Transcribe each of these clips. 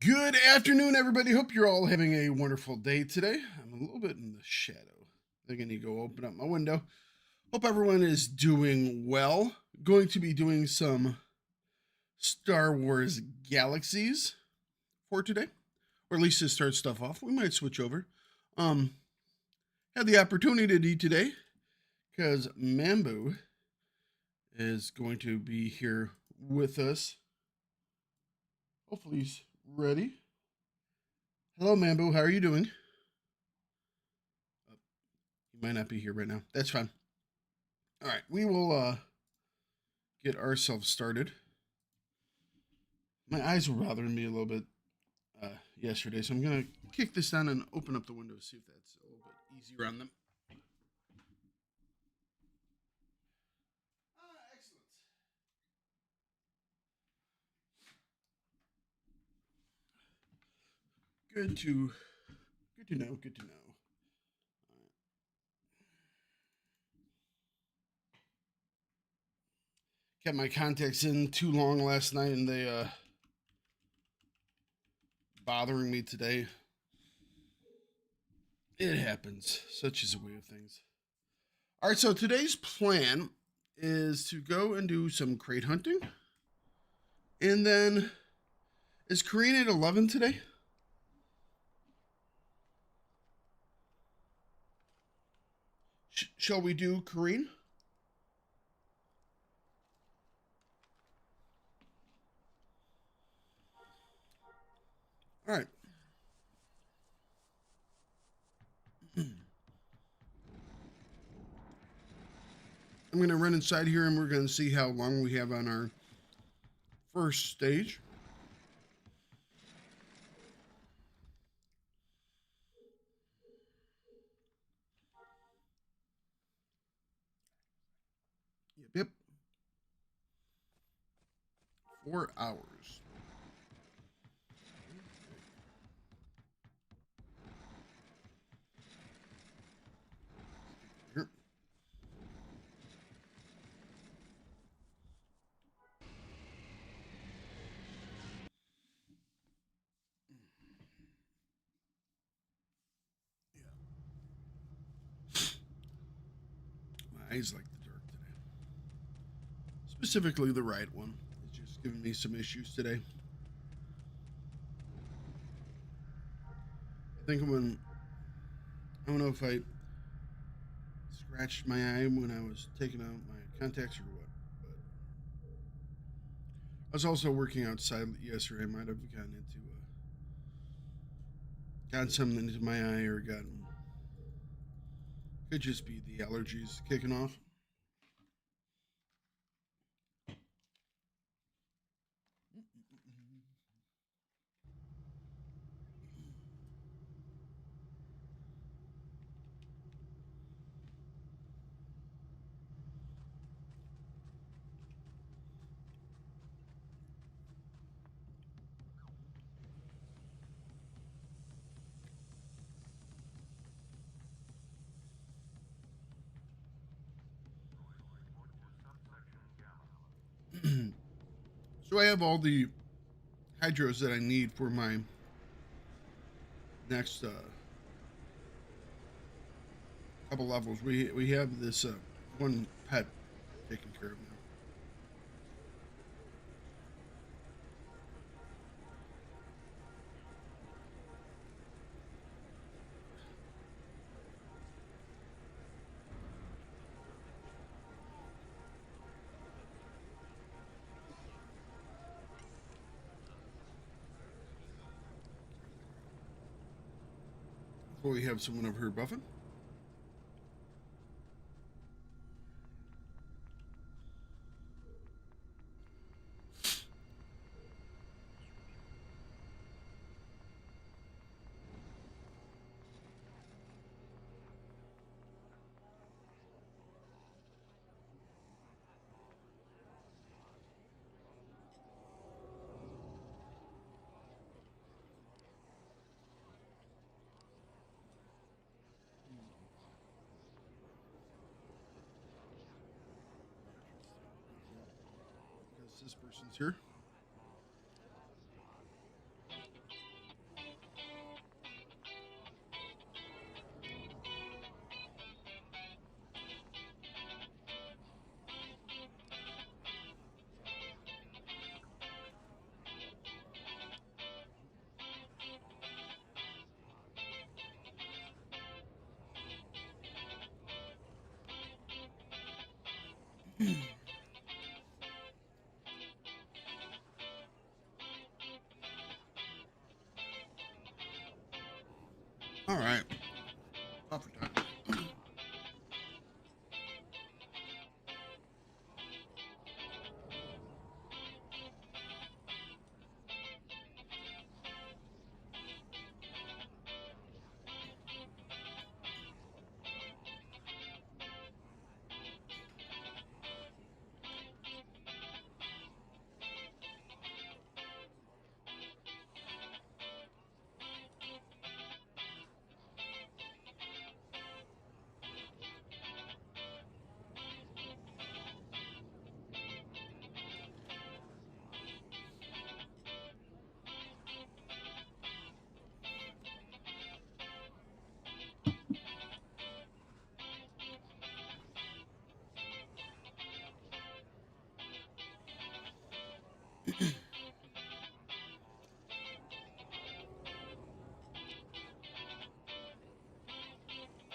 Good afternoon, everybody. Hope you're all having a wonderful day today. I'm a little bit in the shadow. I think I need to go open up my window. Hope everyone is doing well. Going to be doing some Star Wars Galaxies for today, or at least to start stuff off. We might switch over. Had the opportunity today because Mambo is going to be here with us. Hopefully he's ready. Hello, Mambo. How are you doing? He might not be here right now. That's fine. All right, we will get ourselves started. My eyes were bothering me a little bit yesterday, so I'm gonna kick this down and open up the window, see if that's a little bit easier on them. Excellent. Good to know. Good to know. Kept my contacts in too long last night, and they bothering me today. It happens. Such is the way of things. All right, so today's plan is to go and do some crate hunting, and then is Korean at 11 today? Shall we do Korean? All right. I'm going to run inside here and we're going to see how long we have on our first stage. Yep. 4 hours. Here. My eyes like the dark today. Specifically the right one. It's just giving me some issues today. I think I don't know if I scratched my eye when I was taking out my contacts or what. But I was also working outside yesterday. I might have gotten something into my eye or gotten. Could just be the allergies kicking off. So I have all the hydros that I need for my next couple levels. We have this one pet taken care of now. Before we have someone over here buffing. Because this person's here. All right. Coffee time.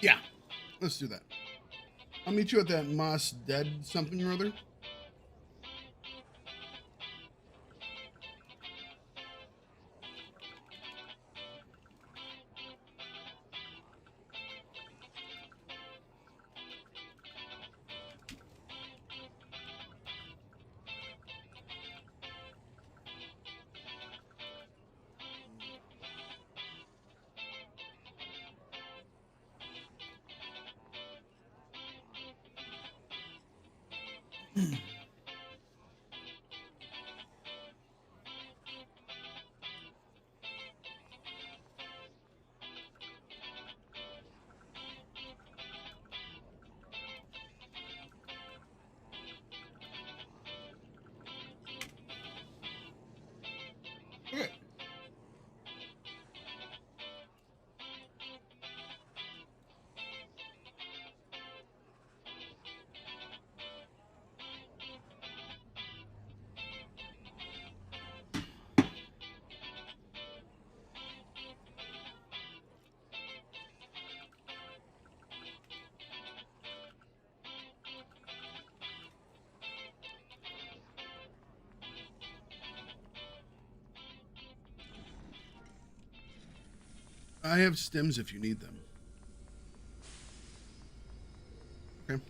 Yeah, let's do that. I'll meet you at that Moss Dead something or other. Okay. I have stems if you need them. Okay.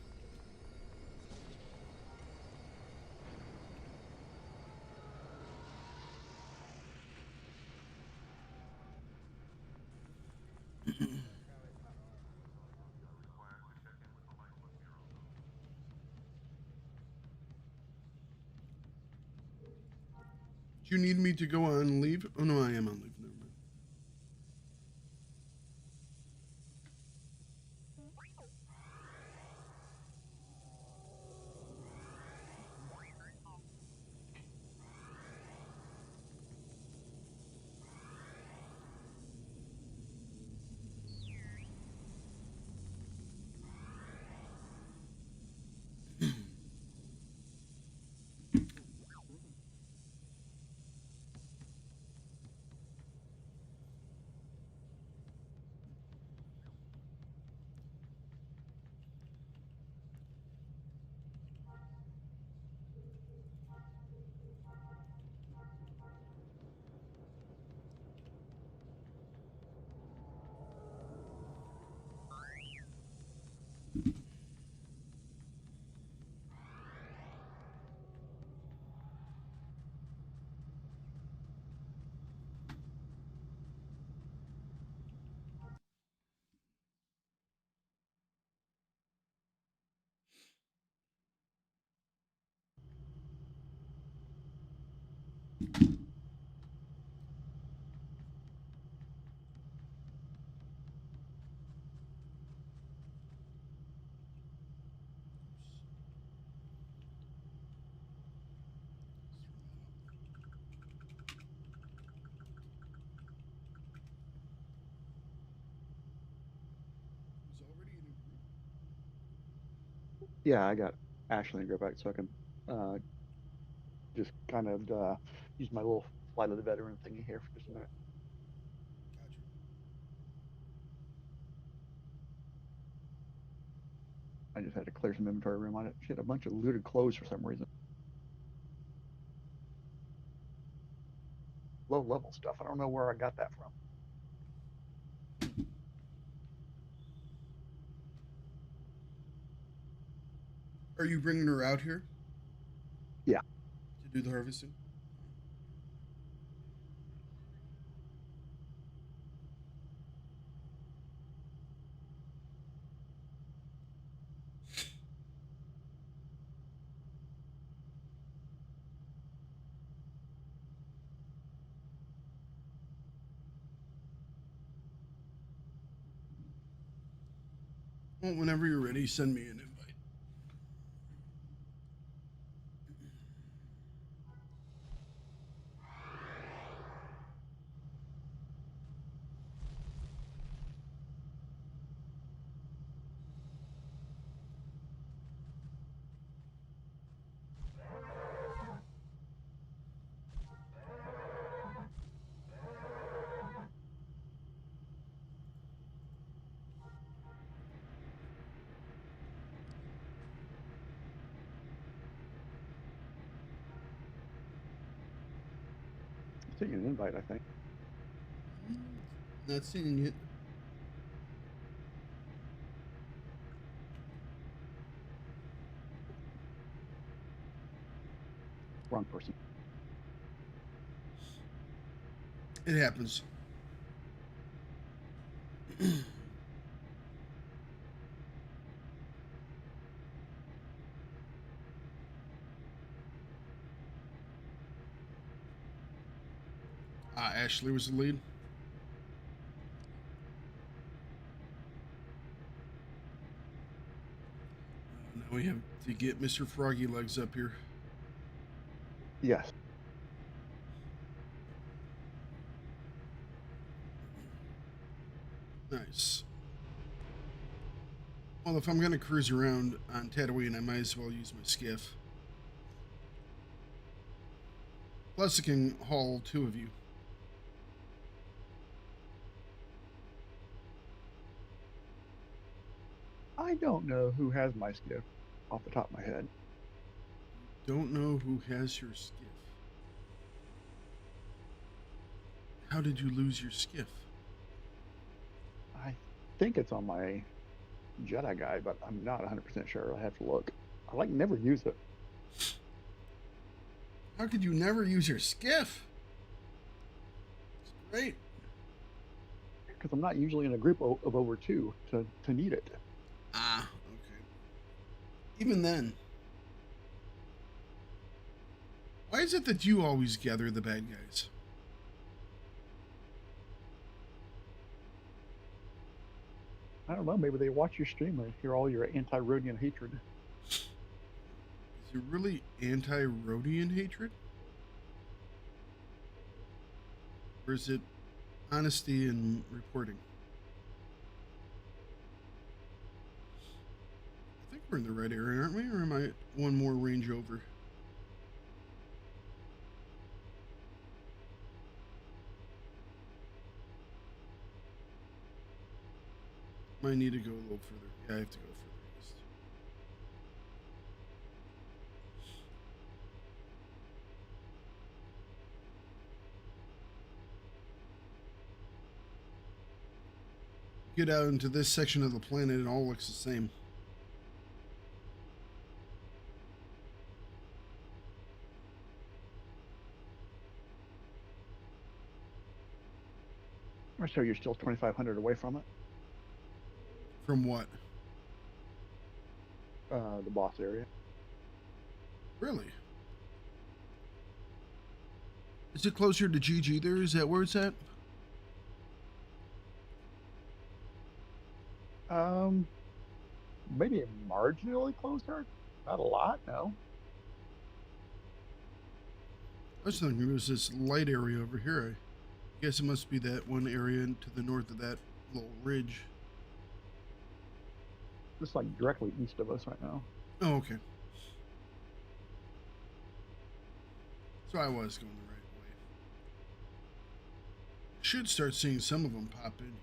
Do you need me to go on leave? Oh no, I am on leave. Never mind. Who's already in a group? Yeah, I got Ashley and go back so I can uh, just kind of use my little flight of the veteran thingy here for just a minute. Gotcha. I just had to clear some inventory room on it. She had a bunch of looted clothes for some reason. Low level stuff. I don't know where I got that from. Are you bringing her out here Yeah. to do the harvesting? Well, whenever you're ready, send me an invite. I sent you an invite, I think. Not seeing it. Wrong person. It happens. Ashley was the lead. Now we have to get Mr. Froggy Legs up here. Yes. Nice. Well, if I'm going to cruise around on Tatooine, I might as well use my skiff. Plus, it can haul 2 of you. I don't know who has my skiff off the top of my head. Don't know who has your skiff. How did you lose your skiff? I think it's on my Jedi guide, but I'm not 100% sure. I have to look. I never use it. How could you never use your skiff? It's great. Because I'm not usually in a group of over 2 to need it. Ah, okay. Even then, why is it that you always gather the bad guys? I don't know. Maybe they watch your stream and hear all your anti-Rodian hatred. Is it really anti-Rodian hatred? Or is it honesty in reporting? I think we're in the right area, aren't we? Or am I one more range over? Might need to go a little further. Yeah, I have to go further east. Get out into this section of the planet, it all looks the same. Or so you're still 2,500 away from it? From what? The boss area. Really? Is it closer to GG there? Is that where it's at? Maybe marginally closer. Not a lot, no. I was thinking it was this light area over here. I guess it must be that one area to the north of that little ridge. Just like directly east of us right now. Oh, okay. So I was going the right way. Should start seeing some of them pop in here.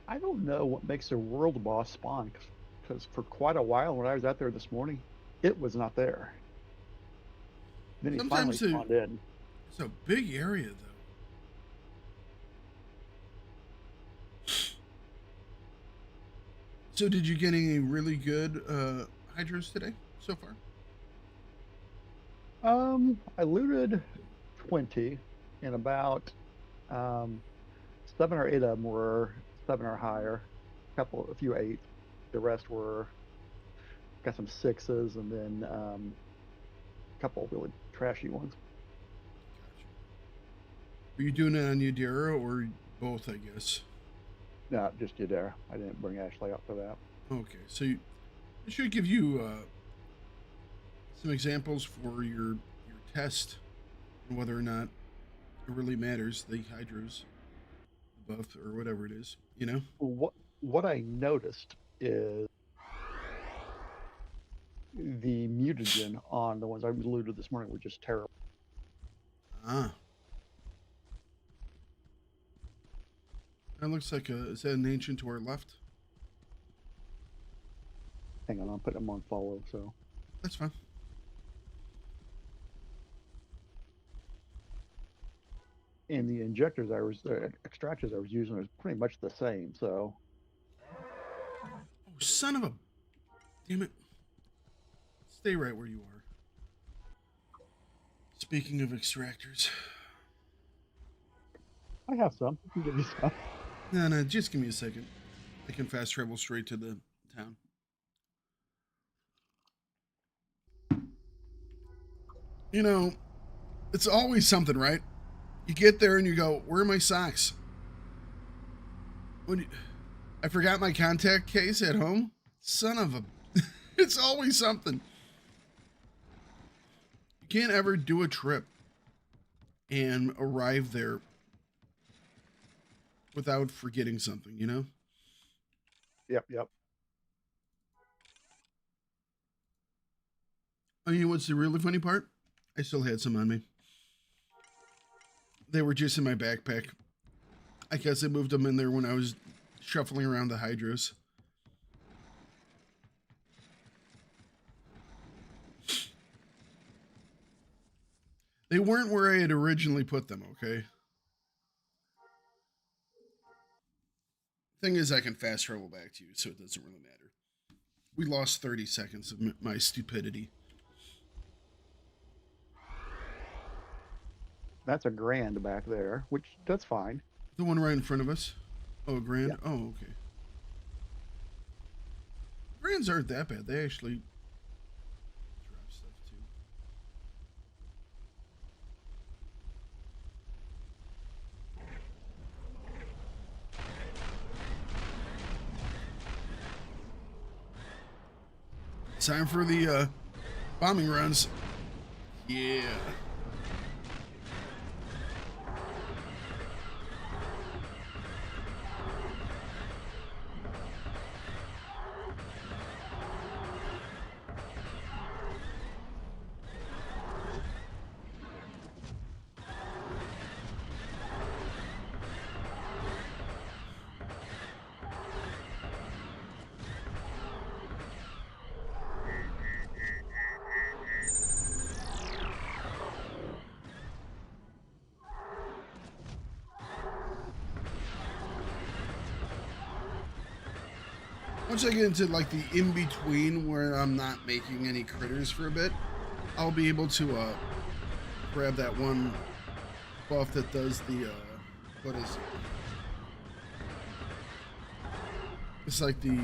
I don't know what makes a world boss spawn, because for quite a while when I was out there this morning, it was not there. Then he Sometimes finally spawned in. It's a big area, though. So did you get any really good hydros today so far? I looted 20, and about um 7 or 8 of them were 7 or higher. A few 8s. The rest were got some 6s, and then a couple really trashy ones. Gotcha. Were you doing it on Yadira or both, I guess? No, just Yadera. I didn't bring Ashley out for that. Okay, so it should give you some examples for your test and whether or not it really matters, the hydros, the buff, or whatever it is, you know? What I noticed is the mutagen on the ones I looted this morning were just terrible. Ah, that looks like is that an ancient to our left? Hang on, I'm putting them on follow. So, That's fine. and the injectors the extractors I was using was pretty much the same. So, Oh, son of a... Damn it. Stay right where you are. Speaking of extractors. I have some. I can give you some. No, just give me a second. I can fast travel straight to the town. You know, it's always something, right? You get there and you go, where are my socks? I forgot my contact case at home? Son of a... It's always something. You can't ever do a trip and arrive there without forgetting something, you know? Yep. Oh, you know what's the really funny part? I still had some on me. They were just in my backpack. I guess I moved them in there when I was shuffling around the hydros. They weren't where I had originally put them, okay? Thing is, I can fast travel back to you, so it doesn't really matter. We lost 30 seconds of my stupidity. That's a grand back there, which that's fine. The one right in front of us. Oh, grand? Yeah. Oh, okay. Grands aren't that bad. They actually drop stuff too. Time for the bombing runs. Yeah. Once I get into like the in between where I'm not making any critters for a bit, I'll be able to grab that one buff that does the what is it? It's like the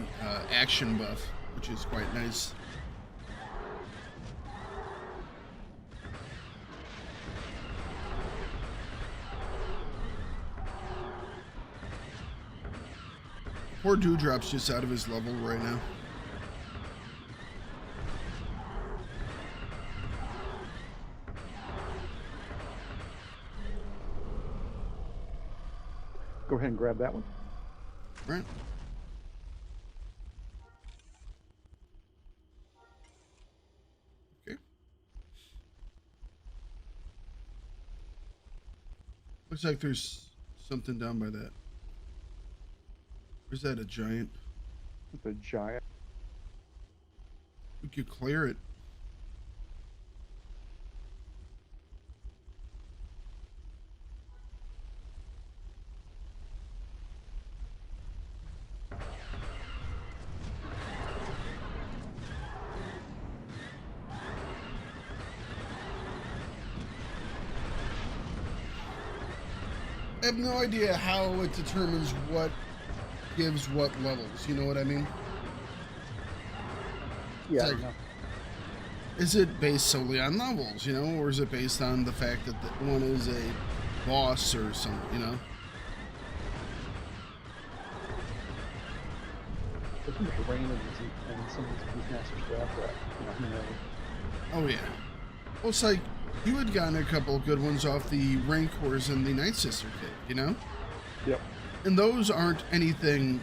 action buff, which is quite nice. Poor Dewdrop's just out of his level right now. Go ahead and grab that one. Right? Okay. Looks like there's something down by that. Or is that a giant? It's a giant. We could clear it. I have no idea how it determines what gives what levels. You know what I mean? Yeah. Like, is it based solely on levels, you know, or is it based on the fact that one is a boss or something, you know? There's so much rain and some of these master stuff that, who knows. Oh yeah. Well, it's like you had gotten a couple good ones off the Rancors and the Night Sister kit, you know? Yep. And those aren't anything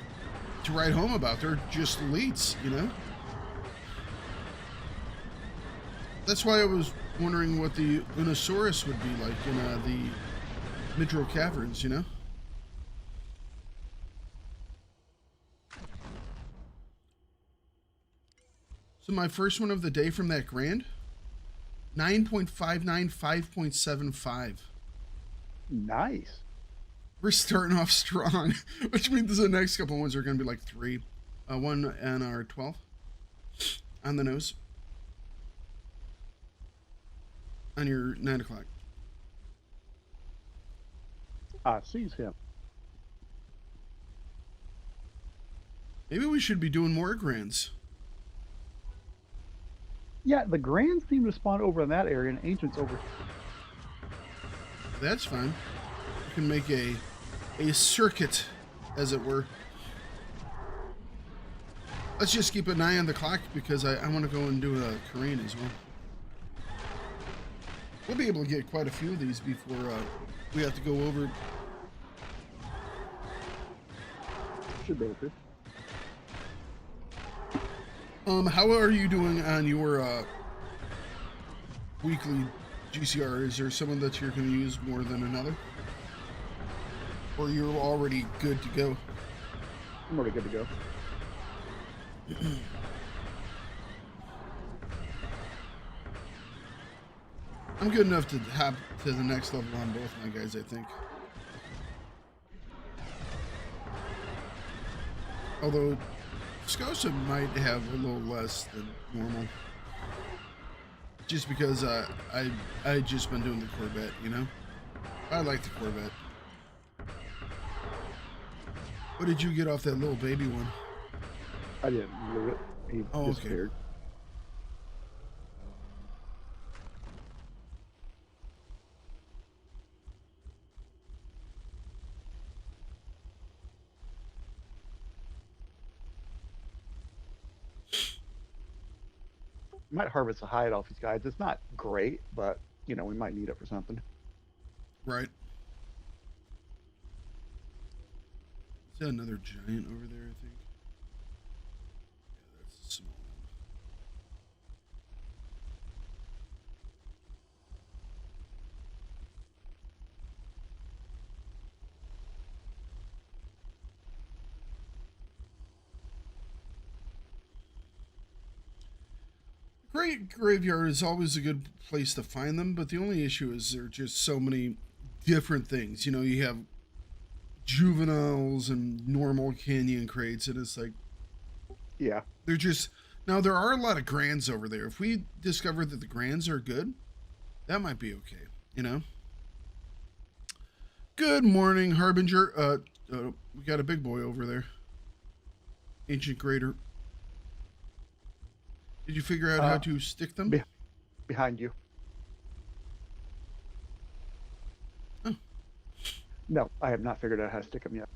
to write home about. They're just elites, you know? That's why I was wondering what the Unosaurus would be like in the Midro Caverns, you know? So my first one of the day from that grand, 9.59, 5.75. Nice. We're starting off strong, which means the next couple ones are going to be like 3. 1 and our 12 on the nose. On your 9 o'clock. I sees him. Maybe we should be doing more grands. Yeah, the Grands seem to spawn over in that area and Ancients over. That's fine. We can make a circuit, as it were. Let's just keep an eye on the clock because I want to go and do a Korean as well. We'll be able to get quite a few of these before we have to go over. Should be able to. How are you doing on your weekly GCR? Is there someone that you're going to use more than another? Or you're already good to go? I'm already good to go. I'm good enough to hop to the next level on both my guys, I think. Although Scotia might have a little less than normal. Just because I just been doing the Corvette, you know? I like the Corvette. What did you get off that little baby one? I didn't lose it. He disappeared. Okay. Might harvest a hide off these guys. It's not great, but we might need it for something. Right. Is that another giant over there, I think? Yeah, that's a small one. Great Graveyard is always a good place to find them, but the only issue is there are just so many different things. You know, you have juveniles and normal canyon crates, and it's like, yeah, they're just, now there are a lot of grands over there. If we discover that the grands are good, that might be okay, you know? Good morning, Harbinger. We got a big boy over there. Ancient Greater. Did you figure out how to stick them? Behind you. Oh. No, I have not figured out how to stick them yet.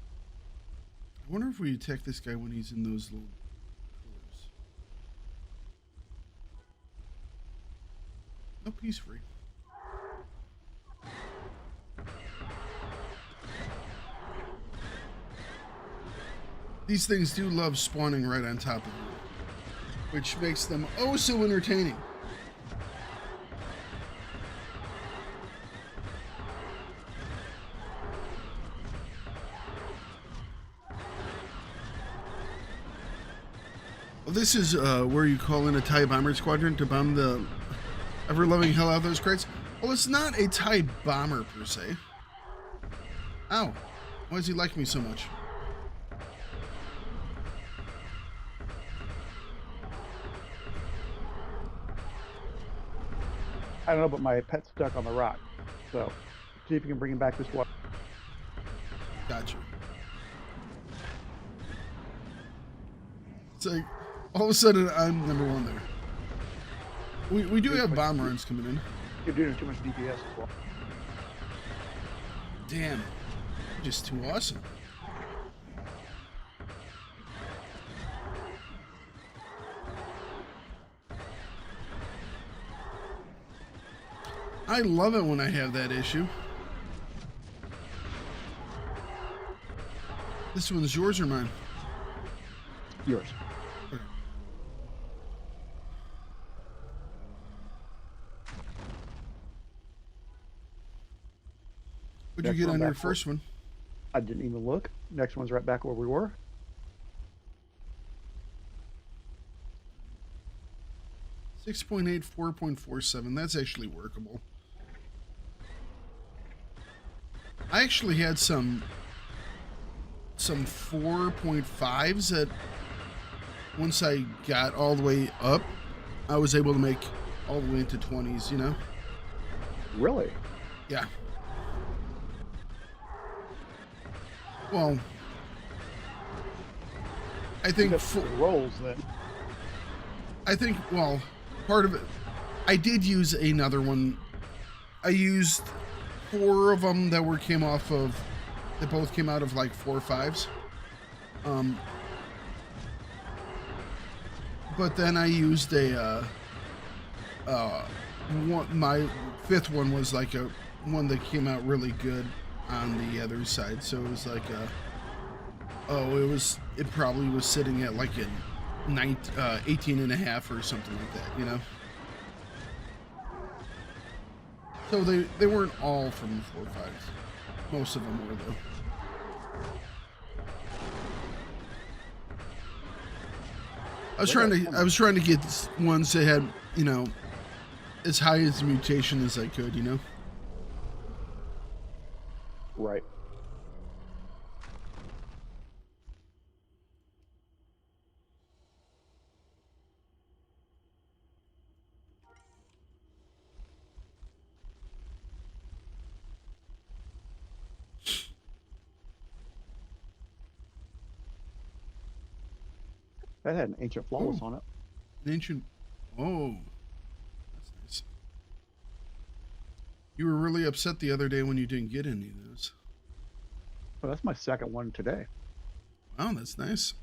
I wonder if we attack this guy when he's in those little pillars. Nope, he's free. These things do love spawning right on top of you, which makes them oh so entertaining. Well, this is where you call in a TIE bomber squadron to bomb the ever-loving hell out of those crates. Well, it's not a TIE bomber per se. Ow. Why does he like me so much? I don't know, but my pet's stuck on the rock. So, see if you can bring him back this way. Gotcha. It's like all of a sudden I'm number one there. We do have bomb runs coming in. You're doing too much DPS as well. Damn. Just too awesome. I love it when I have that issue. This one's yours or mine? Yours. Okay. What'd you Next get one on your back first one? I didn't even look. Next one's right back where we were. 6.8, 4.47. That's actually workable. I actually had some 4.5s that once I got all the way up, I was able to make all the way into 20s, you know? Really? Yeah. Well, I You think got some rolls then. well, part of it, I did use another one. I used 4 of them that came off of, that both came out of like 4.5s. But then I used my 5th one was like a one that came out really good on the other side. So it was like it probably was sitting at like a 18 and a half or something like that, you know? So they weren't all from the 4.5s. Most of them were though. I was trying to get ones that had, you know, as high as the mutation as I could, you know? Right. That had an ancient flawless on it. An ancient. Oh, that's nice. You were really upset the other day when you didn't get any of those. Well, that's my second one today. Wow, that's nice.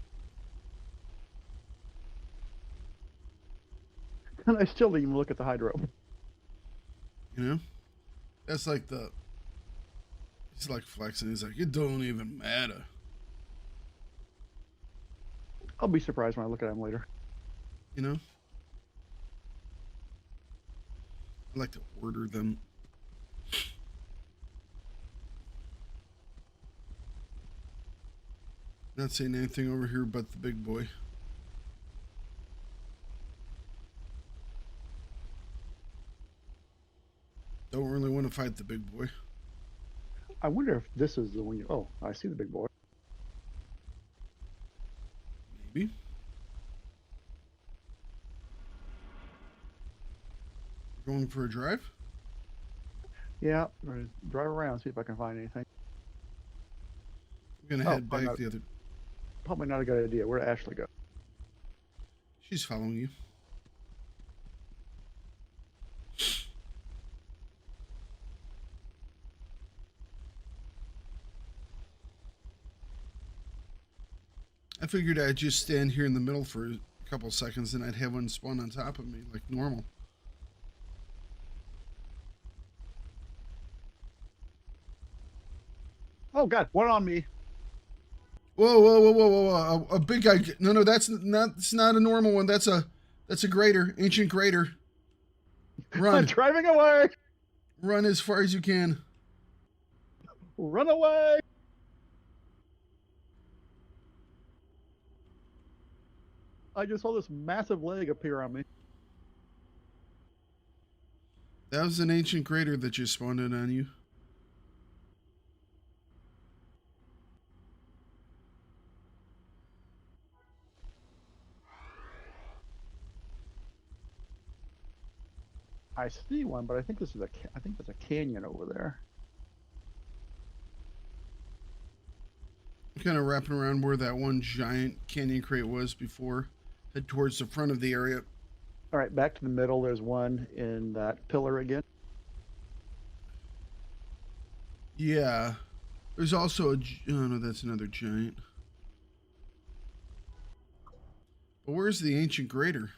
And I still didn't even look at the hydro. You know, that's like he's like flexing. He's like, it don't even matter. I'll be surprised when I look at them later. You know, I like to order them. Not saying anything over here but the big boy. Don't really want to fight the big boy. I wonder if this is the one you... Oh, I see the big boy. Maybe. We're going for a drive? Yeah, I'm gonna drive around, see if I can find anything. I'm gonna head back the other. Probably not a good idea. Where'd Ashley go? She's following you. I figured I'd just stand here in the middle for a couple of seconds and I'd have one spawn on top of me like normal. Oh God, one on me. Whoa, whoa, whoa, whoa, whoa, whoa. A big guy. No, that's not a normal one. That's a greater, ancient greater. Run. I'm driving away. Run as far as you can. Run away. I just saw this massive leg appear on me. That was an ancient greater that just spawned in on you. I see one, but I think this is I think there's a canyon over there. kind of wrapping around where that one giant canyon crate was before. Head towards the front of the area. All right, back to the middle. There's one in that pillar again. Yeah. There's also a... Oh, no, that's another giant. But where's the ancient greater?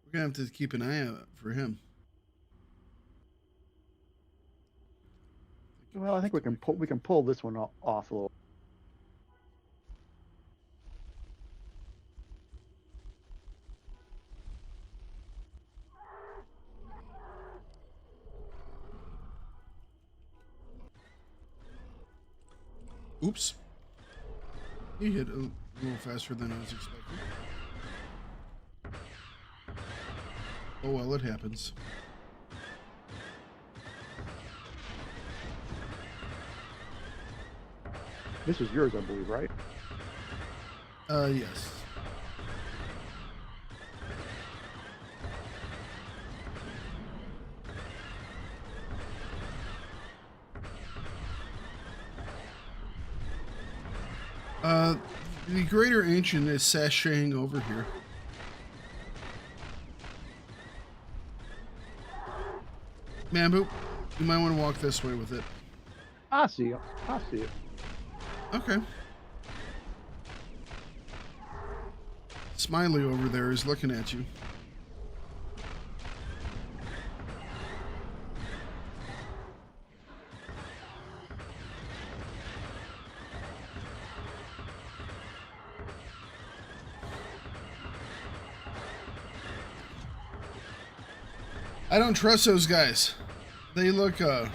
We're going to have to keep an eye out for him. Well, I think we can pull this one off a little. Oops. He hit a little faster than I was expecting. Oh well, it happens. This is yours, I believe, right? Yes. The greater ancient is sashaying over here. Mambu, you might want to walk this way with it. I see it. I see it. Okay. Smiley over there is looking at you. I don't trust those guys. They look, they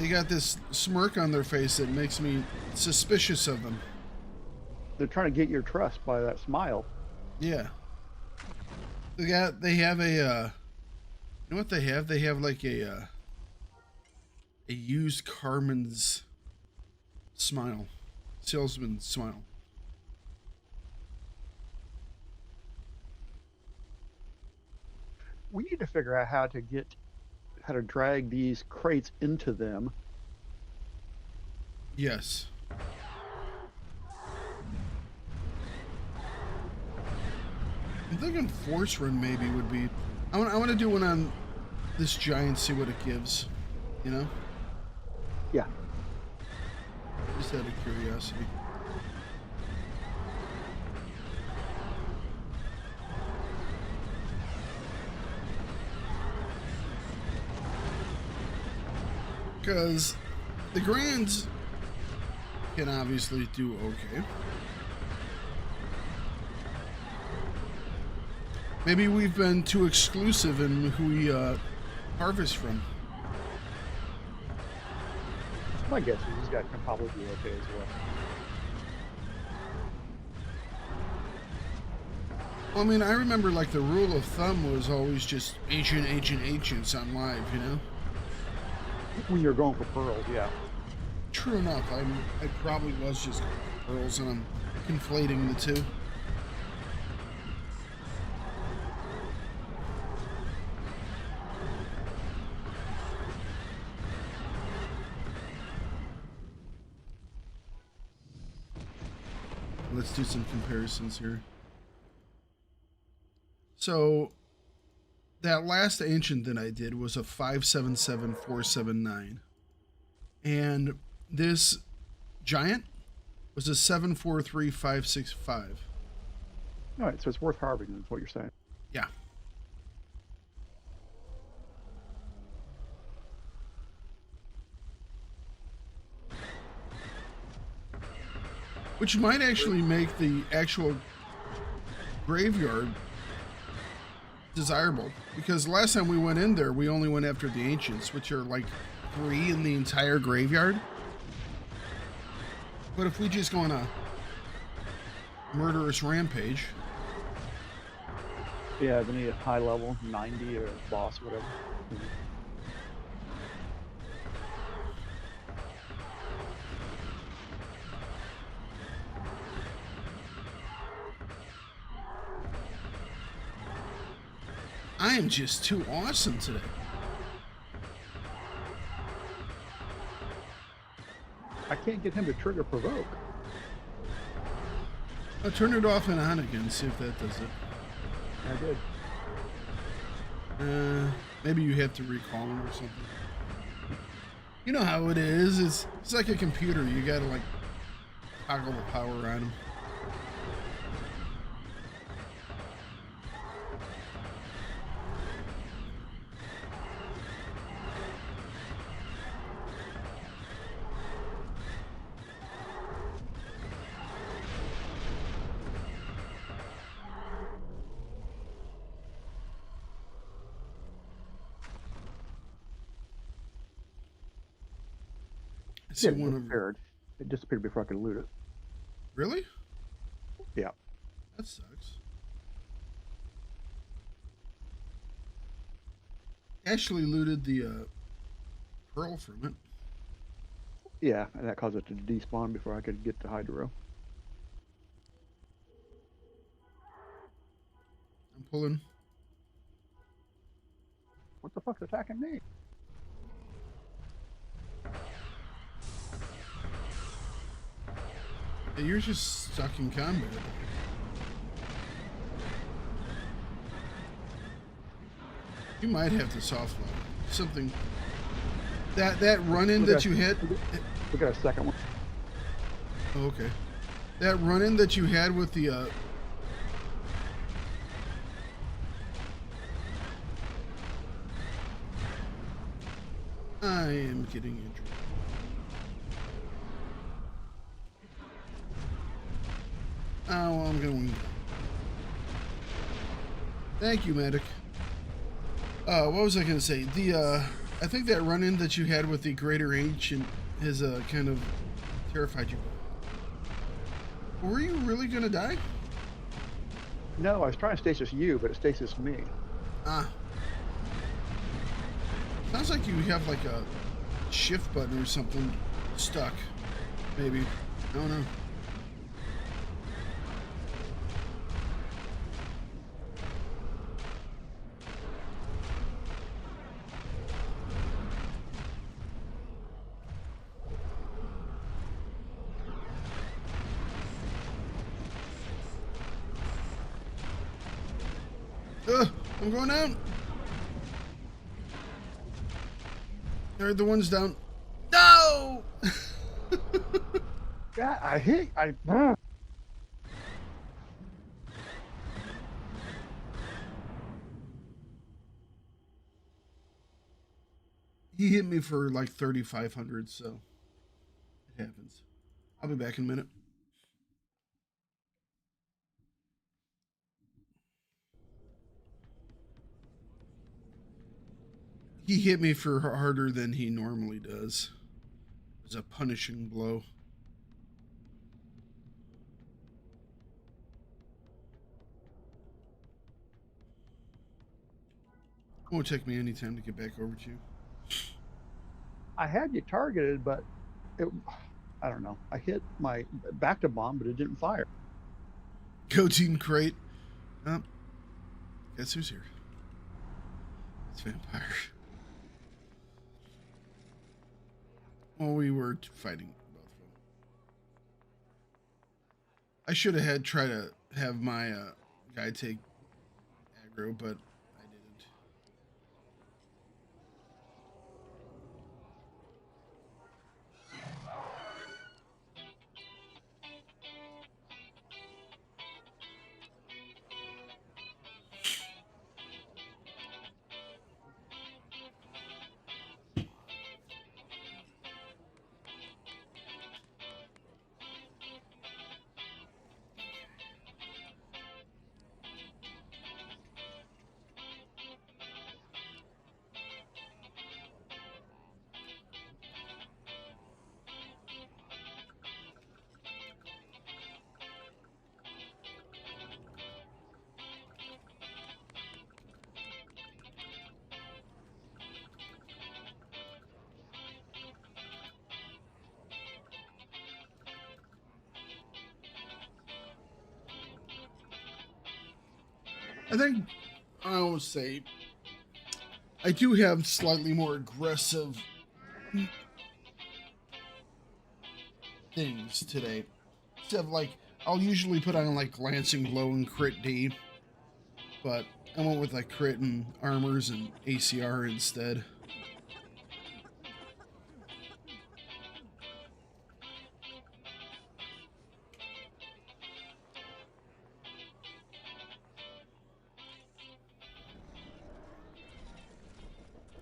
got this smirk on their face that makes me suspicious of them. They're trying to get your trust by that smile. Yeah. They have a, you know what they have? They have like a used Carmen's smile. Salesman's smile. We need to figure out how to drag these crates into them. Yes. I'm thinking force run maybe would be. I want to do one on this giant, see what it gives. You know? Yeah. Just out of curiosity. Because the Grands can obviously do okay. Maybe we've been too exclusive in who we harvest from. My guess is these guys can probably do okay as Well, I mean, I remember like the rule of thumb was always just ancients on live, you know? when you're going for pearls, yeah. True enough. I probably was just going for pearls, and I'm conflating the two. Let's do some comparisons here. So, that last ancient that I did was a 577479. And this giant was a 743565. All right, so it's worth harvesting, is what you're saying. Yeah. Which might actually make the actual graveyard desirable, because last time we went in there, we only went after the ancients, which are like 3 in the entire graveyard. But if we just go on a murderous rampage, yeah, they need a high level 90 or boss, whatever. I am just too awesome today. can't get him to trigger provoke. I'll turn it off and on again, see if that does it. I did. Maybe you have to recall him or something. You know how it is. It's like a computer. You gotta like toggle the power on him. I see one of them. It disappeared before I could loot it. Really? Yeah. That sucks. Ashley looted the pearl from it. Yeah, and that caused it to despawn before I could get to Hydro. I'm pulling. What the fuck's attacking me? Hey, you're just stuck in combat. You might have to soft lock something. That run-in that you hit. We got a second one. Oh, okay. That run-in that you had with the I am getting injured. Oh, well, I'm going. Thank you, medic. What was I going to say? I think that run-in that you had with the Greater Ancient has kind of terrified you. Were you really going to die? No, I was trying to stasis you, but it stasis me. Ah. Sounds like you have like a shift button or something stuck. Maybe. I don't know. I'm going down. Alright, the one's down. No! God, I hit. He hit me for like 3,500, so it happens. I'll be back in a minute. He hit me for harder than he normally does. It was a punishing blow. It won't take me any time to get back over to you. I had you targeted, but I don't know. I hit my back to bomb, but it didn't fire. Go Team Krayt. Guess who's here? It's Vampire. Well, we were fighting both of them. I should have tried to have my guy take aggro, but I didn't. I think I would say I do have slightly more aggressive things today. Instead of like, I'll usually put on like Lancing Blow and Crit D, but I went with like Crit and Armors and ACR instead.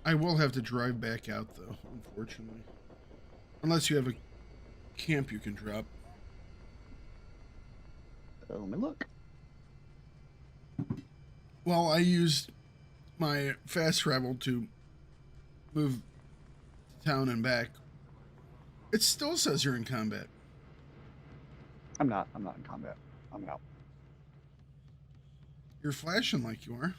I will have to drive back out though, unfortunately. Unless you have a camp you can drop. Let me look. Well, I used my fast travel to move to town and back. It still says you're in combat. I'm not in combat. I'm out. You're flashing like you are.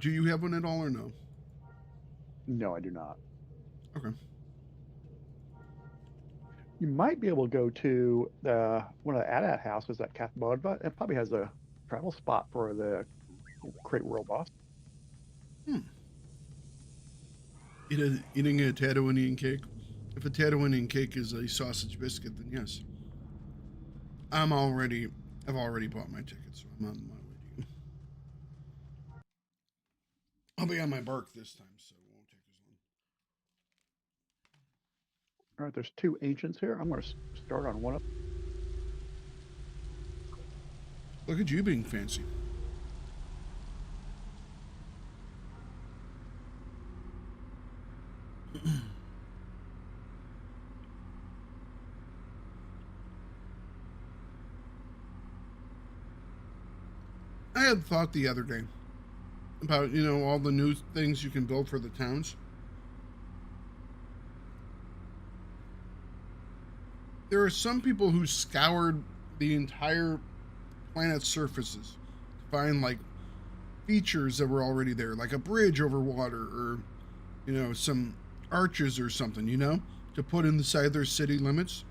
Do you have one at all or no? No, I do not. Okay. You might be able to go to one of the AT-AT houses at Cathbodva. It probably has a travel spot for the Crate World boss. Eating a Tatooinean cake? If a Tatooinean cake is a sausage biscuit, then yes. I've already bought my ticket, so I'm on my way to you. I'll be on my bark this time, so it won't take as long. All right, there's 2 ancients here. I'm going to start on one of. Look at you being fancy. I had thought the other day about, all the new things you can build for the towns. There are some people who scoured the entire planet's surfaces to find like features that were already there, like a bridge over water or, some arches or something, to put inside their city limits.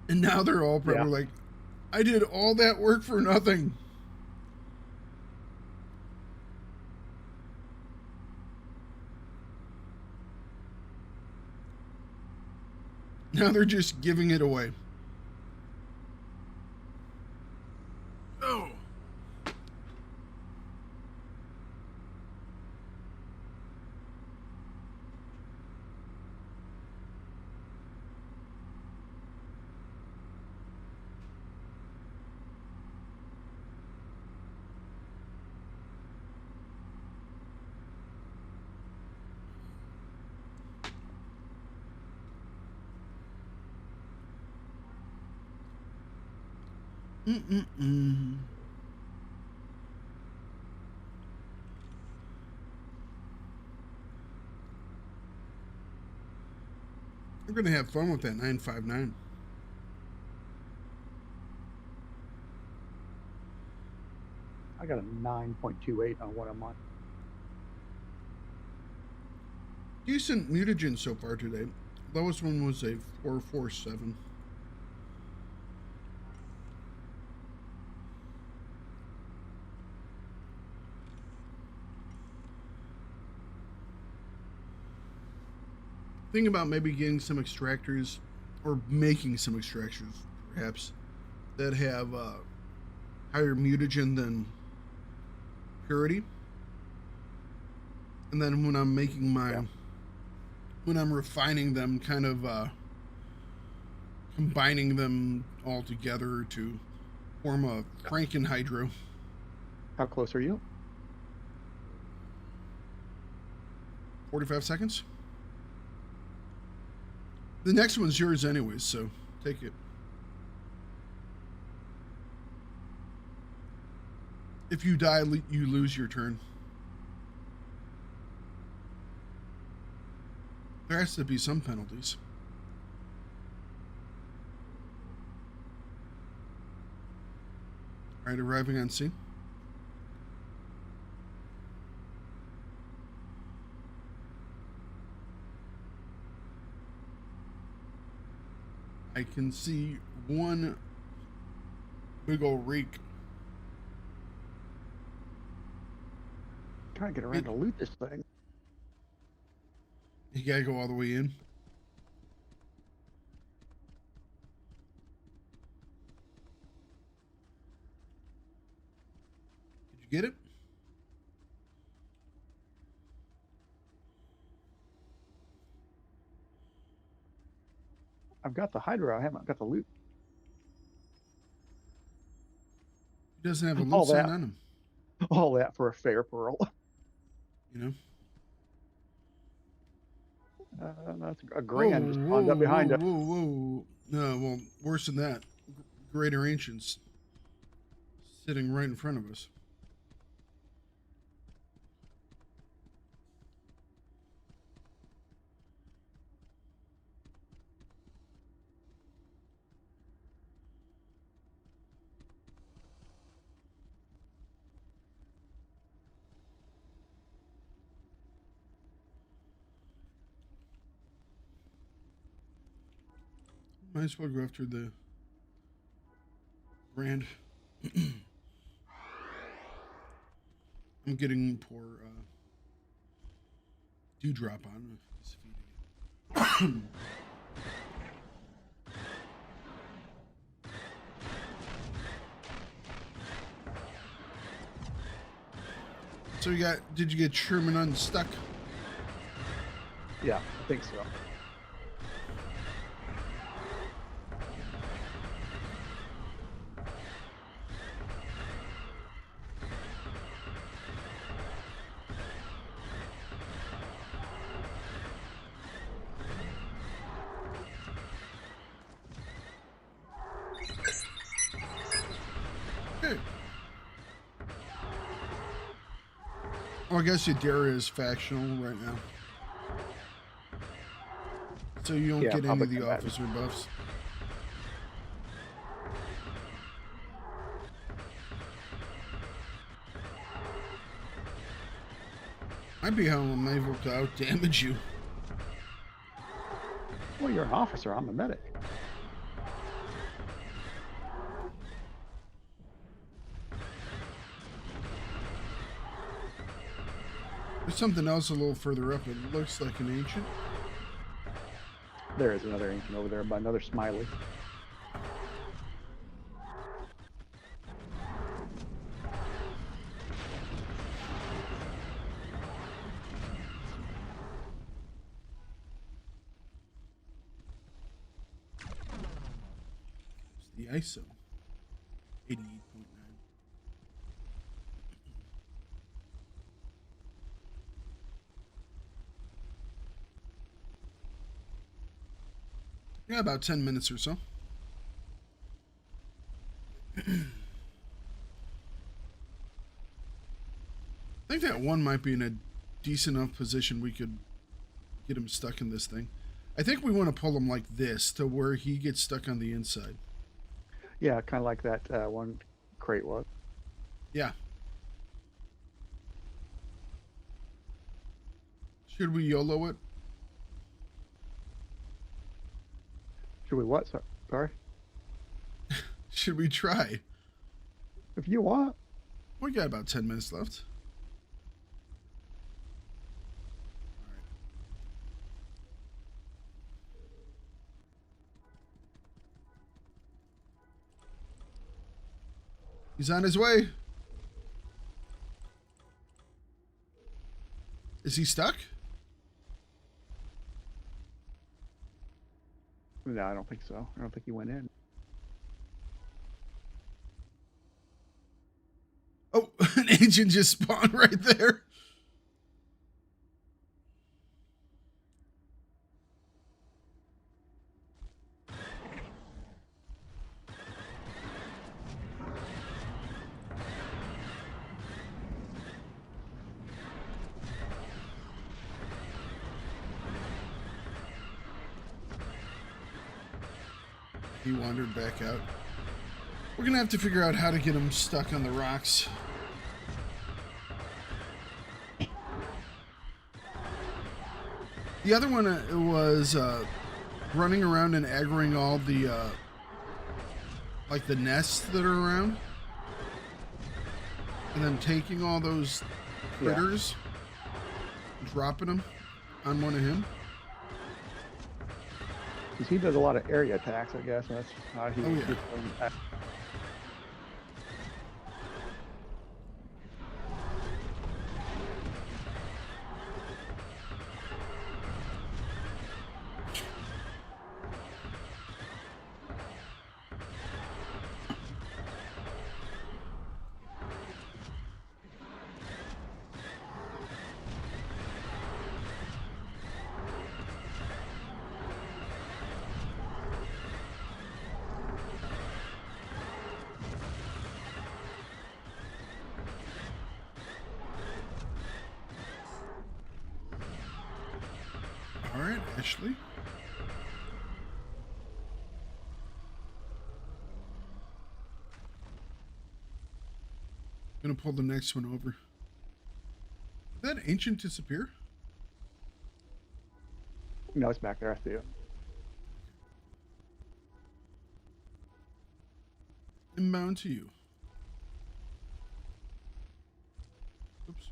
And now they're all probably like, I did all that work for nothing. Now they're just giving it away. Oh. Mm-mm-mm. We're going to have fun with that 959. I got a 9.28 on what I'm on. Decent mutagen so far today. Lowest one was a 447. Think about maybe getting some extractors or making some extractors perhaps that have higher mutagen than purity, and then when I'm making when I'm refining them, kind of combining them all together to form a Frankenhydro. How close are you? 45 seconds. The next one's yours anyways, so take it. If you die, you lose your turn. There has to be some penalties. All right, arriving on scene. I can see one big old reek. Trying to get around to loot this thing. You gotta go all the way in. Did you get it? I've got the Hydra. I haven't got the loot. He doesn't have a All loot sign that. on him. All that for a fair pearl. You know? That's a grand just spawned up behind us. Whoa. No, well, worse than that. Greater Ancients sitting right in front of us. Might as well go after the Grand. I'm getting poor dewdrop on. He's feeding it. So did you get Sherman unstuck? Yeah, I think so. Okay. Well, I guess Yadira is factional right now. So you don't get any of the officer buffs. Might be how I'm able to out damage you. Well, you're an officer. I'm a medic. There's something else a little further up. It looks like an ancient. There is another ancient over there by another smiley. The ISO 88.9. Yeah, about 10 minutes or so. I think that one might be in a decent enough position we could get him stuck in this thing. I think we want to pull him like this to where he gets stuck on the inside. Yeah, kind of like that one crate was. Yeah. Should we YOLO it? Should we what? Sorry? Should we try? If you want. We got about 10 minutes left. He's on his way. Is he stuck? No, I don't think so. I don't think he went in. Oh, an agent just spawned right there. He wandered back out. We're gonna have to figure out how to get him stuck on the rocks. The other one was running around and aggroing all the like the nests that are around, and then taking all those critters, dropping them on one of him. Because he does a lot of area attacks, I guess. And that's how he gets them. All right, Ashley. Gonna pull the next one over. Did that ancient disappear? No, it's back there. I see it. Inbound to you. Oops.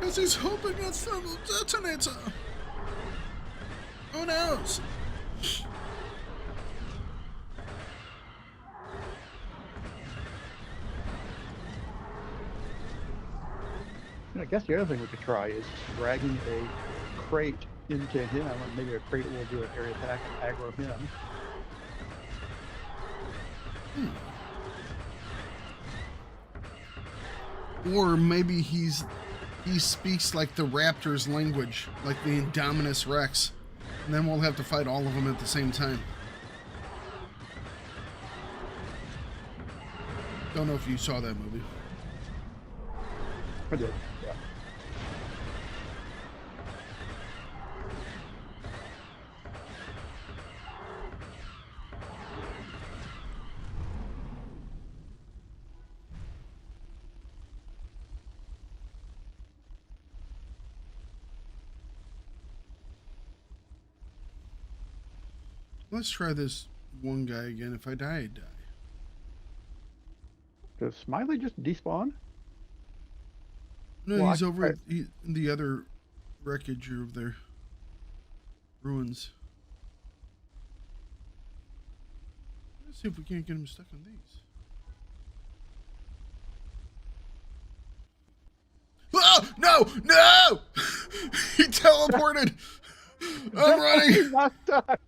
Because he's hoping it's the detonator. Who knows? And I guess the other thing we could try is dragging a crate into him. And maybe a crate will do an area attack and aggro him. Or maybe he speaks like the Raptors' language, like the Indominus Rex, and then we'll have to fight all of them at the same time. Don't know if you saw that movie. I did, yeah. Let's try this one guy again. If I die, I die. Does Smiley just despawn? No, Well, he's over in the other wreckage of their ruins. Let's see if we can't get him stuck on these. Oh, no! No! He teleported! I'm running! He's not stuck.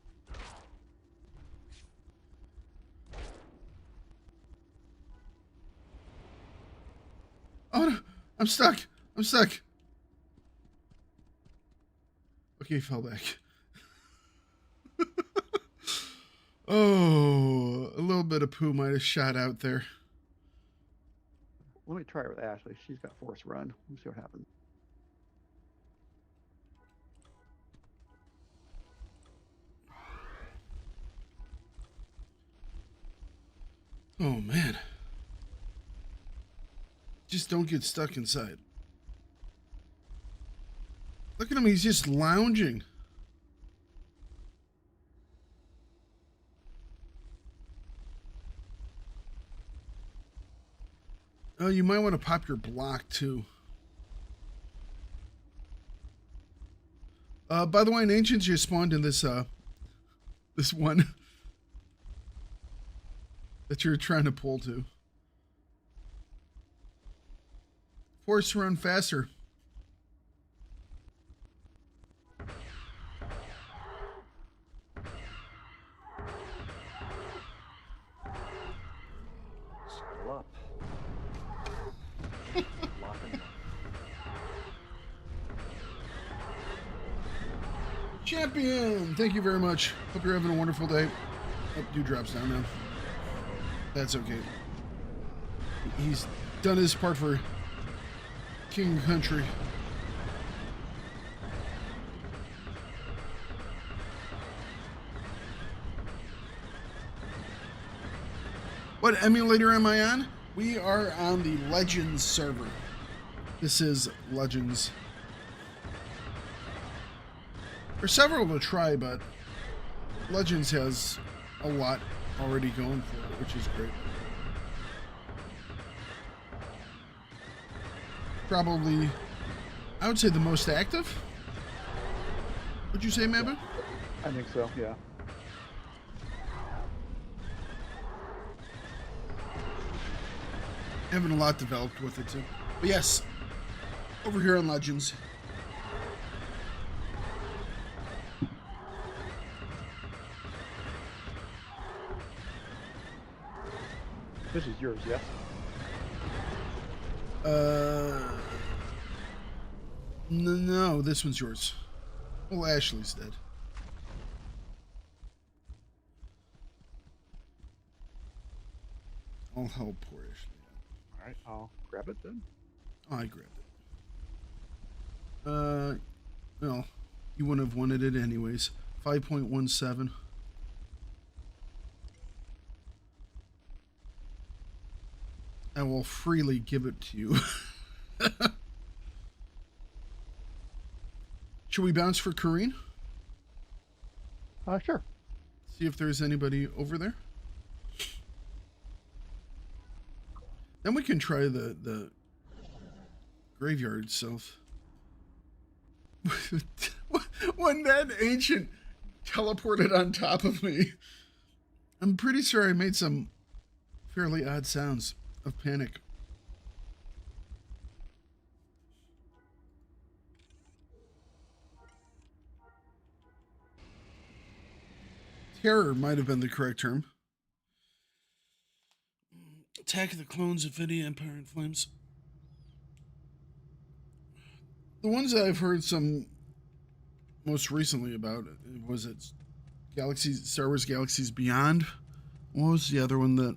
Oh no! I'm stuck! I'm stuck! Okay, he fell back. Oh, a little bit of poo might have shot out there. Let me try it with Ashley. She's got force run. Let's see what happens. Oh man. Just don't get stuck inside. Look at him, he's just lounging. Oh, you might want to pop your block too. By the way, an ancient just spawned in this this one that you're trying to pull to. Force to run faster. Champion, thank you very much. Hope you're having a wonderful day. Oh, dude drops down now. That's okay. He's done his part for king and country. What emulator am I on? We are on the Legends server. This is Legends. There's several to try, but Legends has a lot already going for it, which is great. Probably, I would say the most active. Would you say, Mabba? I think so, yeah. Having a lot developed with it too. But yes, over here on Legends. This is yours, yes? No, this one's yours. Well, Ashley's dead. I'll help poor Ashley out. All right, I'll grab it then. Oh, I grabbed it. Well, you wouldn't have wanted it anyways. 5.17. I will freely give it to you. Should we bounce for Kareen? Sure. See if there's anybody over there. Then we can try the graveyard itself. When that ancient teleported on top of me, I'm pretty sure I made some fairly odd sounds of panic. Terror might have been the correct term. Attack of the Clones, Infinity Empire in Flames. The ones that I've heard some most recently about, was it Star Wars Galaxies Beyond? What was the other one that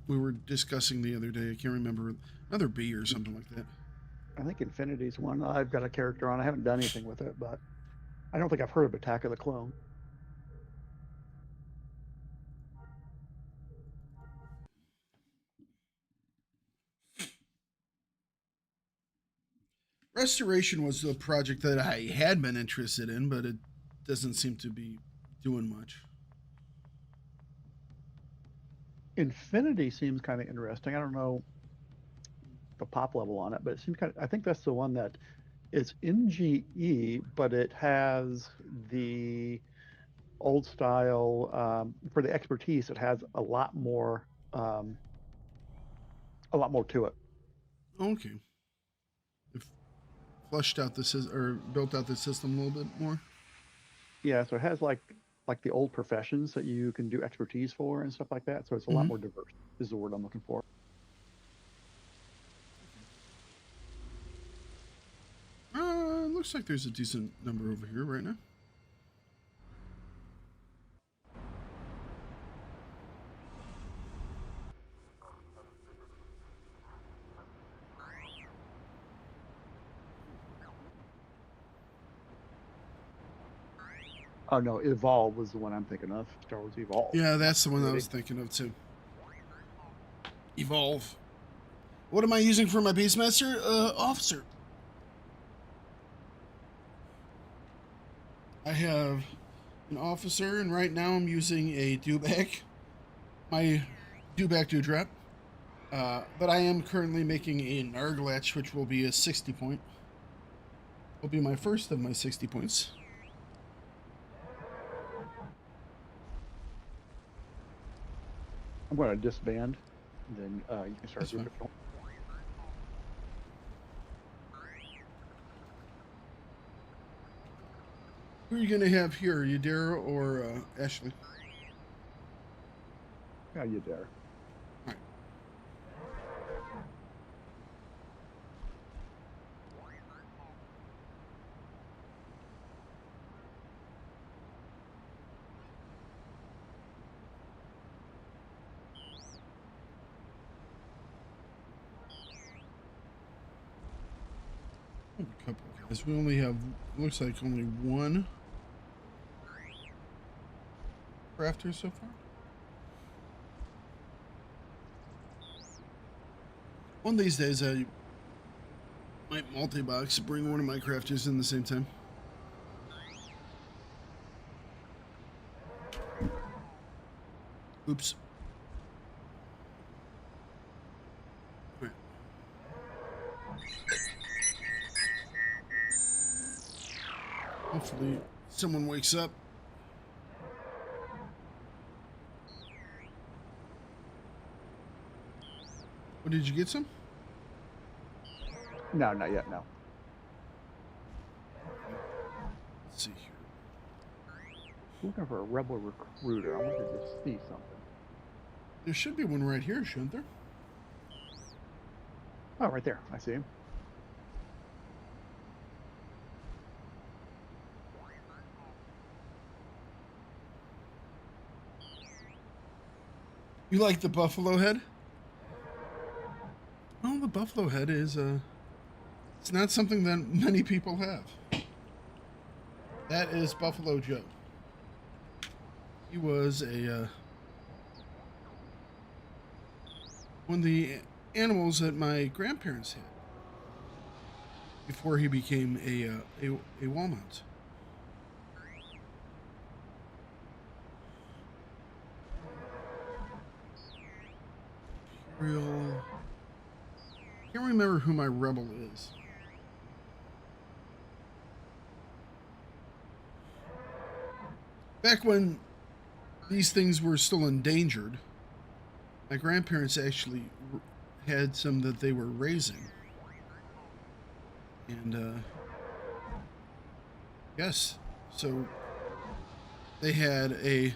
we were discussing the other day? I can't remember. Another B or something like that. I think Infinity's one I've got a character on. I haven't done anything with it, but I don't think I've heard of Attack of the Clone. Restoration was the project that I had been interested in, but it doesn't seem to be doing much. Infinity seems kind of interesting. I don't know the pop level on it, but it seems kind of, I think that's the one that is in GE, but it has the old style for the expertise. It has a lot more to it. Okay. If fleshed out the system, or built out the system a little bit more. Yeah, so it has like the old professions that you can do expertise for and stuff like that. So it's a lot more diverse is the word I'm looking for. Looks like there's a decent number over here right now. Oh no, Evolve was the one I'm thinking of. Star Wars Evolve. Yeah, that's the one I was thinking of too. Evolve. What am I using for my Beastmaster? Officer. I have an officer, and right now I'm using a dewback. My dewback dewdrop. But I am currently making a Narglatch, which will be a 60 point. Will be my first of my 60 points. I'm going to disband, and then you can start doing it. Who are you going to have here, Yadira or Ashley? Yeah, Yadira. All right. A couple of guys. We only have, looks like only one crafter so far. One of these days, I might multi-box, bring one of my crafters in the same time. Oops. All right. Hopefully someone wakes up. What, did you get some? No, not yet, no. Let's see here. Looking for a rebel recruiter. I wanted to see something. There should be one right here, shouldn't there? Oh, right there. I see him. You like the buffalo head? Well, the buffalo head is, it's not something that many people have. That is Buffalo Joe. He was a, one of the animals that my grandparents had before he became a wall mount. Imperial. Can't remember who my rebel is. Back when these things were still endangered, my grandparents actually had some that they were raising. And, yes, so they had a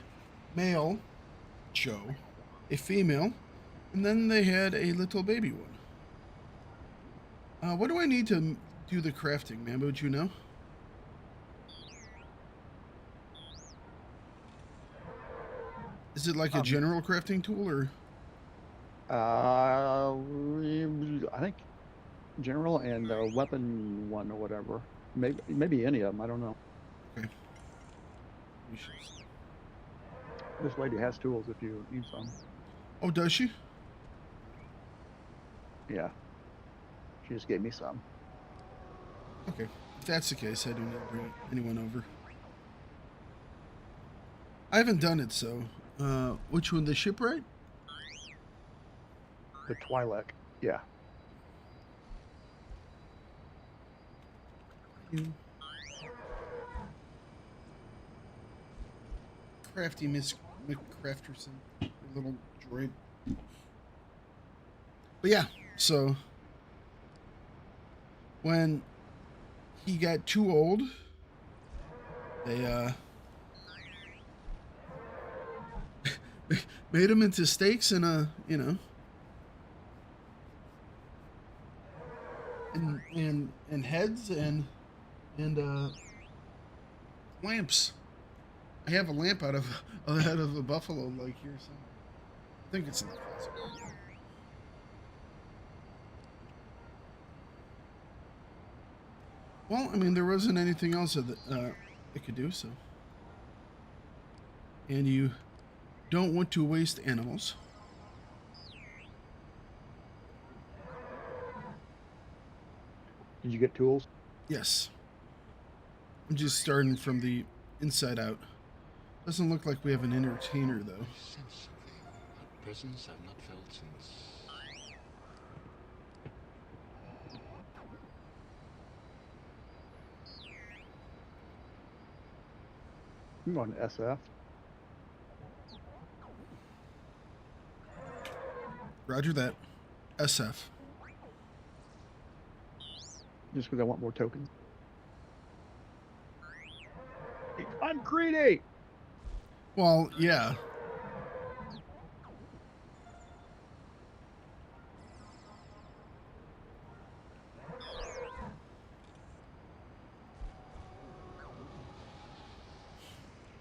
male, Joe, a female, and then they had a little baby one. What do I need to do the crafting, man? Would you know? Is it like a general crafting tool, or? I think general and weapon one or whatever. Maybe any of them. I don't know. Okay. We shall see. This lady has tools if you need some. Oh, does she? Yeah. She just gave me some. Okay. If that's the case, I do not bring anyone over. I haven't done it, so. Which one? The shipwright? The Twi'lek. Yeah. Crafty Miss McCrafterson, little droid. But yeah, so when he got too old, they made him into steaks and you know, and heads and lamps. I have a lamp out of a buffalo like here somewhere. I think it's in the closet. Well, I mean, there wasn't anything else that it could do, so. And you don't want to waste animals. Did you get tools? Yes. I'm just starting from the inside out. Doesn't look like we have an entertainer, though. I sense something. A presence I've not felt since... I'm going to SF. Roger that. SF. Just because I want more tokens. I'm greedy! Well, yeah.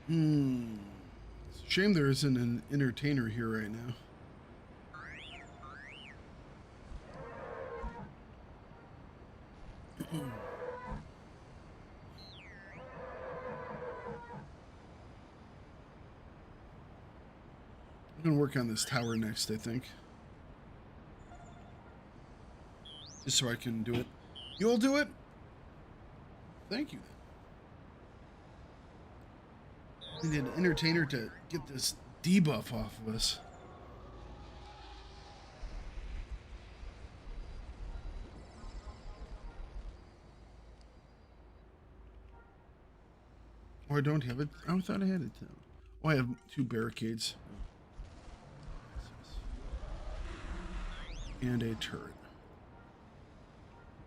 It's a shame there isn't an entertainer here right now. gonna work on this tower next, I think. Just so I can do it. You'll do it? Thank you. We need an entertainer to get this debuff off of us. Oh, I don't have it. Oh, I thought I had it. Oh, I have 2 barricades. And a turret.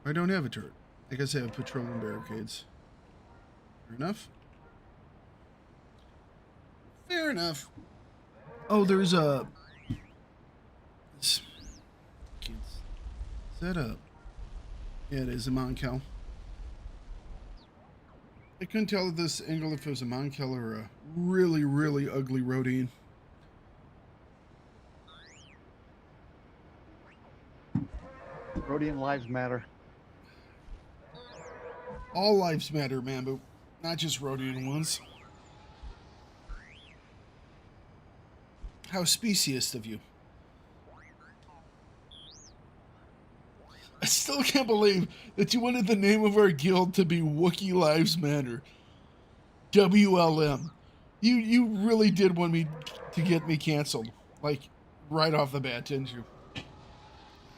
I don't have a turret. I guess I have patrolling barricades. Fair enough. Fair enough. Oh, there's a... Is that a... Yeah, it is a Monkel. I couldn't tell at this angle if it was a Monkel or a really, really ugly Rodian. Rhodian lives matter. All lives matter, man, but not just Rodian ones. How speciest of you. I still can't believe that you wanted the name of our guild to be Wookiee Lives Matter. WLM. You really did want me to get me canceled. Like, right off the bat, didn't you?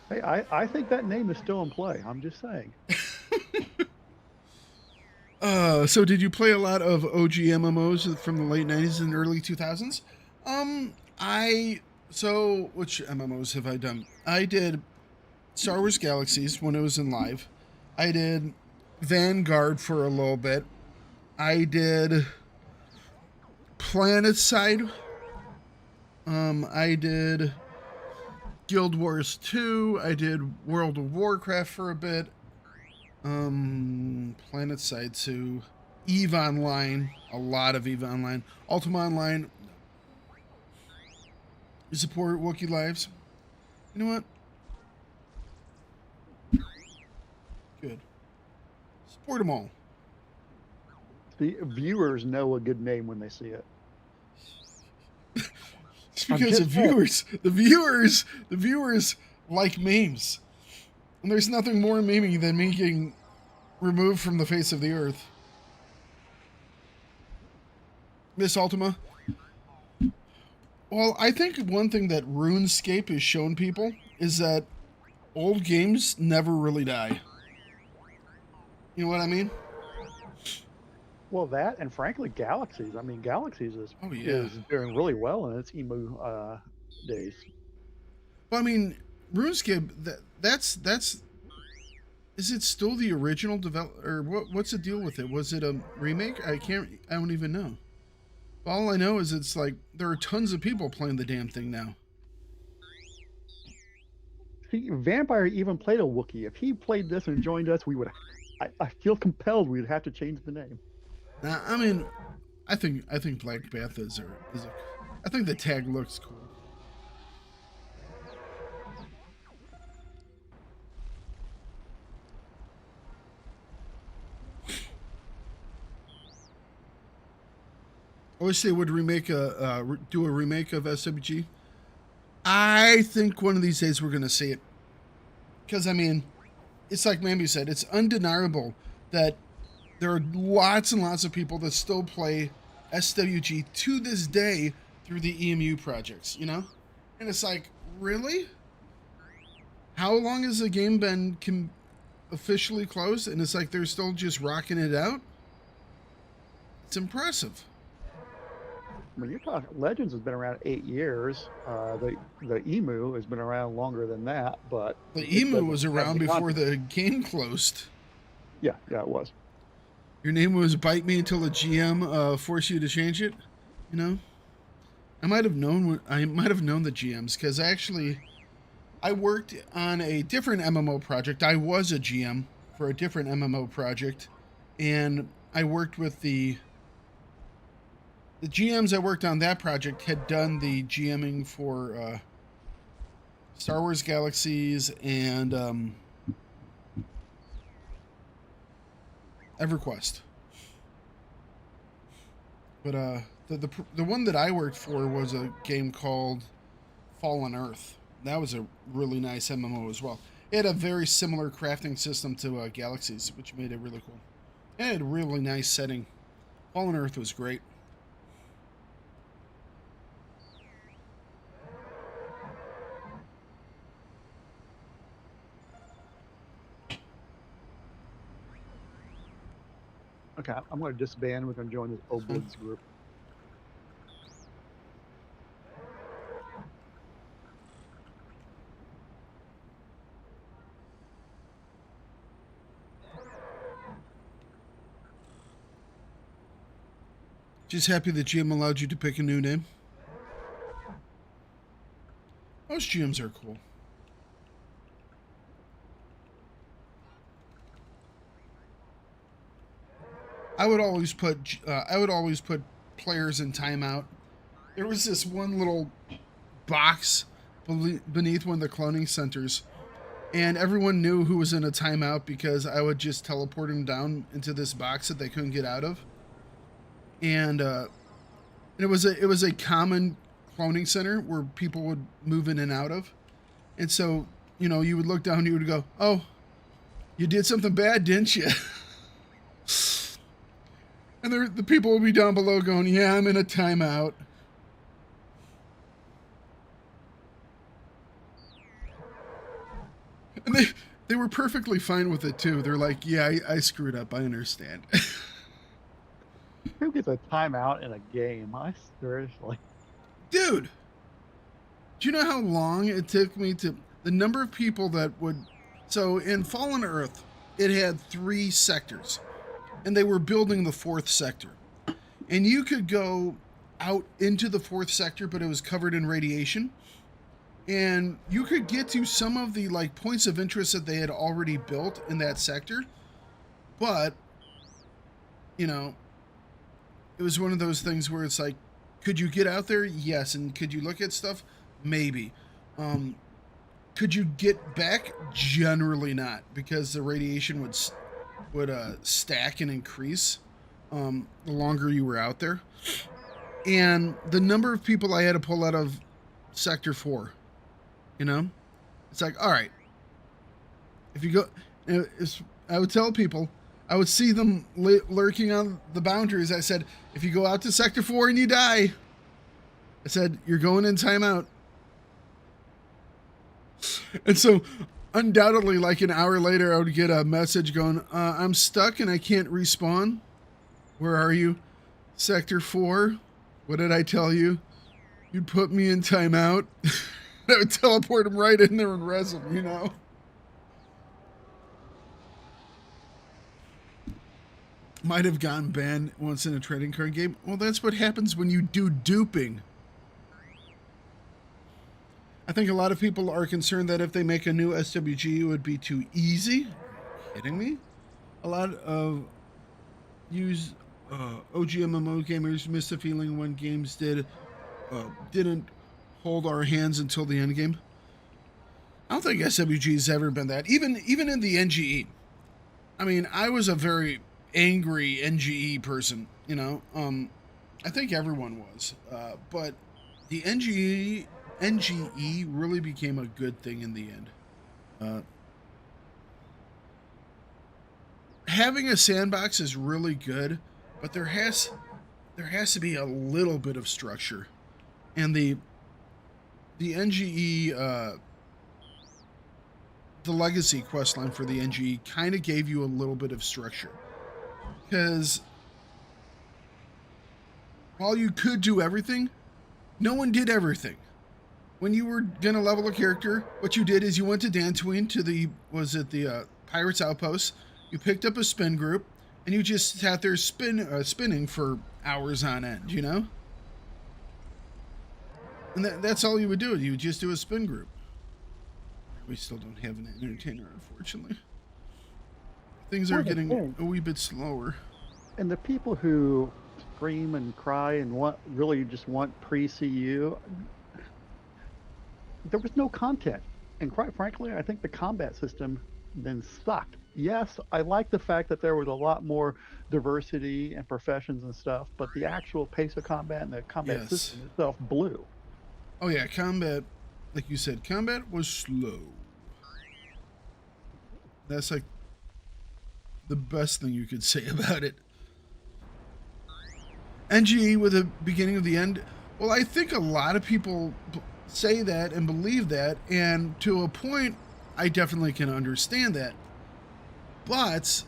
Hey, I think that name is still in play. I'm just saying. So did you play a lot of OG MMOs from the late 90s and early 2000s? Which MMOs have I done? I did Star Wars Galaxies when it was in live. I did Vanguard for a little bit. I did PlanetSide. I did Guild Wars 2. I did World of Warcraft for a bit. PlanetSide 2. EVE Online. A lot of EVE Online. Ultima Online. You support Wookiee Lives? You know what? Good. Support them all. The viewers know a good name when they see it. It's because the viewers like memes. And there's nothing more memey than me getting removed from the face of the earth. Miss Ultima? Well, I think one thing that RuneScape has shown people is that old games never really die. You know what I mean? Well, that and frankly, Galaxies. I mean, Galaxies is doing really well in its emu days. Well, I mean, RuneScape. That's. Is it still the original develop? Or what's the deal with it? Was it a remake? I don't even know. All I know is it's like there are tons of people playing the damn thing now. See, Vampire even played a Wookiee. If he played this and joined us, we would. I feel compelled we'd have to change the name. Now, I mean, I think Black Bath I think the tag looks cool. I wish they would do a remake of SWG. I think one of these days we're going to see it. Because, I mean, it's like Mamby said, it's undeniable that there are lots and lots of people that still play SWG to this day through the EMU projects, you know? And it's like, really? How long has the game been officially closed? And it's like they're still just rocking it out? It's impressive. When you're talking, Legends has been around 8 years. The Emu has been around longer than that, but the Emu was around before the game closed. Yeah, it was. Your name was Bite Me Until the GM forced you to change it. You know, I might have known the GMs because I worked on a different MMO project. I was a GM for a different MMO project, and I worked with the GMs I worked on that project had done the GMing for Star Wars Galaxies and EverQuest. But the one that I worked for was a game called Fallen Earth. That was a really nice MMO as well. It had a very similar crafting system to Galaxies, which made it really cool. It had a really nice setting. Fallen Earth was great. Okay, I'm going to disband. We're going to join this Oblids group. Just happy that GM allowed you to pick a new name. Most GMs are cool. I would always put players in timeout. There was this one little box beneath one of the cloning centers, and everyone knew who was in a timeout because I would just teleport them down into this box that they couldn't get out of. And it was a common cloning center where people would move in and out of. And so, you know, you would look down, you would go, "Oh, you did something bad, didn't you?" And the people would be down below going, "Yeah, I'm in a timeout." And they were perfectly fine with it too. They're like, "Yeah, I screwed up. I understand." Who gets a timeout in a game? I seriously. Dude, do you know how long it took me to... The number of people that would... So in Fallen Earth, it had 3 sectors. And they were building the 4th sector. And you could go out into the 4th sector, but it was covered in radiation. And you could get to some of the like points of interest that they had already built in that sector. But, you know, it was one of those things where it's like, could you get out there? Yes. And could you look at stuff? Maybe. Could you get back? Generally not, because the radiation would stack and increase the longer you were out there. And the number of people I had to pull out of Sector 4, you know, it's like, all right, if you go, I would tell people, I would see them lurking on the boundaries. I said, if you go out to Sector 4 and you die, I said, you're going in timeout. And so undoubtedly, like an hour later, I would get a message going, I'm stuck and I can't respawn. Where are you? Sector 4. What did I tell you? You'd put me in timeout. I would teleport him right in there and res him, you know? Might have gotten banned once in a trading card game. Well, that's what happens when you do duping. I think a lot of people are concerned that if they make a new SWG, it would be too easy. Kidding me? A lot of OG MMO gamers miss the feeling when games didn't hold our hands until the end game. I don't think SWG's ever been that. Even in the NGE. I mean, I was a very angry NGE person, you know. I think everyone was. But the NGE really became a good thing in the end. Having a sandbox is really good, but there has to be a little bit of structure. And the NGE, the legacy questline for the NGE kind of gave you a little bit of structure. Because while you could do everything, no one did everything. When you were going to level a character, what you did is you went to Dantooine to the Pirates Outpost. You picked up a spin group, and you just sat there spinning for hours on end, you know? And that's all you would do. You would just do a spin group. We still don't have an entertainer, unfortunately. Things are getting a wee bit slower. And the people who scream and cry and really just want pre-CU, there was no content. And quite frankly, I think the combat system then sucked. yes, I like the fact that there was a lot more diversity and professions and stuff, but the actual pace of combat and the combat Yes. system itself blew. Oh yeah, combat, like you said, combat was slow. That's like the best thing you could say about it. NGE with the beginning of the end. Well, I think a lot of people say that and believe that, and to a point, I definitely can understand that. But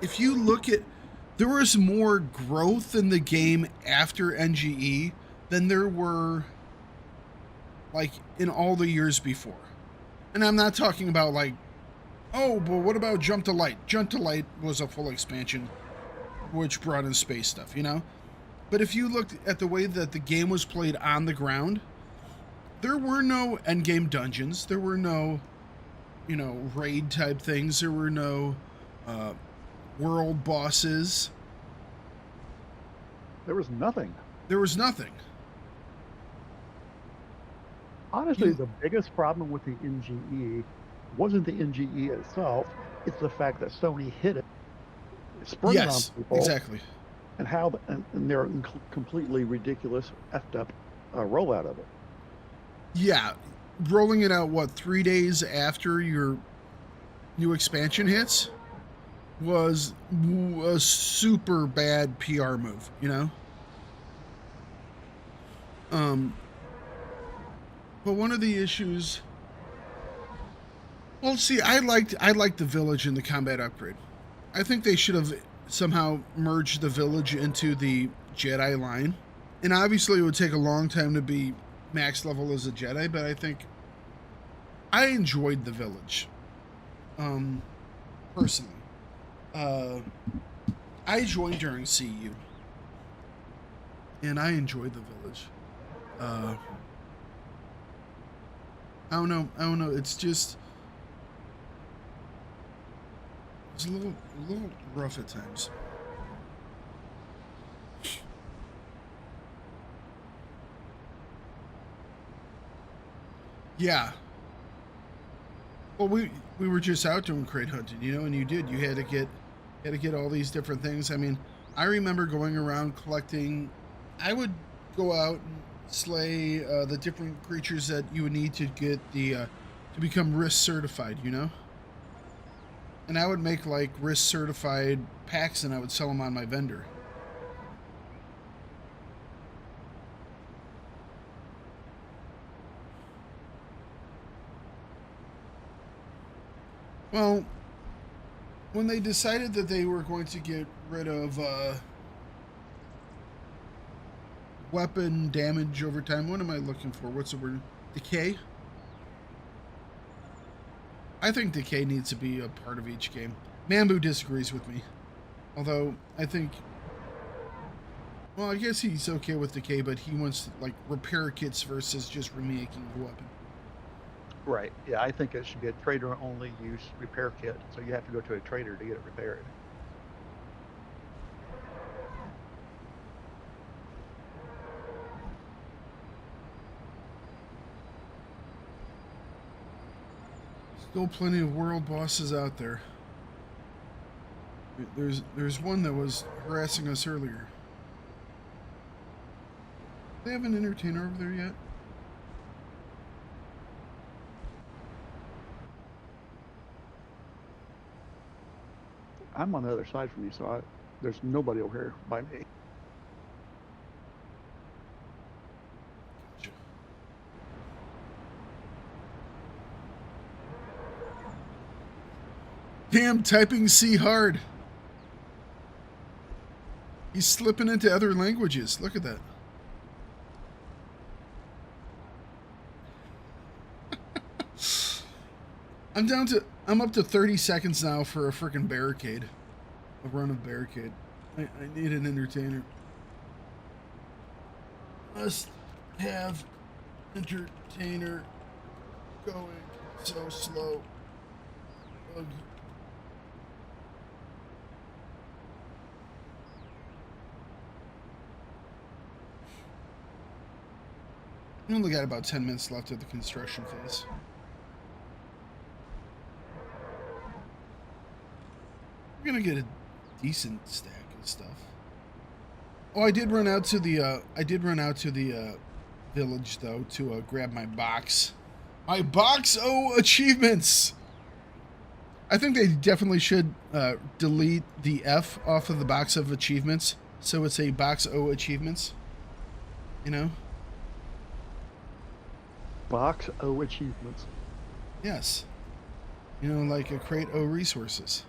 if you look at, there was more growth in the game after NGE than there were like in all the years before. And I'm not talking about like, oh, but what about Jump to Light? Jump to Light was a full expansion, which brought in space stuff, you know? But if you looked at the way that the game was played on the ground, there were no endgame dungeons. There were no, you know, raid type things. There were no world bosses. There was nothing. There was nothing. Honestly, the biggest problem with the NGE wasn't the NGE itself, it's the fact that Sony hid it. Sprung it on Yes, people. exactly. And how and their completely ridiculous effed up rollout of it. Yeah, rolling it out what 3 days after your new expansion hits was a super bad PR move, you know. But one of the issues, well, see, I liked the village and the combat upgrade. I think they should have somehow merged the village into the Jedi line. And obviously it would take a long time to be max level as a Jedi, but I think I enjoyed the village. Personally. I joined during CU. And I enjoyed the village. I don't know. It's just, it's a little rough at times. Yeah. Well, we were just out doing crate hunting, you know, and you had to get all these different things. I mean, I remember going around collecting. I would go out and slay the different creatures that you would need to get the to become risk certified, you know. And I would make like risk certified packs, and I would sell them on my vendor. Well, when they decided that they were going to get rid of weapon damage over time, what am I looking for? What's the word? Decay? I think decay needs to be a part of each game. Mambu disagrees with me. Although, I think... Well, I guess he's okay with decay, but he wants, like, repair kits versus just remaking the weapon. Right. Yeah, I think it should be a trader-only use repair kit, so you have to go to a trader to get it repaired. Still plenty of world bosses out there. There's one that was harassing us earlier. Do they have an entertainer over there yet? I'm on the other side from you, so there's nobody over here by me. Gotcha. Damn, typing C hard. He's slipping into other languages. Look at that. I'm up to 30 seconds now for a freaking barricade. A run of barricade. I need an entertainer. Must have entertainer going so slow. Ugh. We only got about 10 minutes left of the construction phase. want to get a decent stack of stuff. Oh, I did run out to the village though to grab my box. My box O achievements. I think they definitely should delete the F off of the box of achievements, so it's a box O achievements. You know? Box O achievements. Yes. You know, like a crate O resources.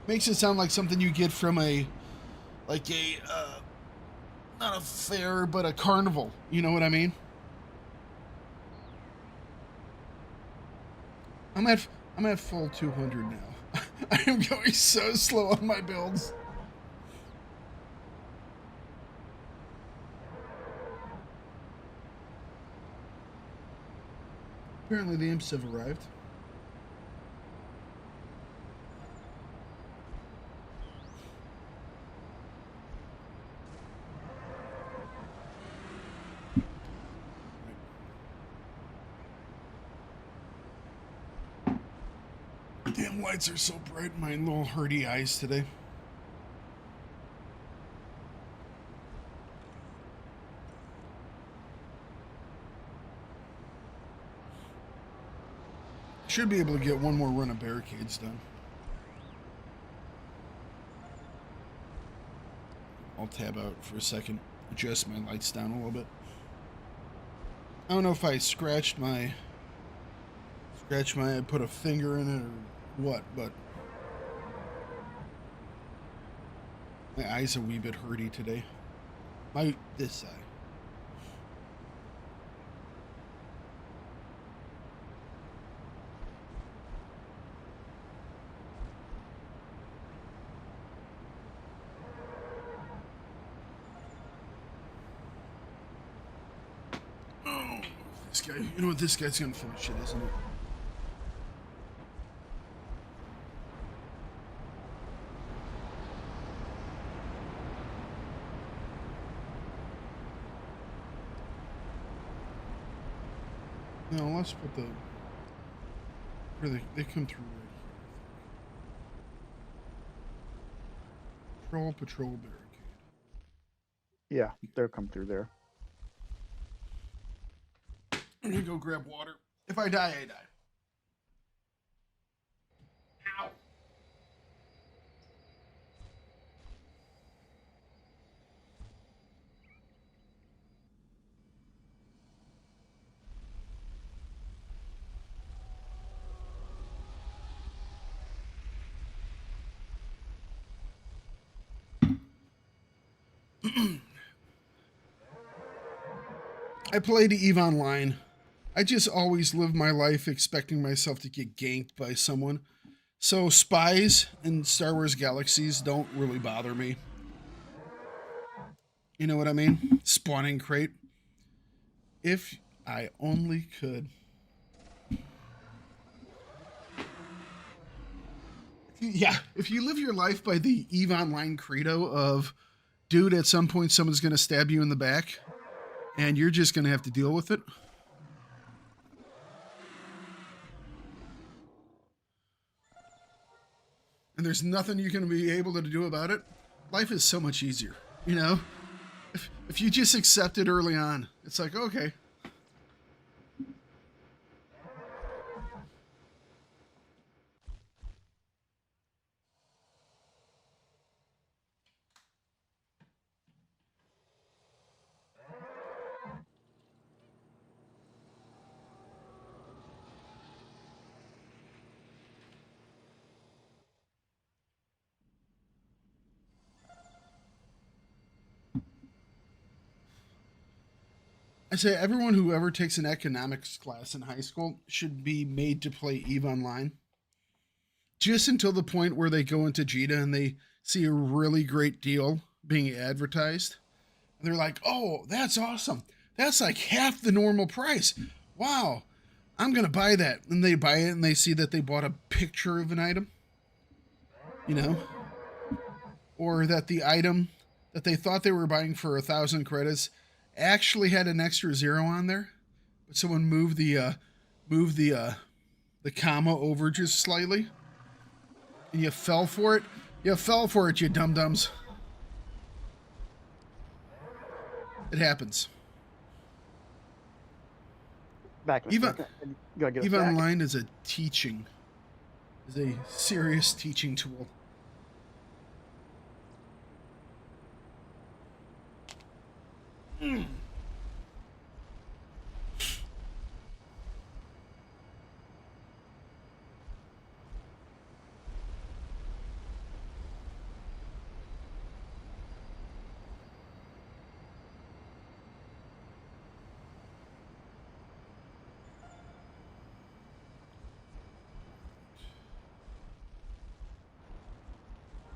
Makes it sound like something you get from a, like a, not a fair, but a carnival. You know what I mean? I'm at full 200 now. I am going so slow on my builds. Apparently the imps have arrived. Damn lights are so bright in my little hurdy eyes today. Should be able to get one more run of barricades done. I'll tab out for a second, adjust my lights down a little bit. I don't know if I I put a finger in it or what, but my eye's a wee bit hurty today. This eye. Oh, this guy. You know what? This guy's gonna finish it, isn't it? No, let's put the... Where they come through right here. Patrol barricade. Yeah, they'll come through there. I'm gonna go grab water. If I die, I die. Ow. I played EVE Online. I just always live my life expecting myself to get ganked by someone. So spies in Star Wars Galaxies don't really bother me. You know what I mean? Spawning crate. If I only could. Yeah, if you live your life by the EVE Online credo of, dude, at some point someone's going to stab you in the back, and you're just going to have to deal with it. And there's nothing you're going to be able to do about it. Life is so much easier, you know? If you just accept it early on, it's like, okay. I say everyone who ever takes an economics class in high school should be made to play EVE Online. Just until the point where they go into JITA and they see a really great deal being advertised. And they're like, oh, that's awesome. That's like half the normal price. Wow, I'm going to buy that. And they buy it and they see that they bought a picture of an item. You know? Or that the item that they thought they were buying for 1,000 credits actually had an extra 0 on there, but someone moved the the comma over just slightly, and you fell for it. You fell for it, you dum-dums. It happens. Back in a second. You gotta get a EVE stack. Online is a serious teaching tool.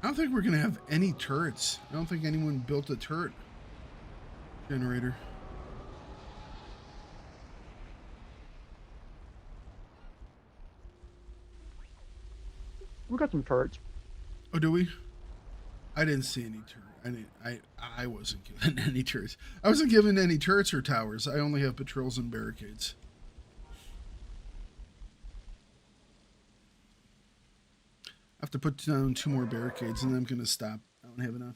I don't think we're gonna have any turrets. I don't think anyone built a turret generator. We got some turrets. Oh, do we? I didn't see any turret. I wasn't given any turrets. I wasn't given any turrets or towers. I only have patrols and barricades. I have to put down 2 more barricades and then I'm gonna stop. I don't have enough.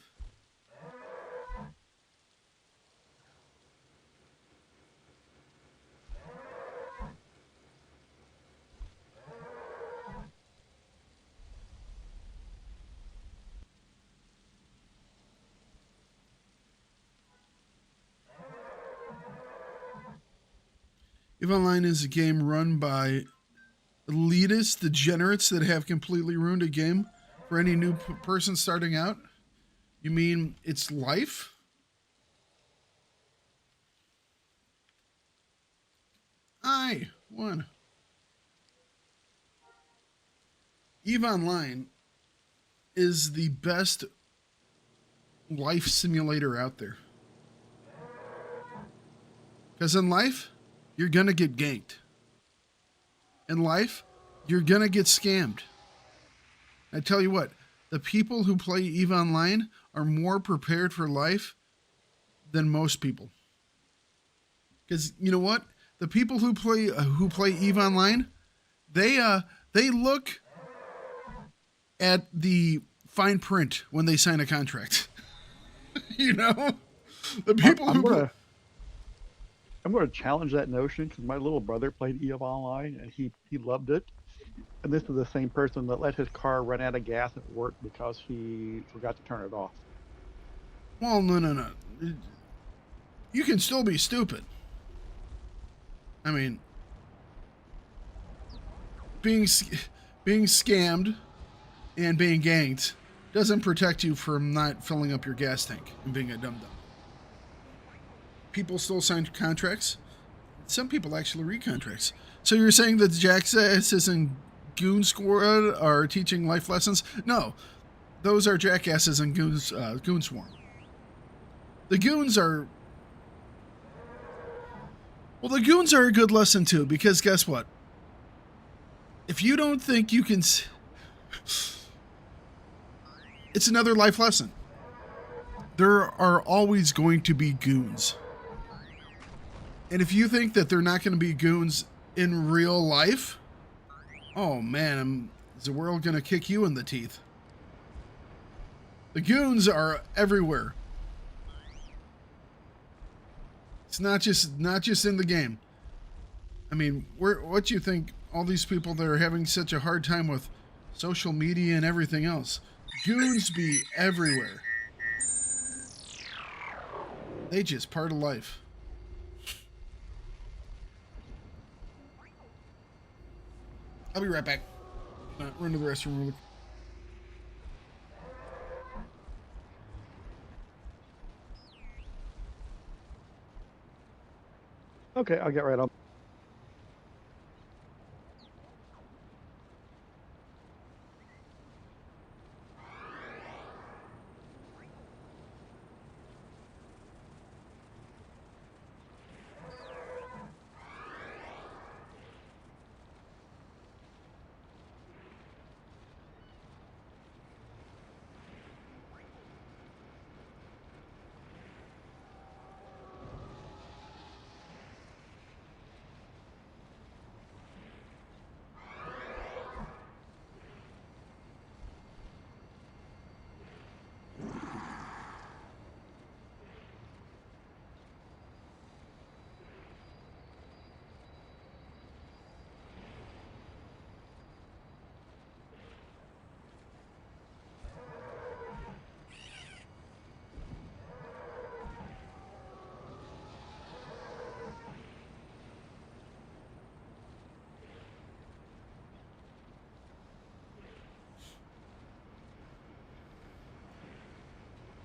EVE Online is a game run by elitist degenerates that have completely ruined a game for any new person starting out. You mean it's life? I won. EVE Online is the best life simulator out there. Because in life, you're going to get ganked. In life, you're going to get scammed. I tell you what, the people who play EVE Online are more prepared for life than most people. Because you know what? The people who play EVE Online, they look at the fine print when they sign a contract. You know? The people I'm going to challenge that notion because my little brother played EVE Online and he loved it. And this is the same person that let his car run out of gas at work because he forgot to turn it off. Well, no. You can still be stupid. I mean, being scammed and being ganked doesn't protect you from not filling up your gas tank and being a dum-dum. People still sign contracts. Some people actually read contracts. So you're saying that the jackasses and Goon Squad are teaching life lessons? No, those are jackasses and Goon Swarm. The goons are... Well, the goons are a good lesson too, because guess what? If you don't think you can... It's another life lesson. There are always going to be goons. And if you think that they're not going to be goons in real life, oh man, is the world going to kick you in the teeth? The goons are everywhere. It's not just in the game. I mean, what do you think all these people that are having such a hard time with social media and everything else? Goons be everywhere. They just part of life. I'll be right back. Run to the restroom real quick. Okay, I'll get right on.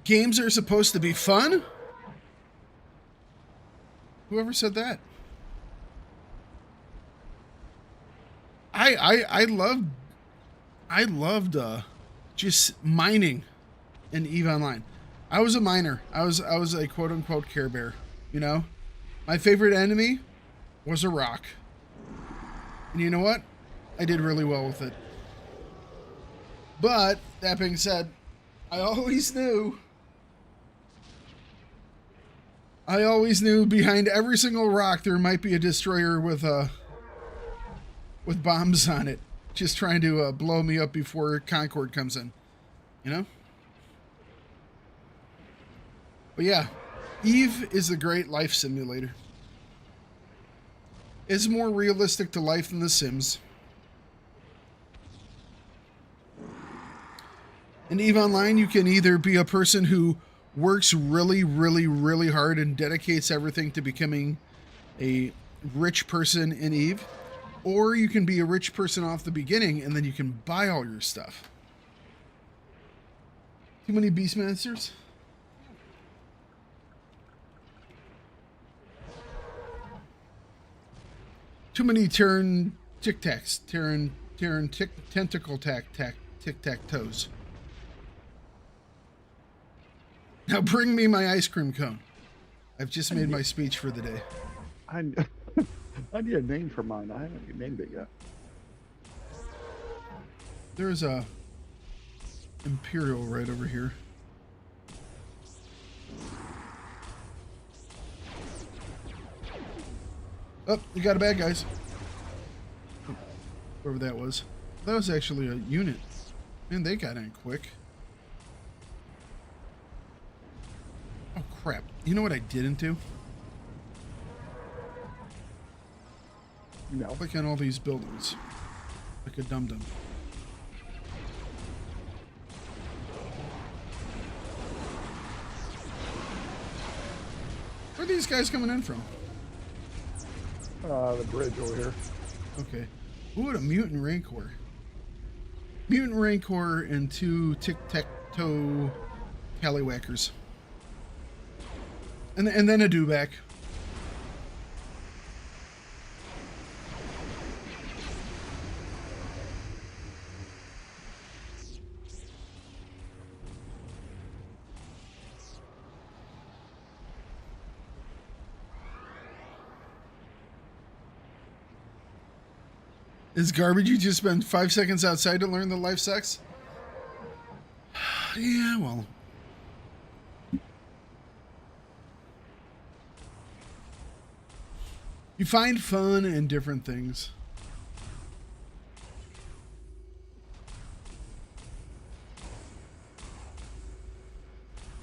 games are supposed to be fun? Whoever said that? I loved just mining in EVE Online. I was a miner. I was a quote unquote Care Bear. You know, my favorite enemy was a rock, and you know what? I did really well with it. But that being said, I always knew behind every single rock there might be a destroyer with bombs on it, just trying to blow me up before Concord comes in, you know? But yeah, EVE is a great life simulator. It's more realistic to life than The Sims. In EVE Online, you can either be a person who works really, really, really hard and dedicates everything to becoming a rich person in EVE, or you can be a rich person off the beginning and then you can buy all your stuff. Too many Beastmasters? Too many Terran tic-tacs. Terran tentacle tic-tac-toes. Now bring me my ice cream cone. I've just made my speech for the day. I need a name for mine. I haven't named it yet. There's a Imperial right over here. Oh, you got a bad guys. Whoever that was. That was actually a unit. Man, they got in quick. Oh, crap. You know what I didn't do? No. Click on all these buildings. Like a dum-dum. Where are these guys coming in from? The bridge over here. Okay. Ooh, a mutant rancor. Mutant rancor and 2 tic-tac-toe tallywhackers. And then a dewback. It's garbage you just spend 5 seconds outside to learn the life sucks? Yeah, well. You find fun in different things.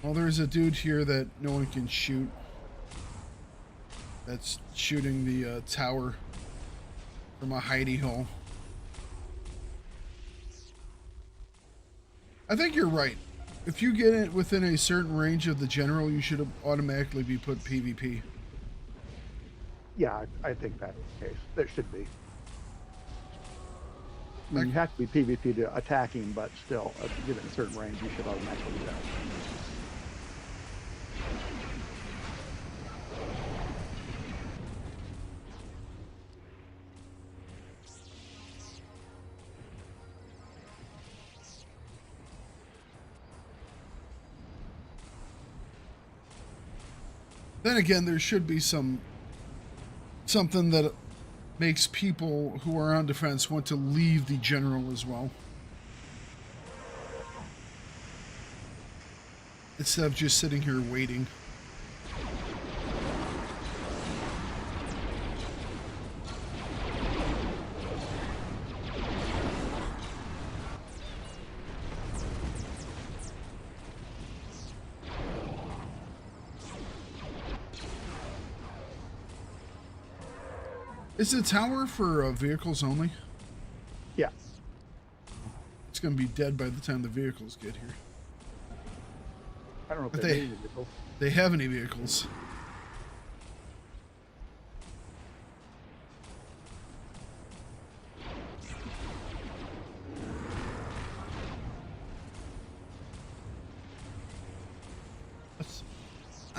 Well, there's a dude here that no one can shoot. That's shooting the tower from a hidey hole. I think you're right. If you get it within a certain range of the general, you should automatically be put PvP. Yeah, I think that's the case. There should be. I mean, you have to be PvP to attacking, but still, if you get in a certain range, you should automatically do that. Then again, there should be something that makes people who are on defense want to leave the general as well. Instead of just sitting here waiting. Is the tower for vehicles only? Yeah. It's going to be dead by the time the vehicles get here. I don't know if But they need vehicles. They have any vehicles.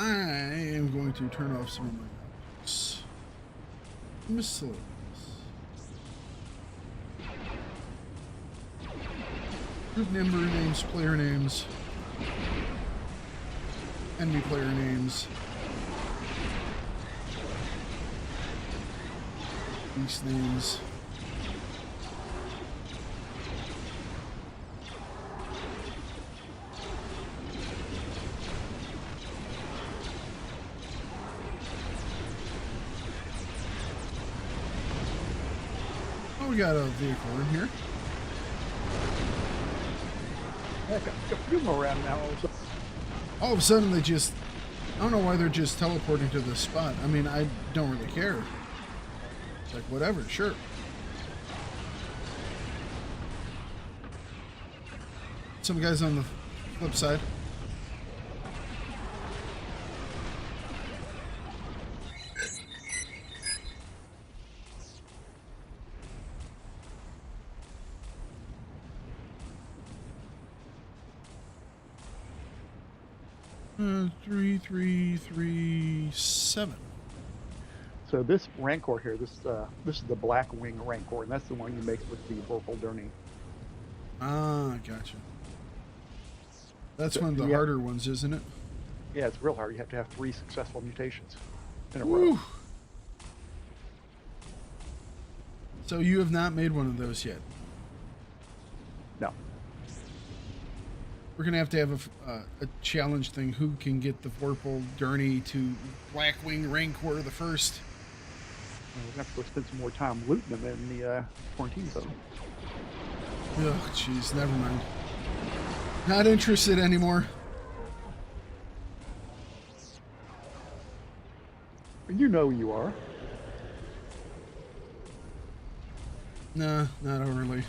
I am going to turn off some of my graphics. Miscellaneous. Group member names, player names, enemy player names, beast names. Oh, we got a vehicle in here. Heck, a few more around now. All of a sudden they just, I don't know why they're just teleporting to this spot. I mean, I don't really care. It's like, whatever, sure. Some guys on the flip side. Uh, 3337. So this Rancor here, this is the Black Wing Rancor, and that's the one you make with the Vorpal Durny. Ah, gotcha. That's So, one of the yeah. harder ones, isn't it? Yeah, it's real hard. You have to have 3 successful mutations in a Woo. row. So you have not made one of those yet. No. We're gonna have to have a challenge thing. Who can get the Vorpal Durny to Blackwing Rancor the first? We're gonna have to go spend some more time looting them in the quarantine zone. Oh, jeez, never mind. Not interested anymore. You know you are. Nah, not overly.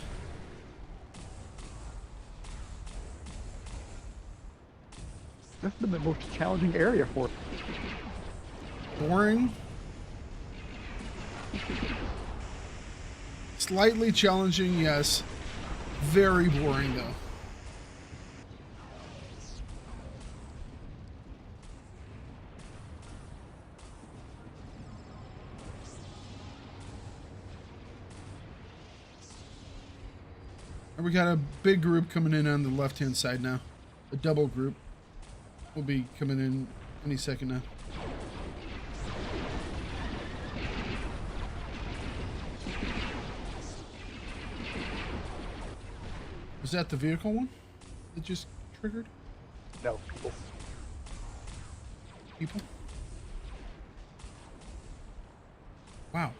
That's been the most challenging area for it. Boring. Slightly challenging, yes. Very boring, though. We got a big group coming in on the left-hand side now. A double group will be coming in any second now. Was that the vehicle one that just triggered? No, people. People? Wow.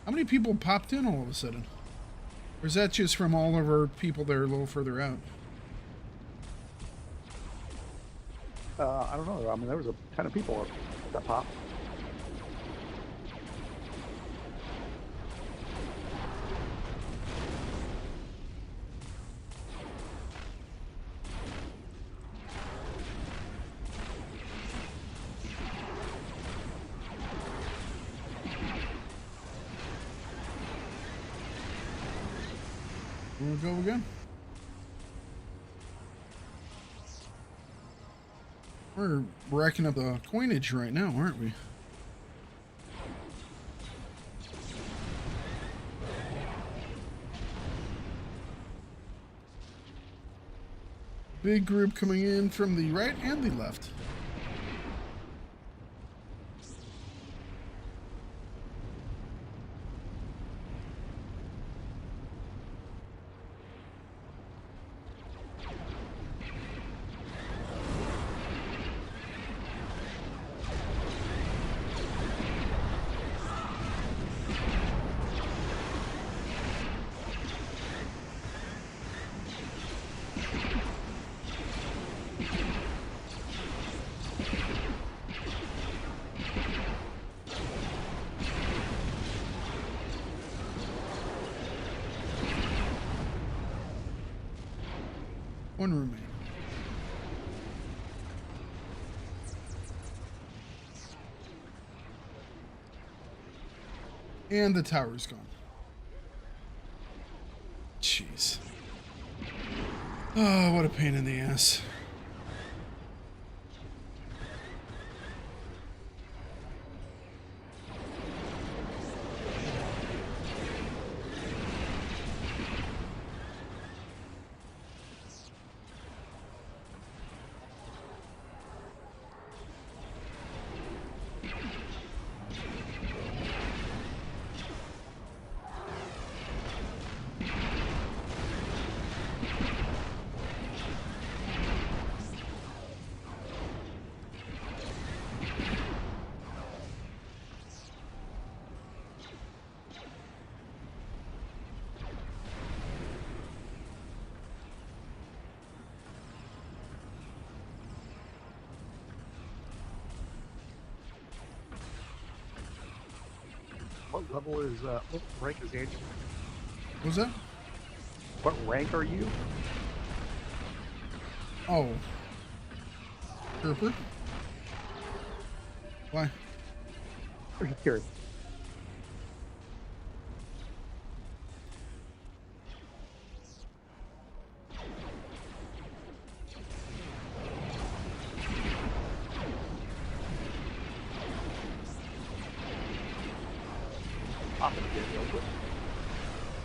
How many people popped in all of a sudden? Or is that just from all of our people that are a little further out? I don't know. I mean, there was a ton of people that popped. We'll go again. We're racking up the coinage right now, aren't we? Big group coming in from the right and the left. One remain. And the tower's gone. Jeez. Oh, what a pain in the ass. What level is, what rank is Andrew? What was that? What rank are you? Oh. Trooper? Why? I'm just curious.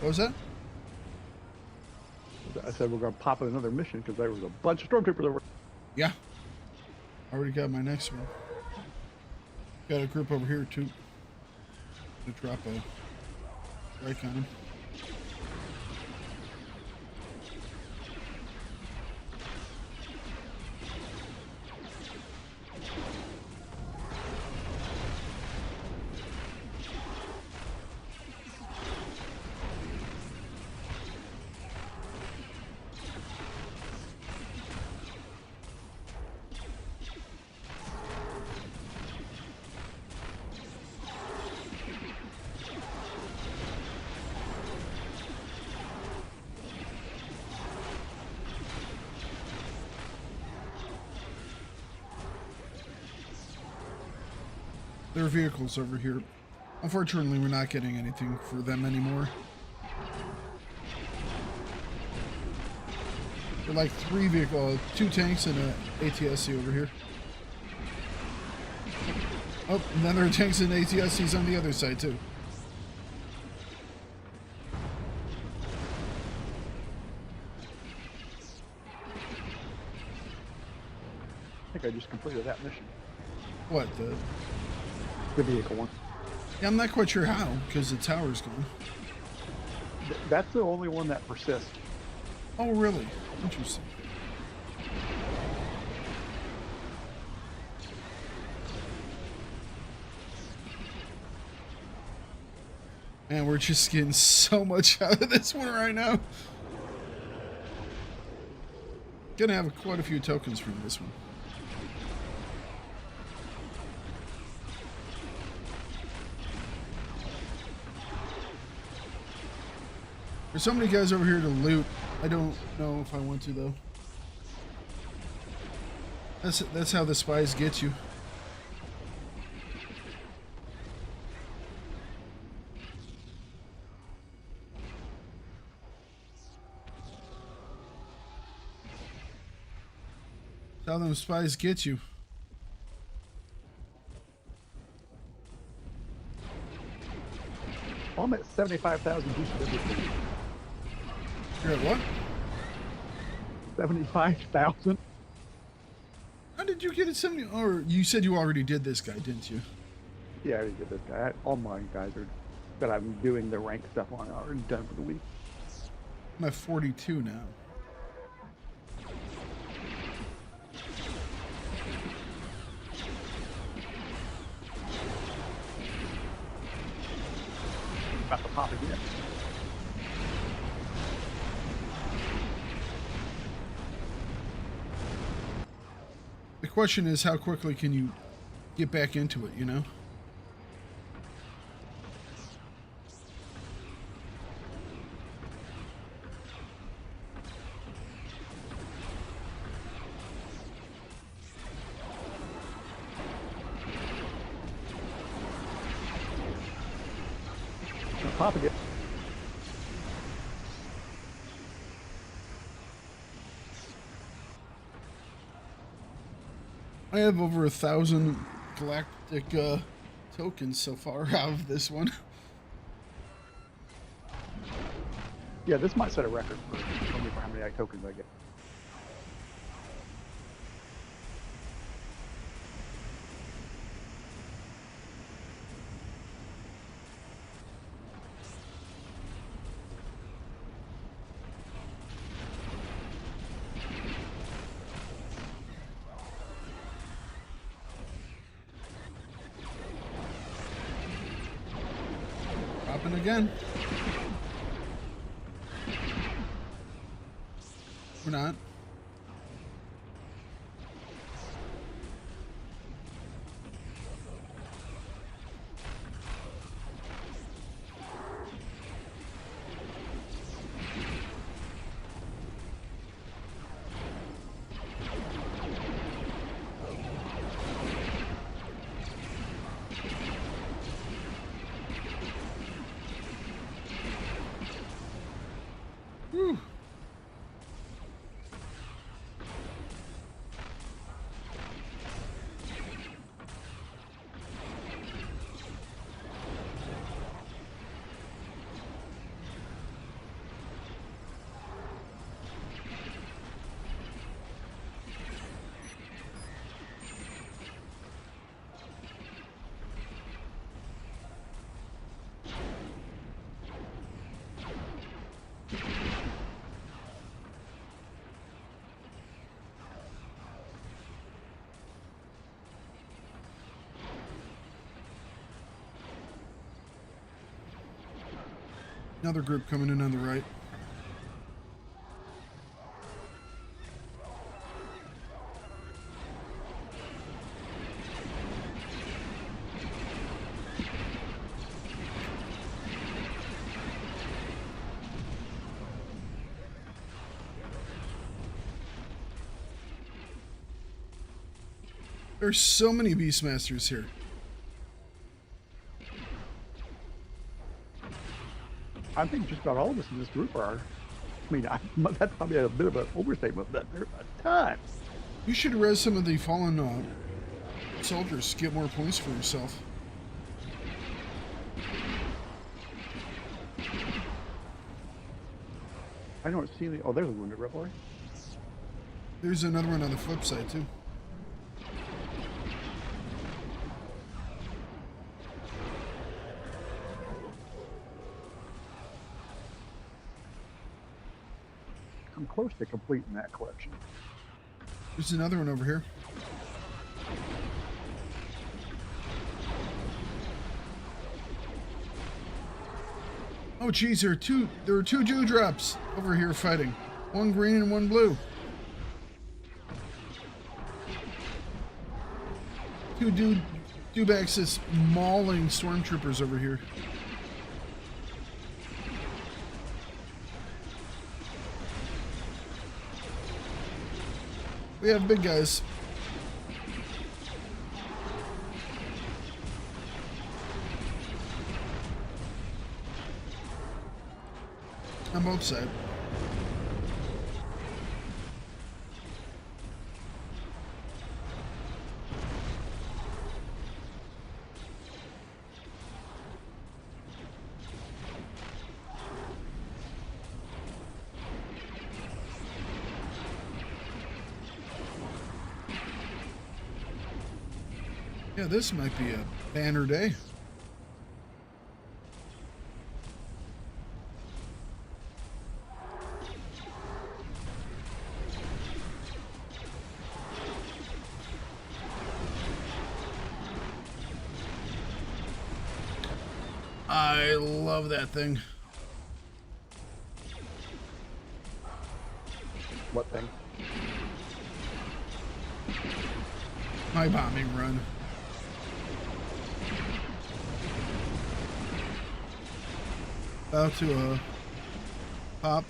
What was that? I said we're going to pop in another mission because there was a bunch of stormtroopers over. Yeah. Already got my next one. Got a group over here too. To drop a strike on him. There are vehicles over here. Unfortunately, we're not getting anything for them anymore. They're like 3 vehicles, 2 tanks and an ATSC over here. Oh, and then there are tanks and ATSCs on the other side too. I think I just completed that mission. What, The vehicle one. Yeah, I'm not quite sure how, because the tower's gone. That's the only one that persists. Oh, really? Interesting. Man, we're just getting so much out of this one right now. Gonna have quite a few tokens from this one. There's so many guys over here to loot. I don't know if I want to though. That's how the spies get you. That's how them spies get you. Well, I'm at 75,000 boosted. You're at what? 75,000. How did you get it 70? Or you said you already did this guy, didn't you? Yeah, I already did this guy. All my guys are that I'm doing the rank stuff on are already done for the week. I'm at 42 now. About to pop again. The question is, how quickly can you get back into it, you know? Pop again. I have over 1,000 galactic tokens so far out of this one. Yeah, this might set a record for how many tokens I get. Popping again. We're not. Whew. Another group coming in on the right. There's so many Beastmasters here. I think just about all of us in this group are. I mean, that's probably a bit of an overstatement, but there's a ton. You should res some of the fallen soldiers to get more points for yourself. I don't see any. Oh, there's a wounded rebel. There's another one on the flip side, too. I'm close to completing that collection. There's another one over here. Oh geez, there are two dewdrops over here fighting. One green and one blue. Two dewbacks just mauling stormtroopers over here. We have big guys. On both sides. Yeah, this might be a banner day. I love that thing. What thing? My bombing run. About to pop.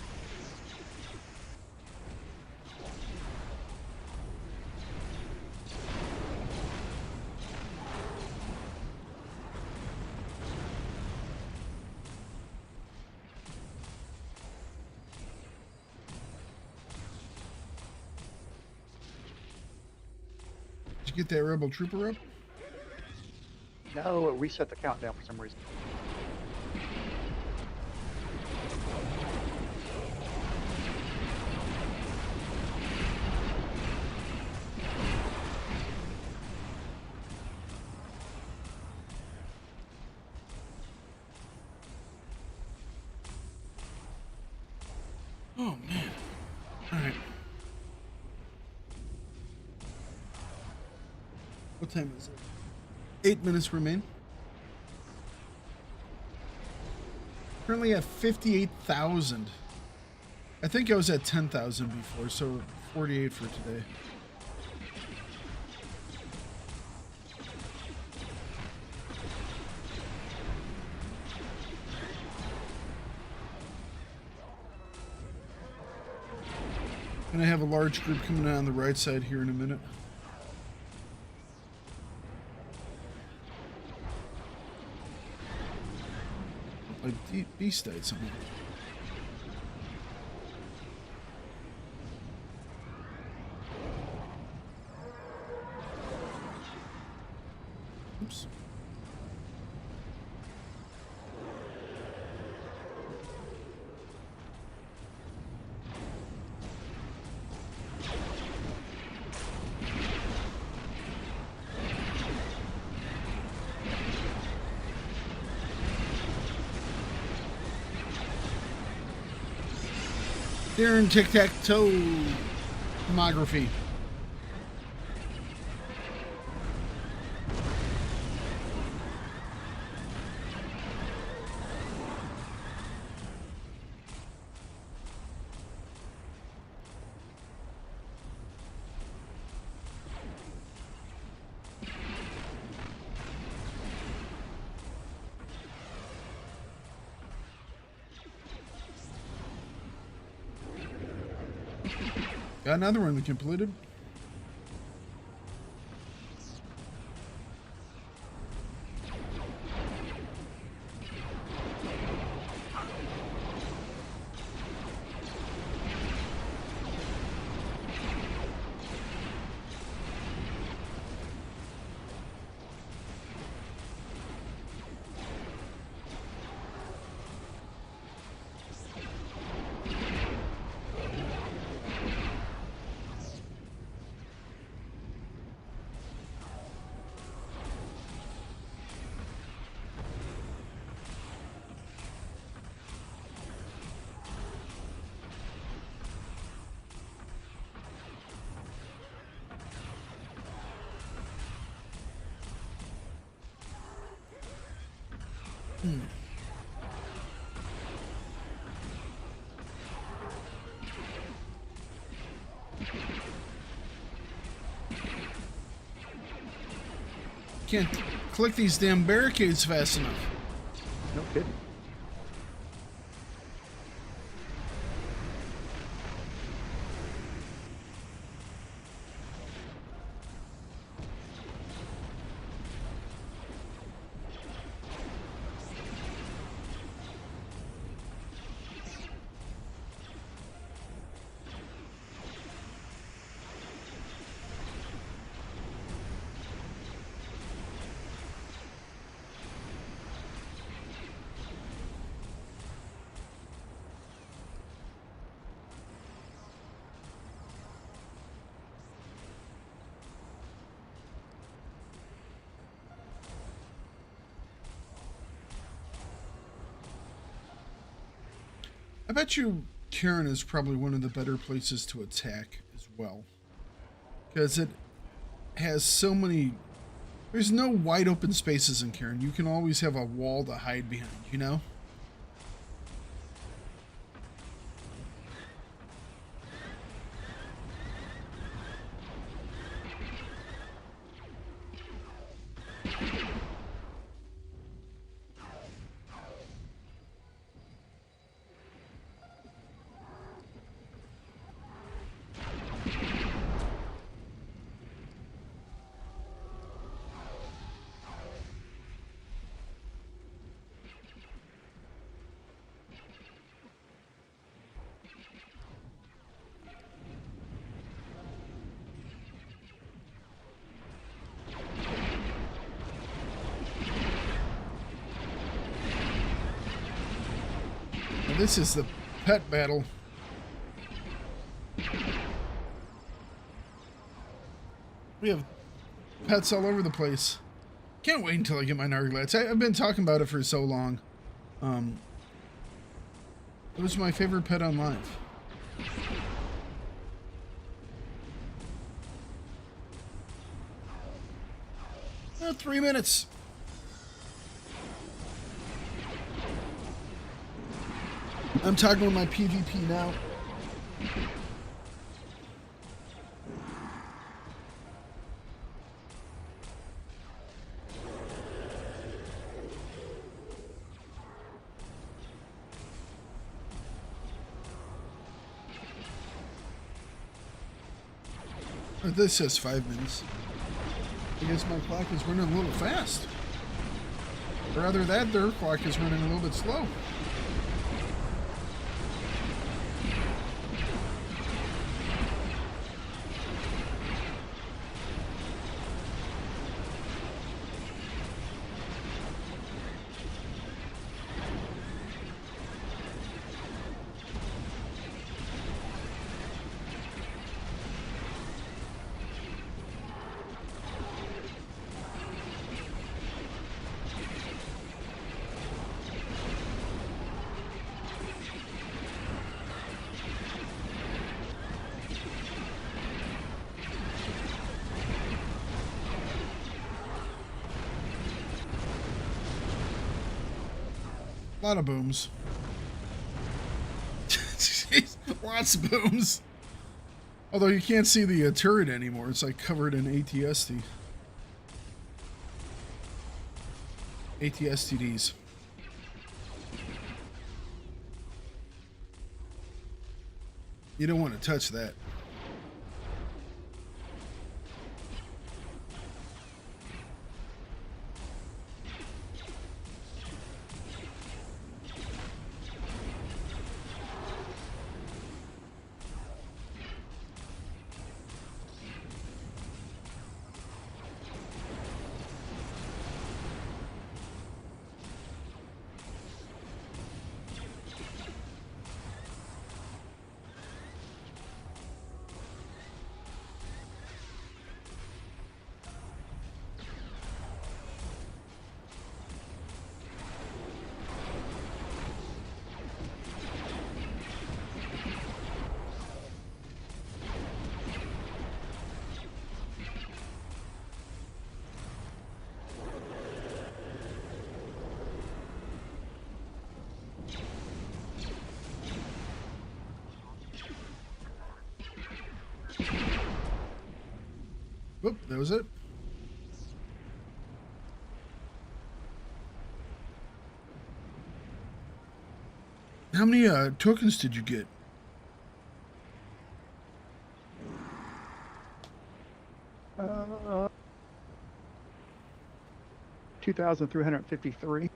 Did you get that rebel trooper up? No, it reset the countdown for some reason. Oh man. Alright. What time is it? 8 minutes remain. Currently at 58,000. I think I was at 10,000 before, so 48 for today. And I have a large group coming out on the right side here in a minute. Like Beast died somewhere. Oops. Darren tic-tac-toe tomography. Got another one completed. Can't click these damn barricades fast enough. No kidding. I bet you Karen is probably one of the better places to attack as well. Because it has so many... There's no wide open spaces in Karen. You can always have a wall to hide behind, you know? This is the pet battle. We have pets all over the place. Can't wait until I get my Narglets. I've been talking about it for so long. It was my favorite pet on live. 3 minutes. I'm talking with my PvP now. This says 5 minutes. I guess my clock is running a little fast. Or rather, that their clock is running a little bit slow. A lot of booms. Jeez, lots of booms. Although you can't see the turret anymore. It's like covered in ATST. ATSTDs. You don't want to touch that. Whoop, that was it. How many tokens did you get? Uh, 2,353.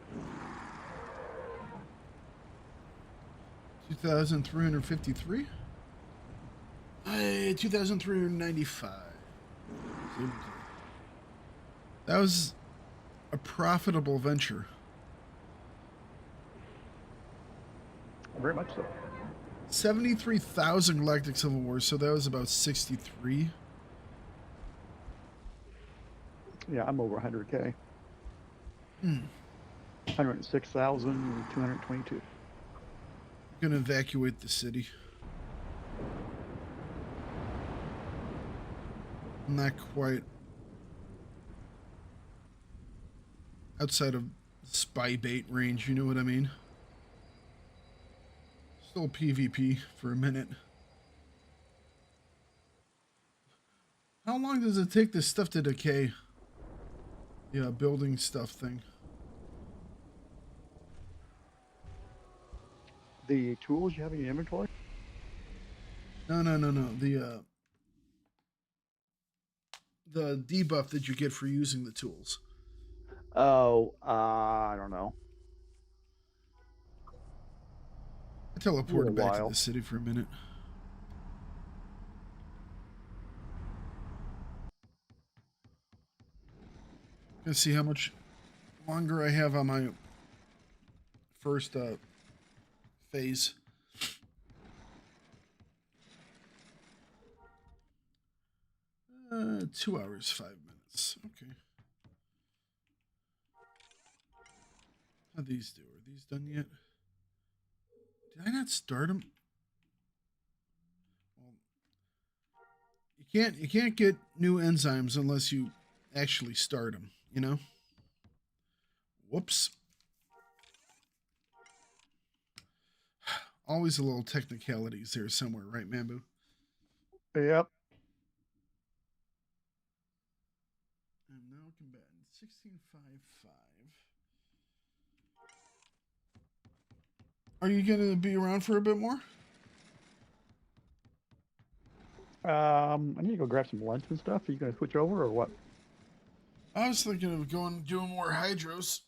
2,353? 2,395. That was a profitable venture. Very much so. 73,000 Galactic Civil War, so that was about 63. Yeah, I'm over 100K. 106,222. Gonna evacuate the city. Not quite. Outside of spy bait range, you know what I mean? Still PvP for a minute. How long does it take this stuff to decay? Yeah, building stuff thing. The tools you have in your inventory? No. The debuff that you get for using the tools. Oh, I don't know. I teleported back to while. the city for a minute. Gonna see how much longer I have on my first phase. 2 hours, 5 minutes. Okay. How'd these do? Are these done yet? Did I not start them? Well, you can't get new enzymes unless you actually start them, you know? Whoops. Always a little technicalities there somewhere, right, Mambu? Yep. I'm now combatant 1655. Are you gonna be around for a bit more? I need to go grab some lunch and stuff. Are you gonna switch over or what? I was thinking of doing more hydros.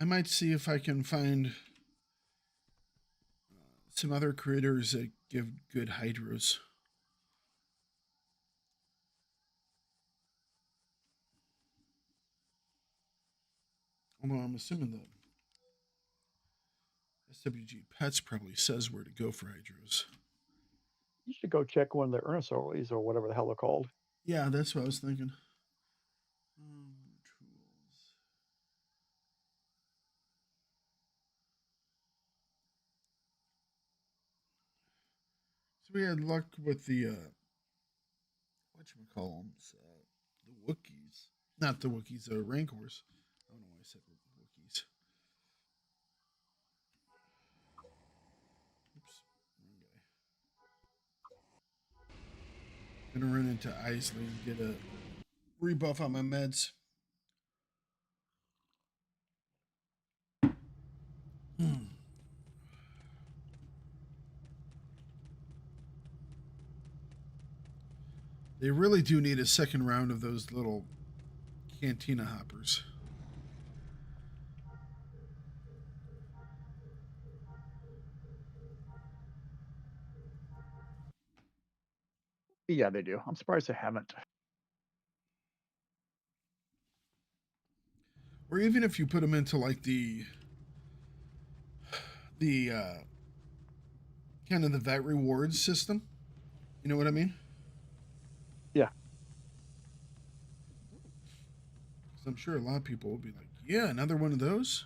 I might see if I can find some other critters that give good hydros. Although I'm assuming that SWG Pets probably says where to go for hydros. You should go check one of the Urnosolis or whatever the hell they're called. Yeah, that's what I was thinking. Tools. So we had luck with the whatchamacallums, the Wookiees. Not the Wookiees, the Rancors. I don't know why I said Wookiees. Oops, wrong guy. Gonna run into Isley and get a rebuff on my meds. They really do need a second round of those little cantina hoppers. Yeah, they do. I'm surprised they haven't. Or even if you put them into like the kind of the vet rewards system. You know what I mean? Yeah. Because I'm sure a lot of people will be like, yeah, another one of those.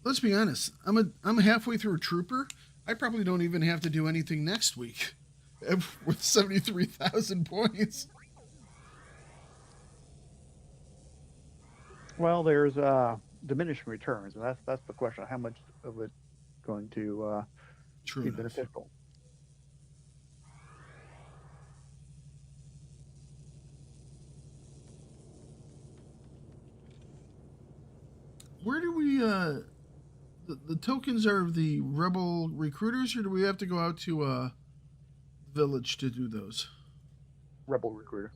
Let's be honest. I'm halfway through a trooper. I probably don't even have to do anything next week with 73,000 points. Well, there's diminishing returns, and that's the question: how much of it going to True be enough. beneficial? Where do we the tokens are of the rebel recruiters, or do we have to go out to a village to do those? Rebel recruiter.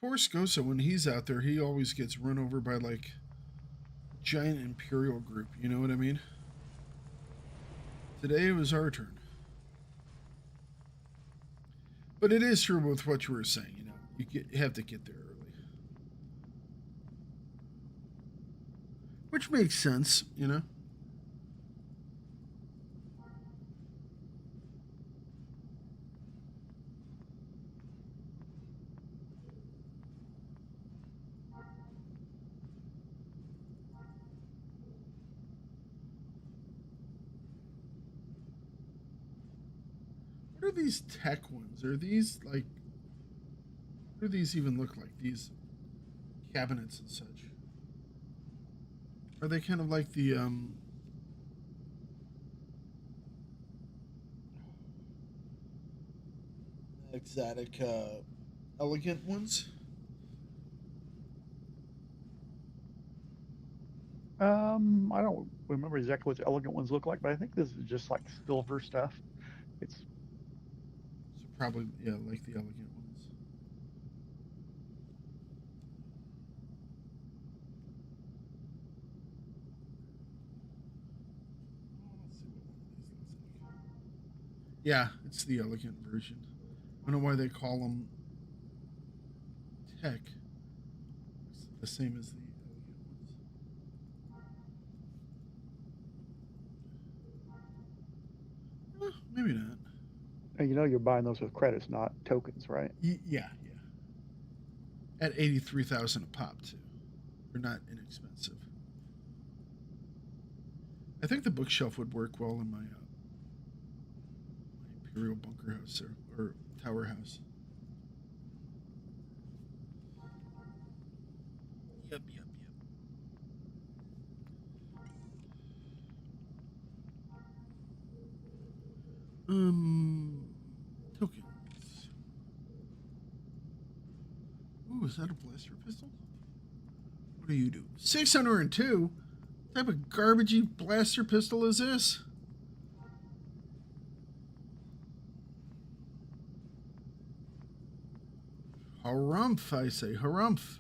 Poor Scosa, when he's out there, he always gets run over by like giant Imperial group. You know what I mean? Today it was our turn. But it is true with what you were saying. You know, you have to get there early, which makes sense. You know. What are these tech ones? Are these like? What do these even look like? These cabinets and such. Are they kind of like the exotic elegant ones? I don't remember exactly what the elegant ones look like, but I think this is just like silver stuff. It's So probably, yeah, like the elegant ones. Let's see what one of these looks like. Yeah, it's the elegant version. I don't know why they call them tech. It's the same as the elegant ones. Maybe not. and you know you're buying those with credits, not tokens, right? Yeah, yeah. At 83,000 a pop too. They're not inexpensive. I think the bookshelf would work well in my Imperial bunker house or tower house. Yep, yep, yep. Tokens. Ooh, is that a blaster pistol? What do you do? 602? What type of garbagey blaster pistol is this? Harumph, I say. Harumph.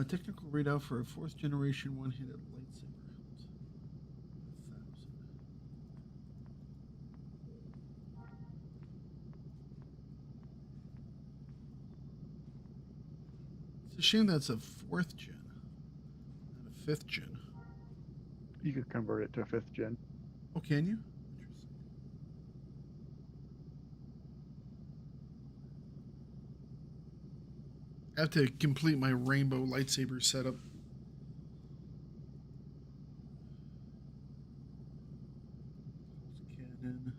Technical readout for a fourth generation one-handed lightsaber hilt. 1,000. It's a shame that's a 4th gen, not a 5th gen. You could convert it to a 5th gen. Oh, can you? Interesting. I have to complete my rainbow lightsaber setup. Cannon.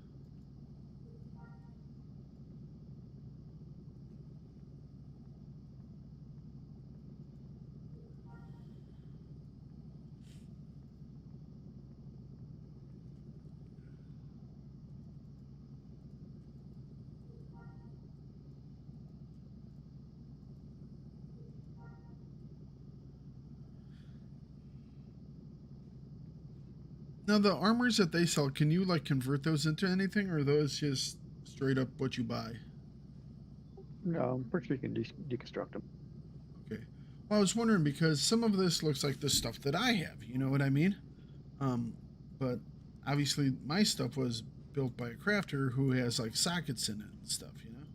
Now the armors that they sell, can you like convert those into anything, or are those just straight up what you buy? No, I'm pretty sure you can deconstruct them. Okay. Well, I was wondering because some of this looks like the stuff that I have. You know what I mean? But obviously my stuff was built by a crafter who has like sockets in it and stuff. You know?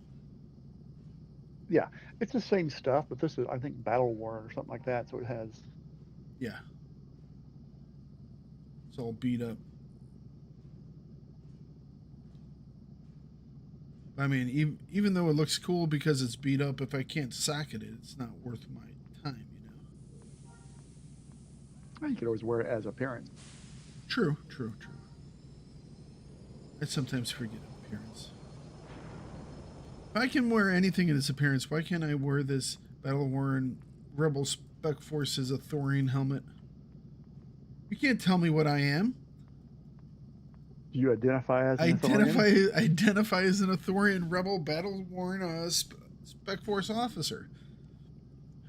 Yeah, it's the same stuff, but this is, I think, battle worn or something like that. So it has. Yeah. It's all beat up. I mean, even though it looks cool because it's beat up, if I can't socket it, it's not worth my time, you know? You could always wear it as appearance. True. I sometimes forget appearance. If I can wear anything in its appearance, why can't I wear this battle-worn Rebel Spec Forces Athorian helmet? You can't tell me what I am. Do you identify as an Athorian? Identify as an Athorian Rebel battle-worn Spec Force officer.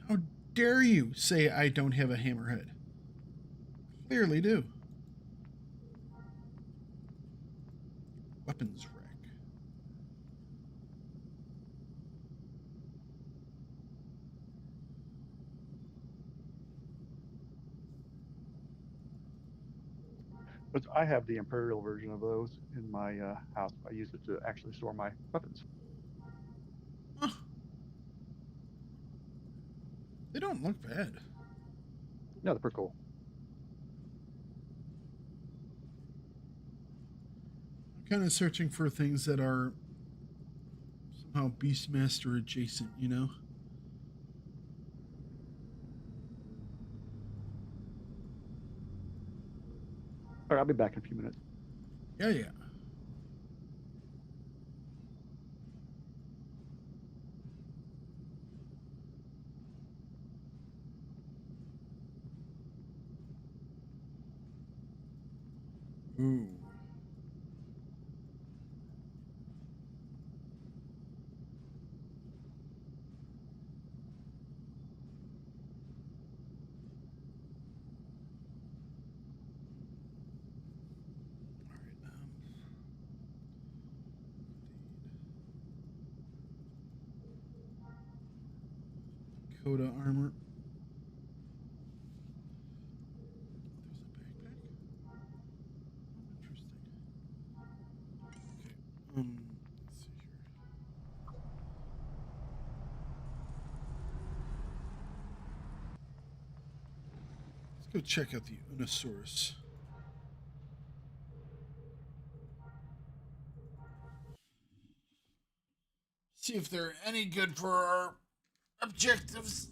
How dare you say I don't have a hammerhead? Clearly do. Weapons rack. But I have the Imperial version of those in my house. I use it to actually store my weapons. Huh. They don't look bad. No, they're pretty cool. I'm kind of searching for things that are somehow Beastmaster adjacent, you know? All right, I'll be back in a few minutes. Yeah. Ooh. All right. Coda armor. There's a backpack. Oh, interesting. Okay. Let's see here. Let's go check out the Unosaurus. See if they're any good for our objectives.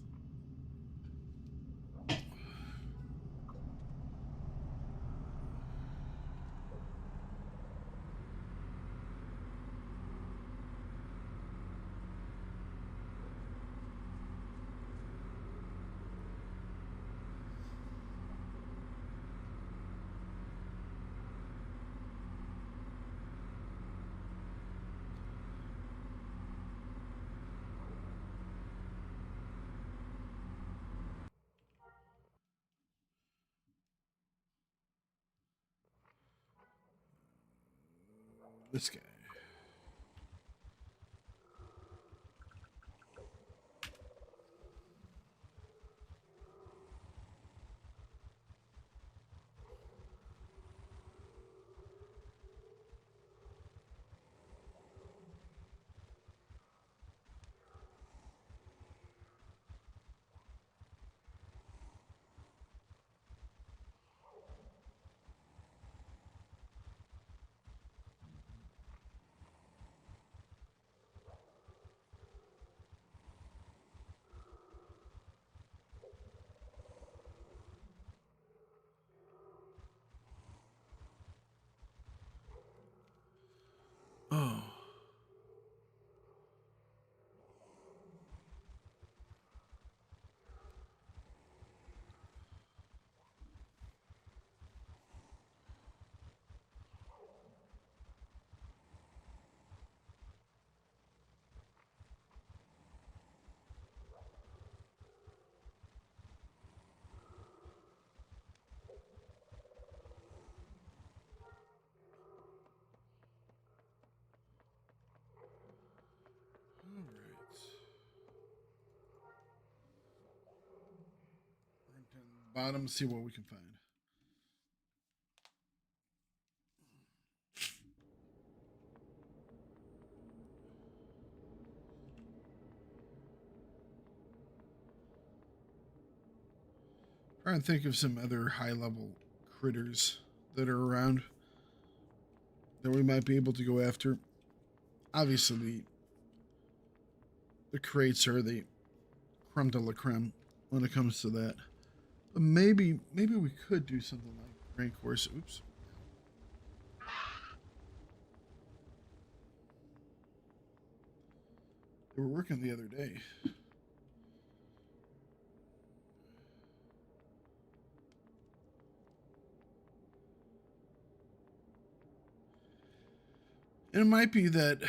This guy. bottom, see what we can find. Trying to think of some other high-level critters that are around that we might be able to go after. Obviously, the Krayts are the creme de la creme when it comes to that. But maybe we could do something like rank horse. Oops. They were working the other day. And it might be that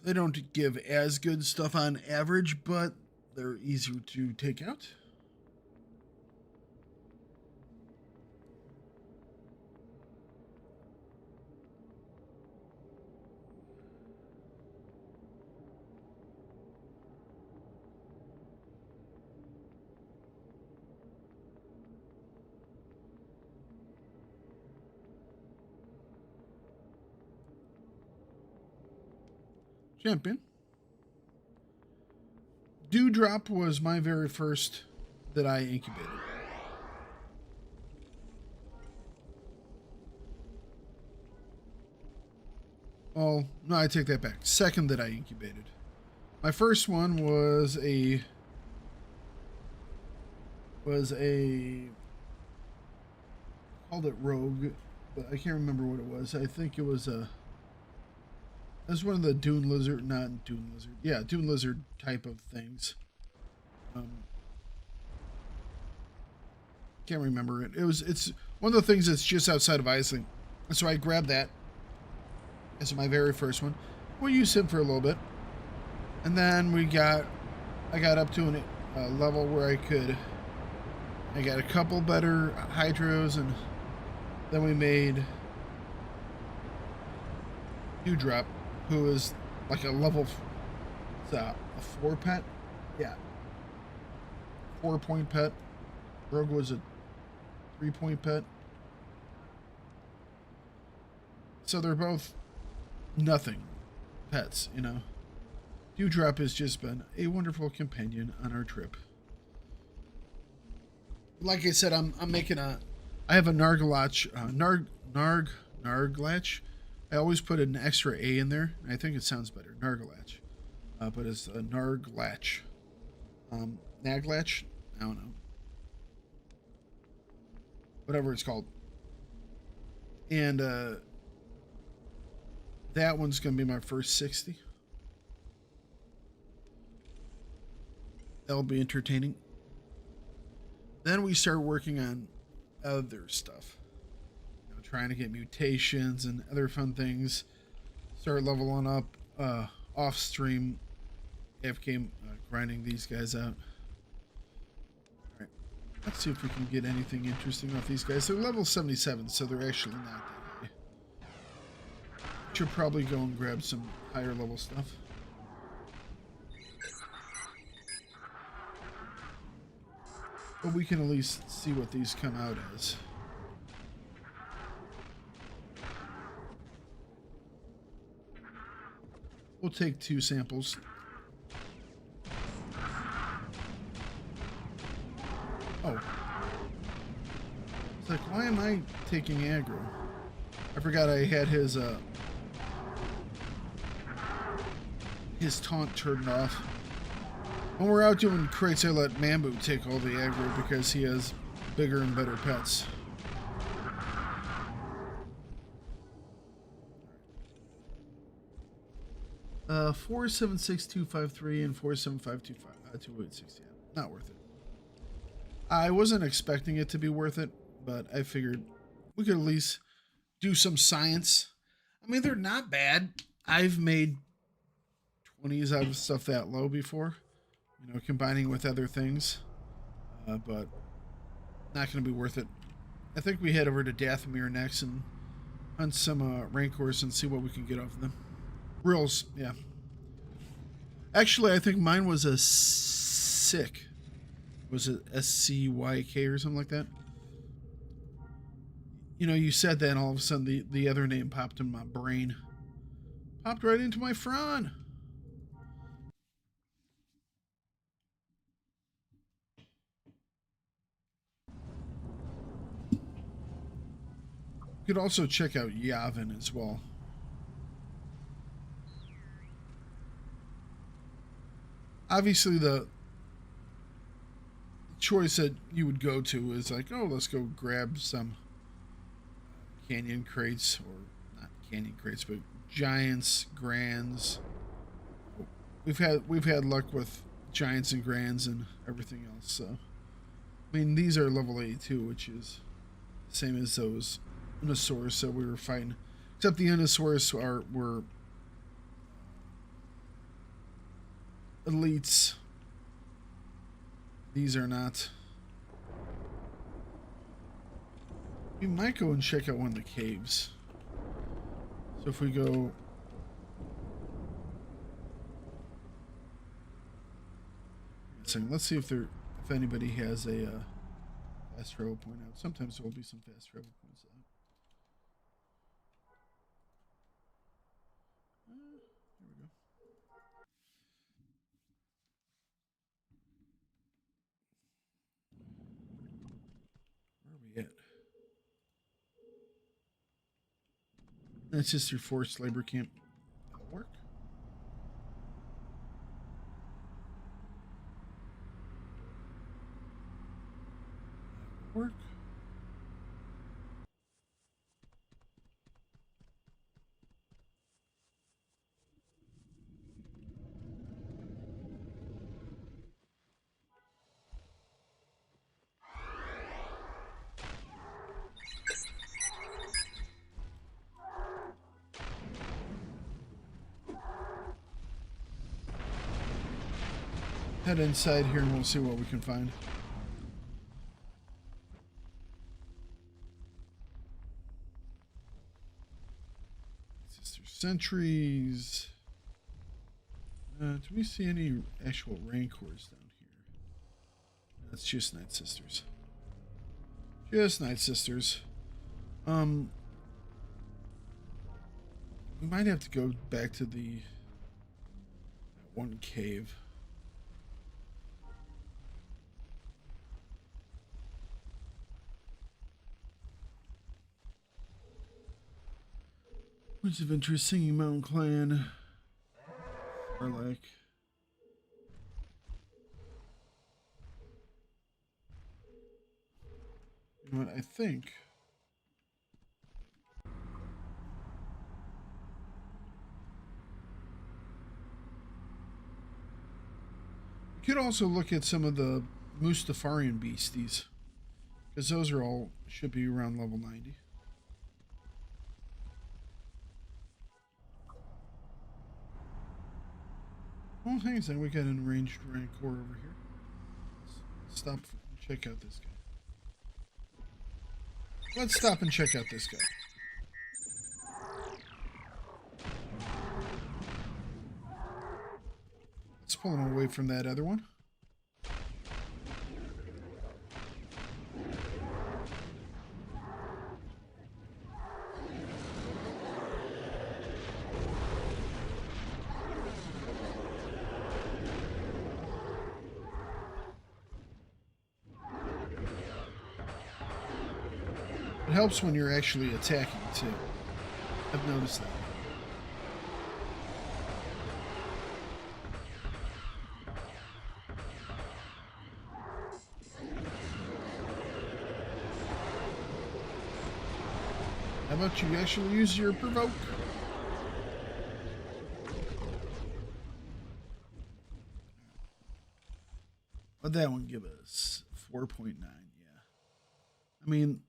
they don't give as good stuff on average, but they're easier to take out. Champion. Dewdrop was my very first that I incubated. Oh, no, I take that back. Second that I incubated. My first one was a called it Rogue, but I can't remember what it was. I think it was a That's one of the Dune Lizard, not Dune Lizard. Yeah, Dune Lizard type of things. Can't remember it. It's one of the things that's just outside of Iceland. And so I grabbed that as my very first one. We used him for a little bit. And then I got up to a level where I got a couple better hydros, and then we made Dewdrop, who is like a level, a 4 pet. Yeah. 4-point pet. Rogue was a 3-point pet. So they're both nothing pets, you know. Dewdrop has just been a wonderful companion on our trip. Like I said, I have a Narglach, Narglach. I always put an extra A in there. I think it sounds better, Narglach. But it's a Narglach. Naglach? I don't know. Whatever it's called. And that one's going to be my first 60. That'll be entertaining. Then we start working on other stuff. You know, trying to get mutations and other fun things. Start leveling up off stream. AFK grinding these guys out. Alright. Let's see if we can get anything interesting off these guys. They're level 77, so they're actually not that high. Should probably go and grab some higher level stuff. But we can at least see what these come out as. We'll take 2 samples. Oh. It's like, why am I taking aggro? I forgot I had his taunt turned off. When we're out doing Krayts, I let Mambu take all the aggro because he has bigger and better pets. 476,253 and 475,260. Not worth it. I wasn't expecting it to be worth it, but I figured we could at least do some science. I mean, they're not bad. I've made 20s out of stuff that low before. You know, combining with other things, but not going to be worth it. I think we head over to Dathomir next and hunt some Rancors and see what we can get off of them. Rills, yeah. Actually, I think mine was a Sick. Was it SCYK or something like that? You know, you said that and all of a sudden the other name popped in my brain. Popped right into my front. You could also check out Yavin as well. Obviously, the choice that you would go to is like, oh, let's go grab some canyon crates, or not canyon crates, but giants, grands. We've had luck with giants and grands and everything else. So, I mean, these are level 82, which is the same as those Unosaurus that we were fighting, except the Unosaurus were elites. These are not. We might go and check out one of the caves. So if we go... Let's see if anybody has a fast travel point out. Sometimes there will be some fast travel points out. Here we go. Where are we at? That's just your forced labor camp. That'll work. That'll work. Head inside here and we'll see what we can find. Sister sentries. Do we see any actual rancors down here? That's just Night Sisters. Just Night Sisters. We might have to go back to the one cave. Points of interest: Singing Mountain Clan, Farlek. You know what? I think we could also look at some of the Mustafarian beasties, because those are all should be around level 90. Oh, hang on a second. We got an ranged rancor over here. Let's stop and check out this guy. Let's stop and check out this guy. Let's pull him away from that other one. It helps when you're actually attacking, too. I've noticed that. How about you actually use your provoke? What'd that one give us? 4.9, yeah. I mean,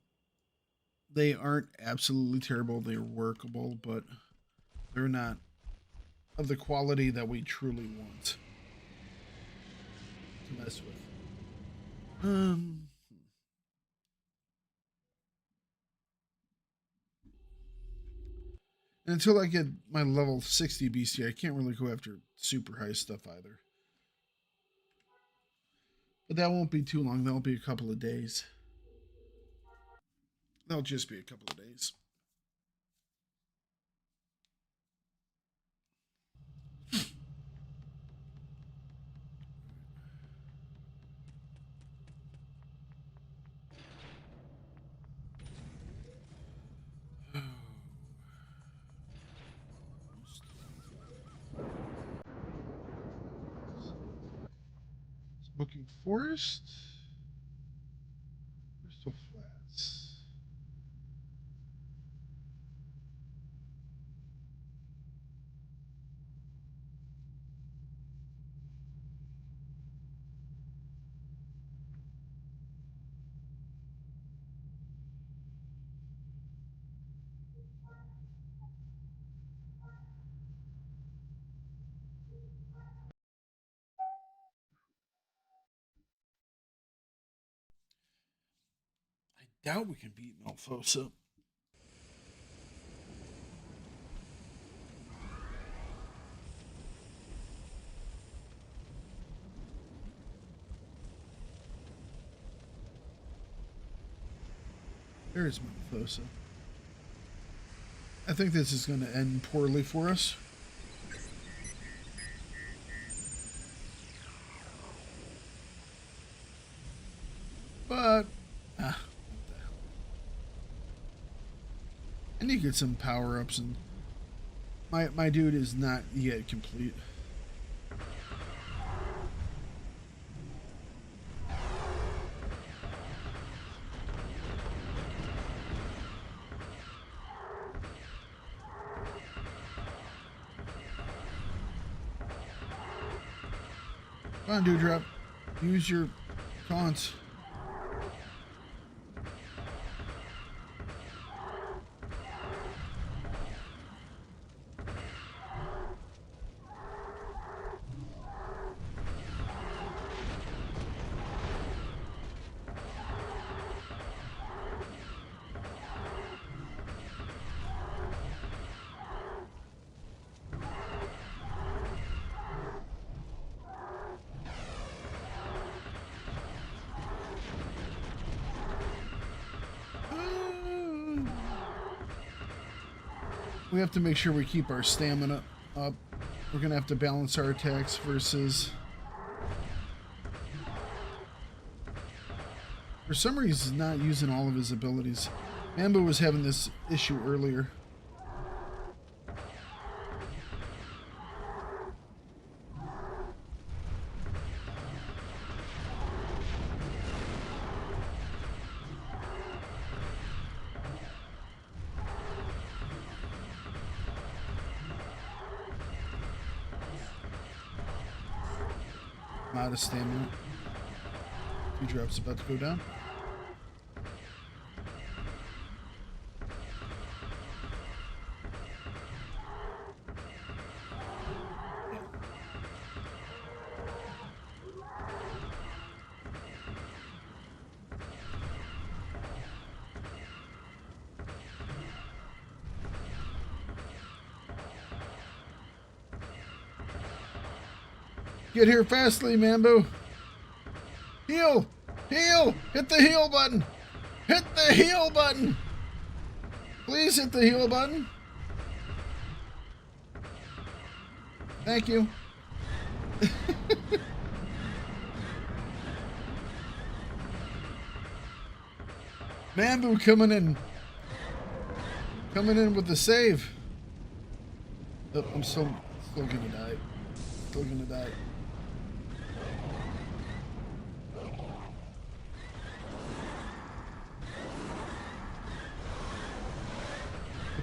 they aren't absolutely terrible. They're workable, but they're not of the quality that we truly want to mess with. And until I get my level 60 beastie, I can't really go after super high stuff either. But that won't be too long. That'll be a couple of days. That'll just be a couple of days. Smoking Forest, Crystal Flats. I doubt we can beat Malfosa. There's Malfosa. I think this is going to end poorly for us. But, what the hell. I need to get some power-ups, and my dude is not yet complete. Come on, Dewdrop. Use your taunts. We have to make sure we keep our stamina up. We're going to have to balance our attacks versus... For some reason, he's not using all of his abilities. Mambo was having this issue earlier. I'm out of stamina. Dewdrop's about to go down. Get here fastly, Mambo. Heal! Heal! Hit the heal button! Hit the heal button! Please hit the heal button. Thank you. Mambo coming in. Coming in with the save. Oh, I'm still gonna die. Still gonna die.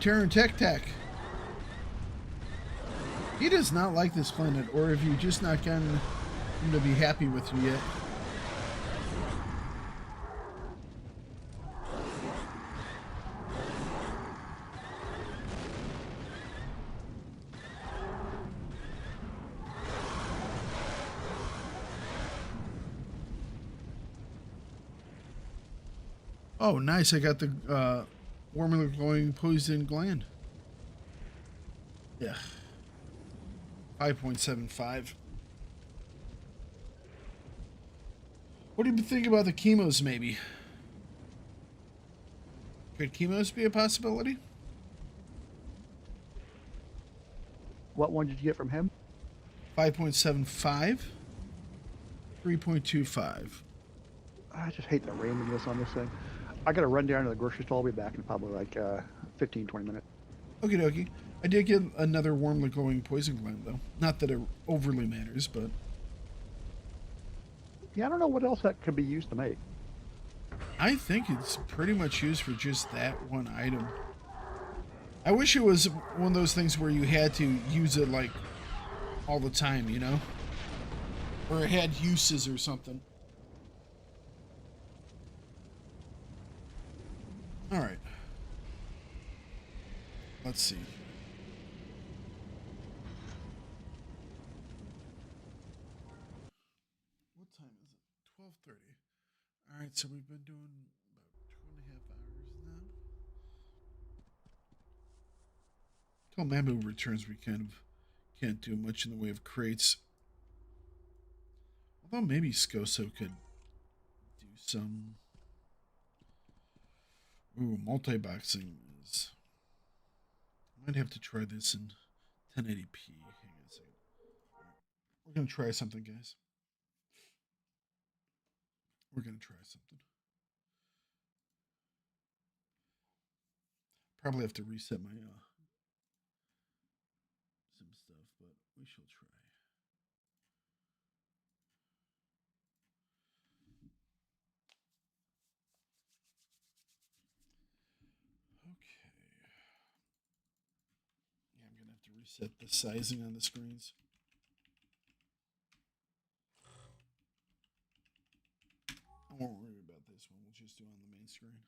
Terran Tech Tech. He does not like this planet, or have you just not gotten him to be happy with you yet? Oh, nice. I got the warmly glowing poison gland. Yeah. 5.75. What do you think about the chemos, maybe? Could chemos be a possibility? What one did you get from him? 5.75, 3.25. I just hate the randomness on this thing. I got to run down to the grocery store. I'll be back in probably like 15, 20 minutes. Okie dokie. I did get another warmly glowing poison gland, though. Not that it overly matters, but... Yeah, I don't know what else that could be used to make. I think it's pretty much used for just that one item. I wish it was one of those things where you had to use it, like, all the time, you know? Or it had uses or something. Alright. Let's see. What time is it? 12:30. Alright, so we've been doing about 2.5 hours now. Till Mamu returns, we kind of can't do much in the way of Krayts. Although maybe Scoso could do some... Ooh, multi-boxing is... Might have to try this in 1080p. Hang on a second. We're going to try something, guys. We're going to try something. Probably have to reset my some stuff, but we shall try. Okay. Yeah, I'm going to have to reset the sizing on the screens. I won't worry about this one. We'll just do it on the main screen.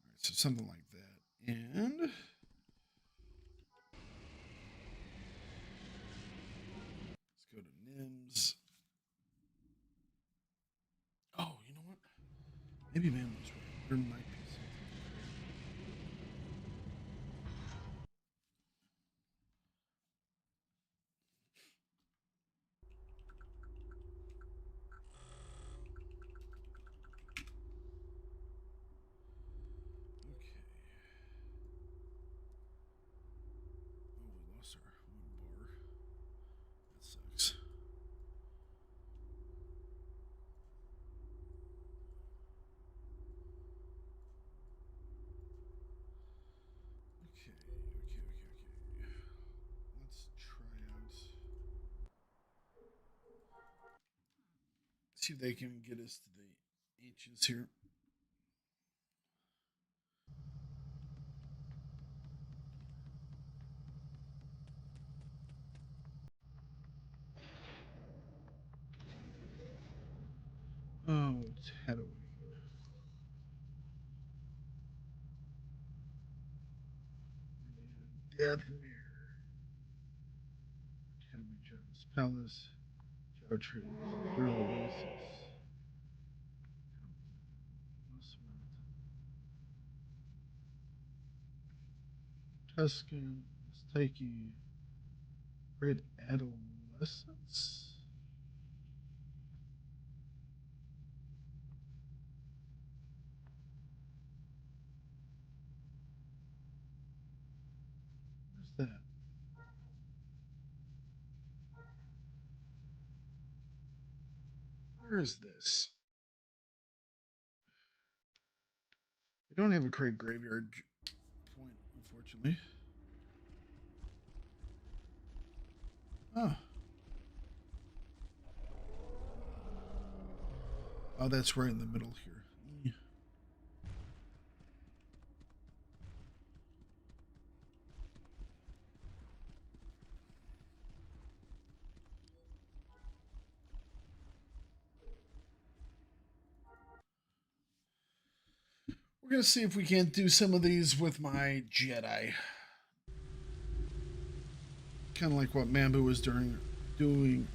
All right, so something like that. And... let's go to NIMS. Oh, you know what? Maybe man was right. There might be something. Okay. Oh, we lost our one bar. That sucks. Okay. Let's try out. See if they can get us to the ancients here. Oh, it's Halloween. Death Mirror. Academy Jones Palace. Joe Trees. Through Oasis. Tuscan. Mistakey. Great Adolescence. Where's that? Where is this? We don't have a great graveyard point, unfortunately. Oh. Oh, that's right in the middle here. We're going to see if we can't do some of these with my Jedi. Kind of like what Mambu was doing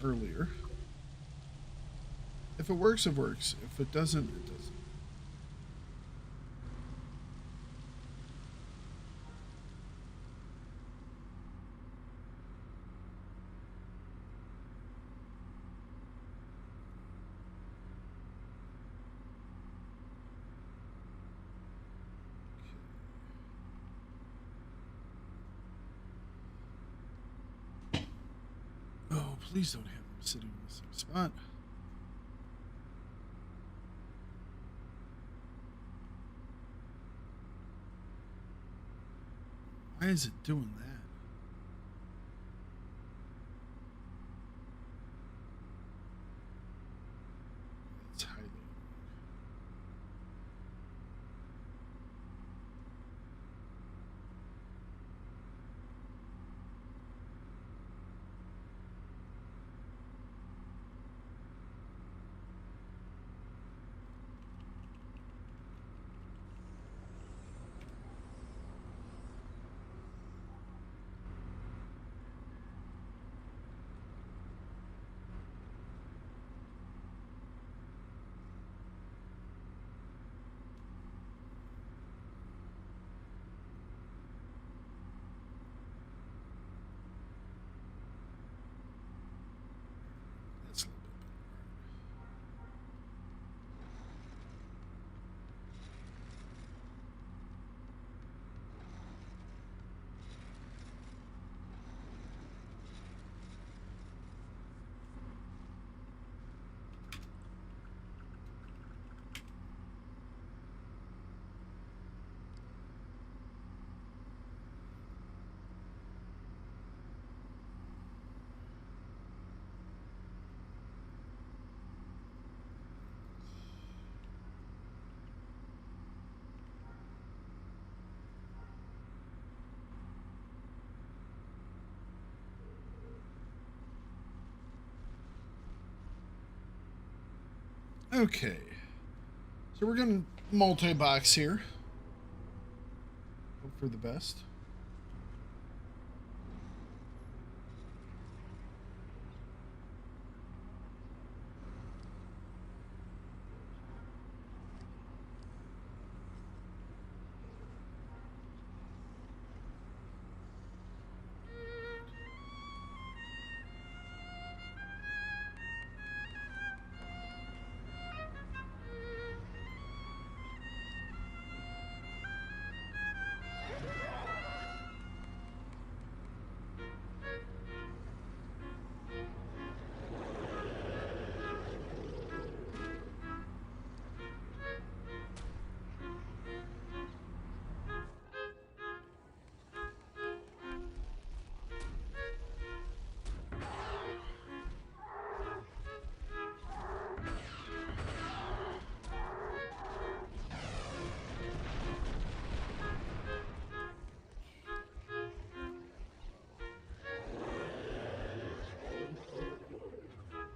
earlier. If it works, it works. If it doesn't, it doesn't. Oh, please don't have him sitting in the same spot. Why is it doing that? That's highly annoying. That's a little bit better. Okay. So we're going to multi-box here. Hope for the best.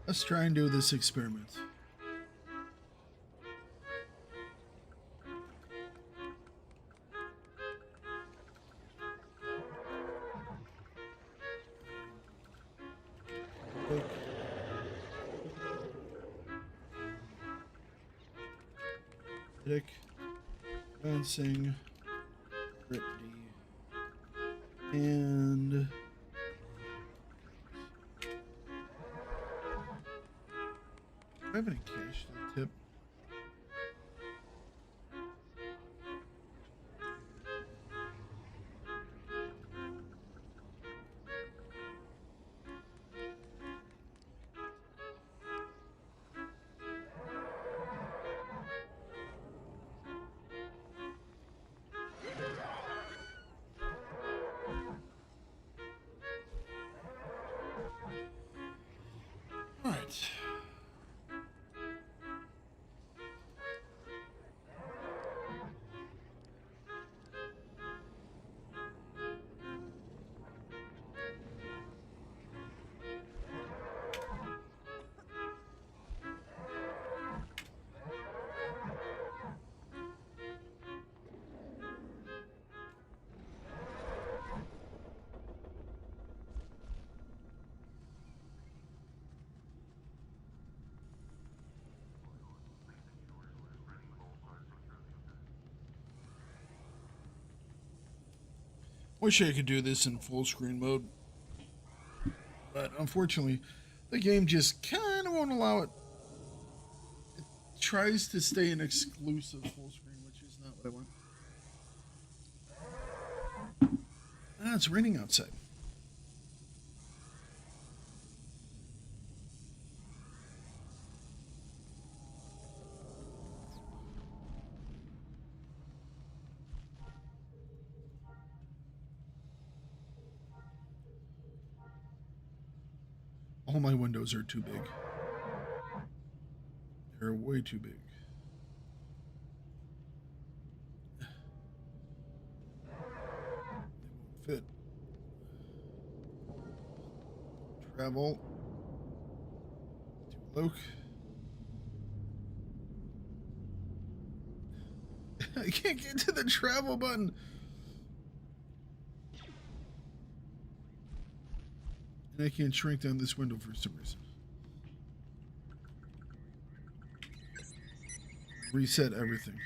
Let's try and do this experiment. Dick, advancing, Crit D, and do I have any cash to tip? All right. Wish I could do this in full screen mode, but unfortunately, the game just kind of won't allow it. It tries to stay an exclusive full screen, which is not what I want. Ah, it's raining outside. All my windows are too big. They're way too big. They won't fit. Travel. To Loke. I can't get to the travel button. And I can't shrink down this window for some reason. Reset everything.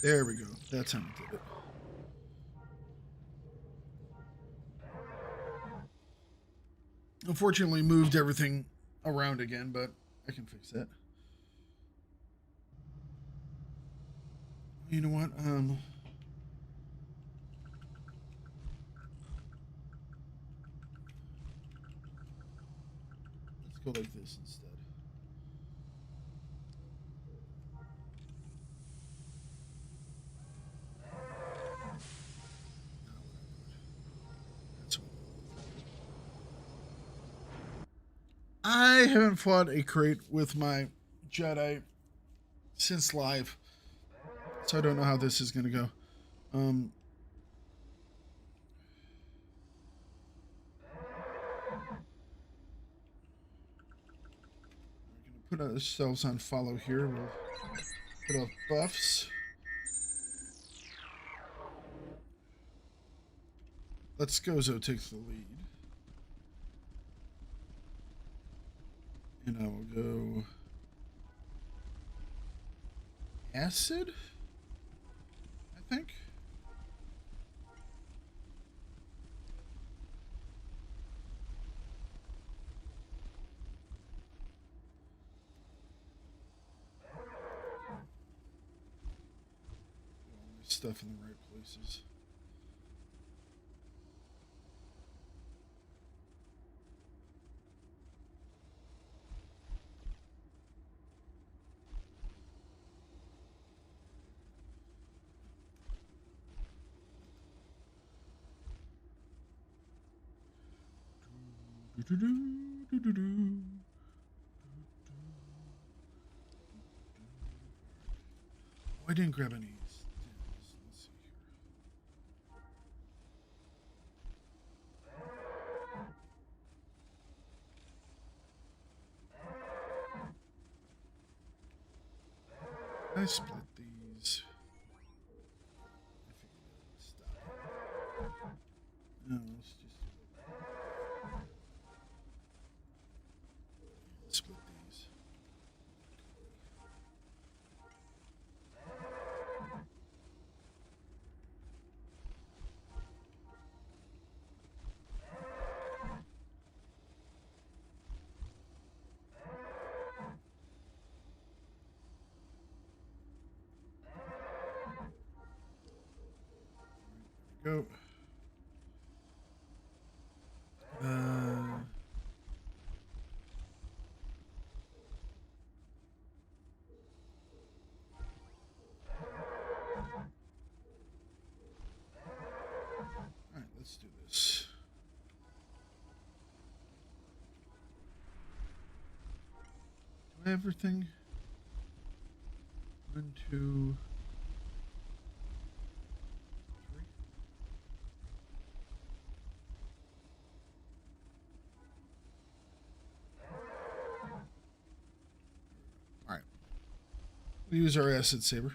There we go. That's how I did it. Unfortunately, moved everything around again, but I can fix that. You know what? Let's go like this instead. I haven't fought a crate with my Jedi since live, so I don't know how this is going to go. We're going to put ourselves on follow here. We'll put off buffs. Let's Gozo takes the lead. And I will go acid, I think. All my stuff in the right places. Oh, I didn't grab any. Let's see here. I split these. I figured that would stop. No, let's just split these. Go. Alright, let's do this. Do I have everything? 1, 2, 3. Alright. We'll use our acid saber.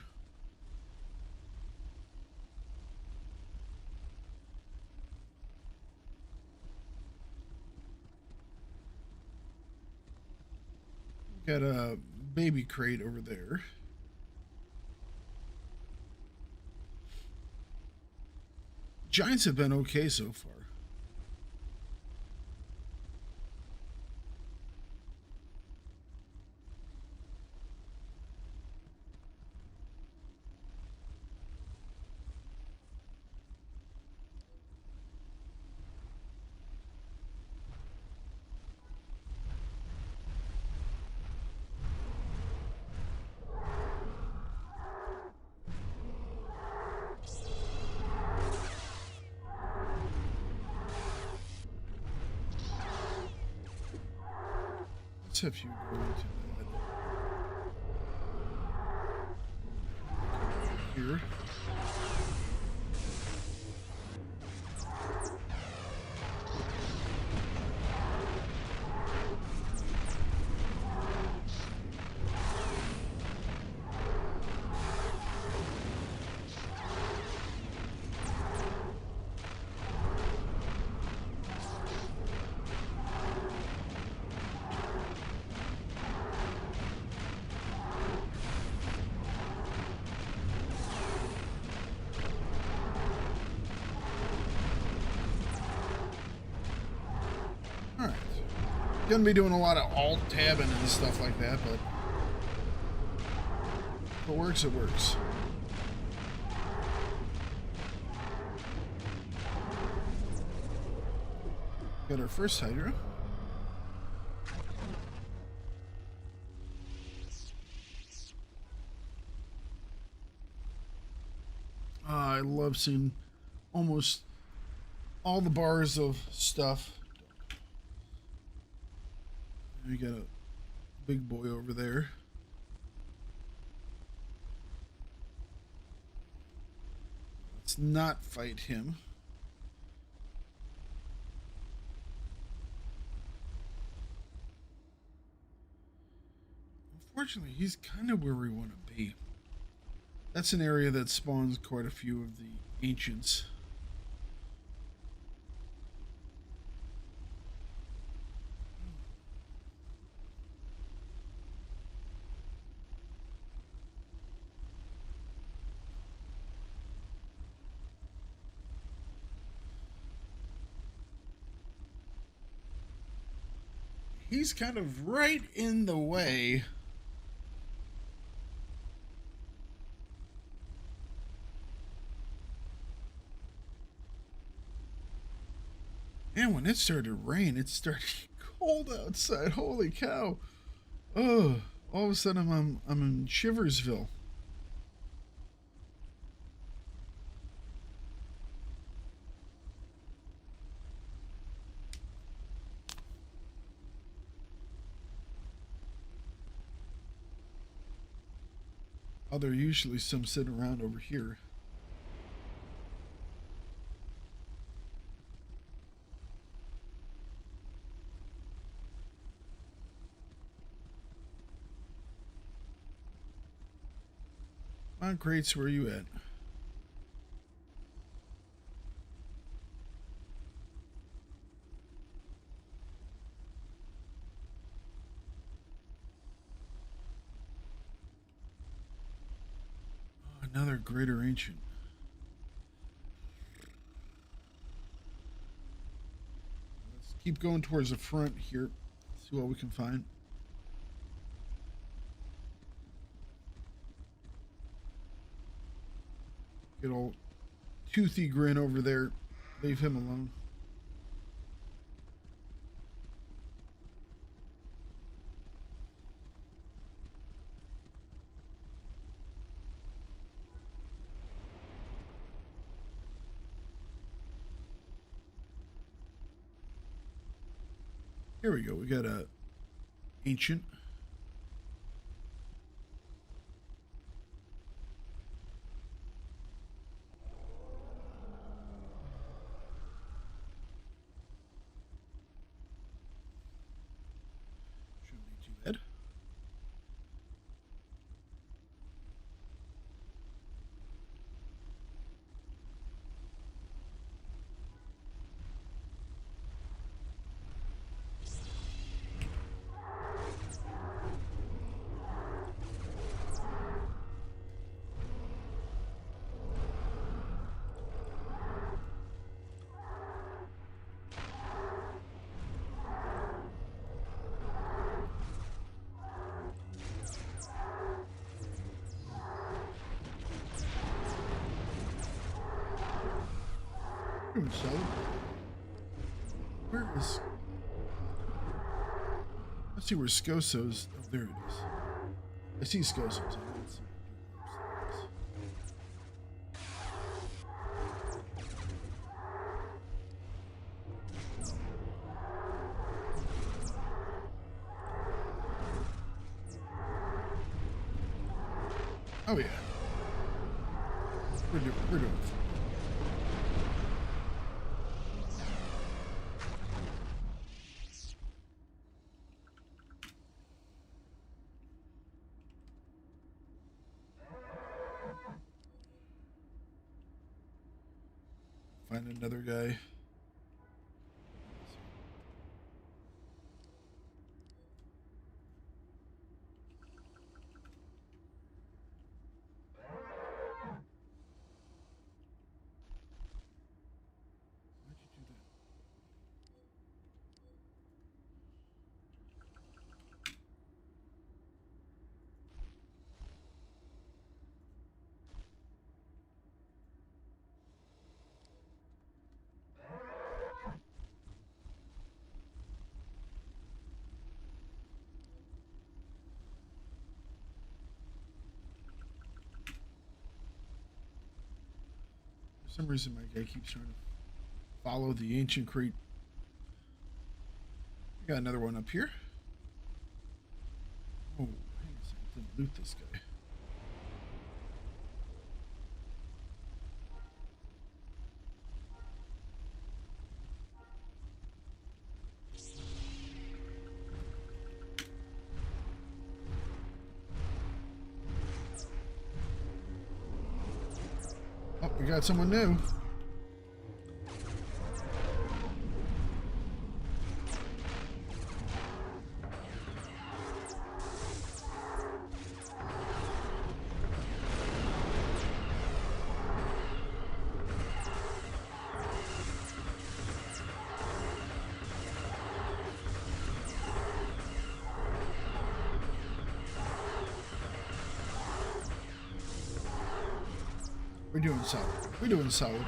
Got a baby crate over there. giants have been okay so far. Let's have you go into that. Here. Alright. Gonna be doing a lot of alt tabbing and stuff like that, but if it works, it works. Got our first Hydra. I love seeing almost all the bars of stuff. We got a big boy over there. Let's not fight him. Unfortunately, he's kind of where we want to be. That's an area that spawns quite a few of the ancients. He's kind of right in the way. And when it started to rain, it started cold outside. Holy cow. Oh, all of a sudden I'm in Shiversville. Oh, there are usually some sitting around over here. Come on, Krayts, where are you at? Another greater ancient. Let's keep going towards the front here. See what we can find. Good old toothy grin over there. Leave him alone. Here we go. We got a ancient. Shouldn't be too bad. doing solid. Where is... Let's see where Scoso's... Oh, there it is. I see Scoso's. I don't see Oh yeah. We're doing fine. Find another guy. For some reason, my guy keeps trying to follow the ancient crate. We got another one up here. Oh, hang on a second. Didn't loot this guy. Oh, we got someone new. We're doing solid. We're doing solid.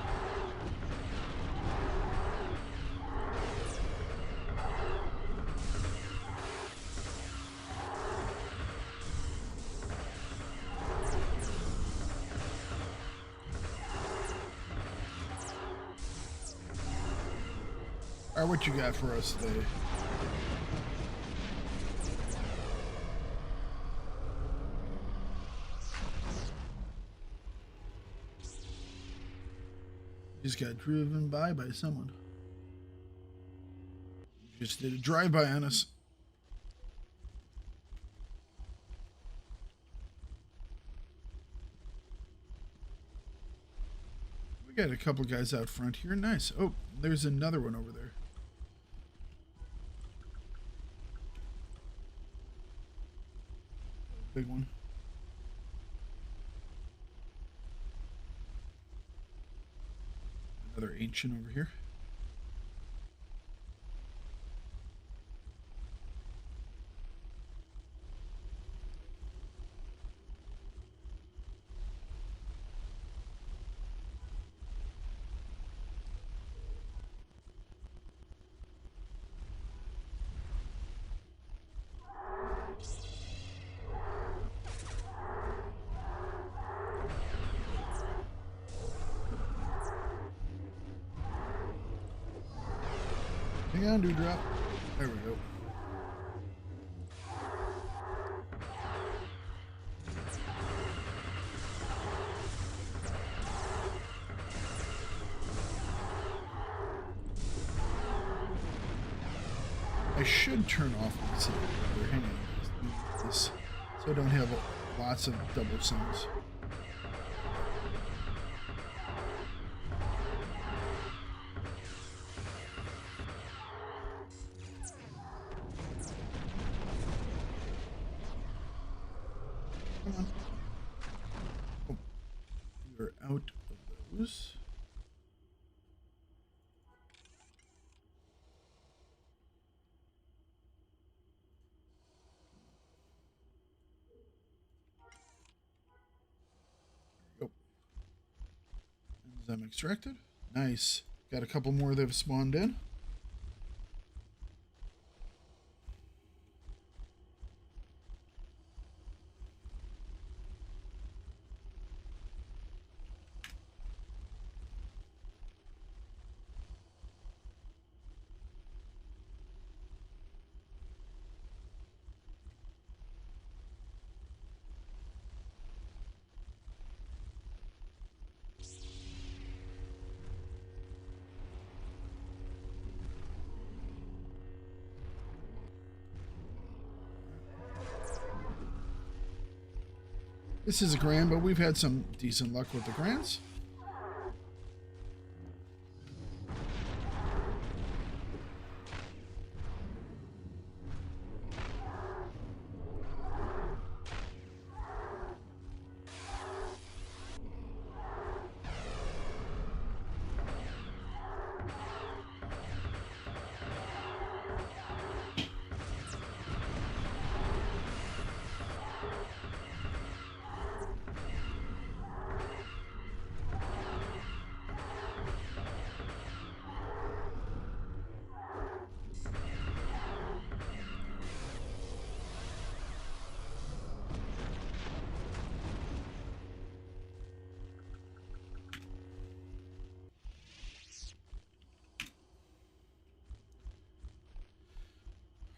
All right, what you got for us today? Just got driven by someone. Just did a drive-by on us. We got a couple guys out front here. Nice. Oh, there's another one over there. Big one. Another ancient over here. Hang on, Dewdrop. There we go. I should turn off my sound. Hang on. This, so I don't have lots of double sounds. Come on. Oh, we're out of those. There we go. Enzyme extracted. Nice. Got a couple more that have spawned in. This is a grand, but we've had some decent luck with the grands.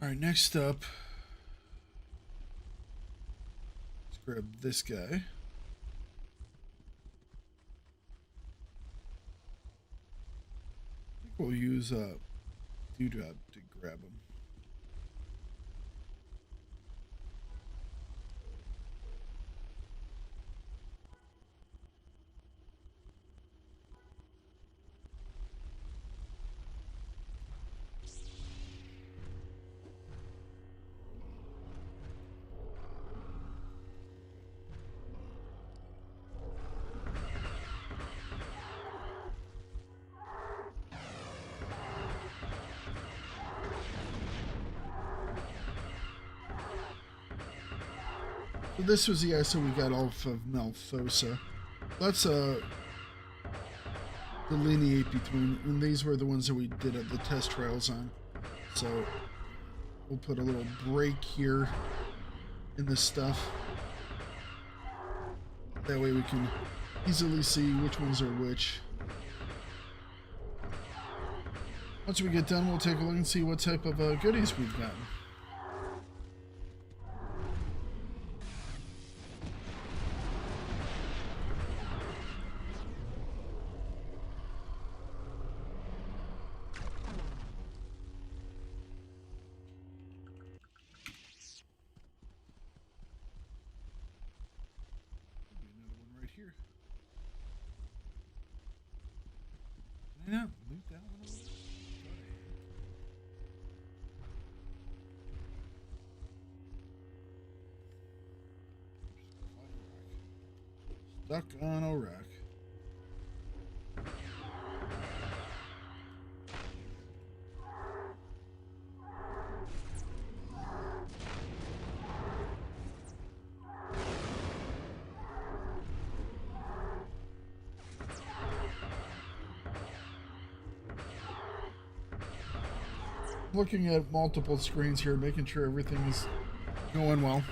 All right, next up, let's grab this guy. I think we'll use Dewdrop to grab him. So this was the ISO we got off of Malfosa. Let's delineate between, and these were the ones that we did the test trials on. So we'll put a little break here in this stuff. That way we can easily see which ones are which. Once we get done, we'll take a look and see what type of goodies we've gotten. Yeah, loot that one over. Stuck on a rack. Looking at multiple screens here, making sure everything is going well.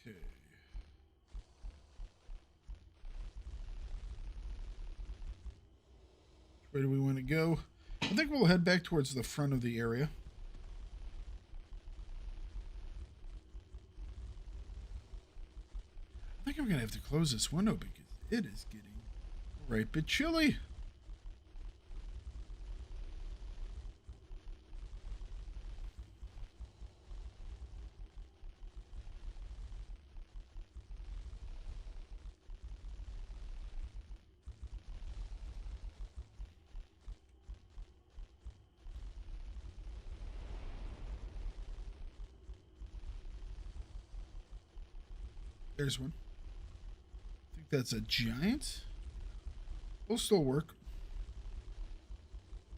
Okay. Where do we want to go? I think we'll head back towards the front of the area. have to close this window because it is getting a right bit chilly. There's one. I think that's a giant. Will still work.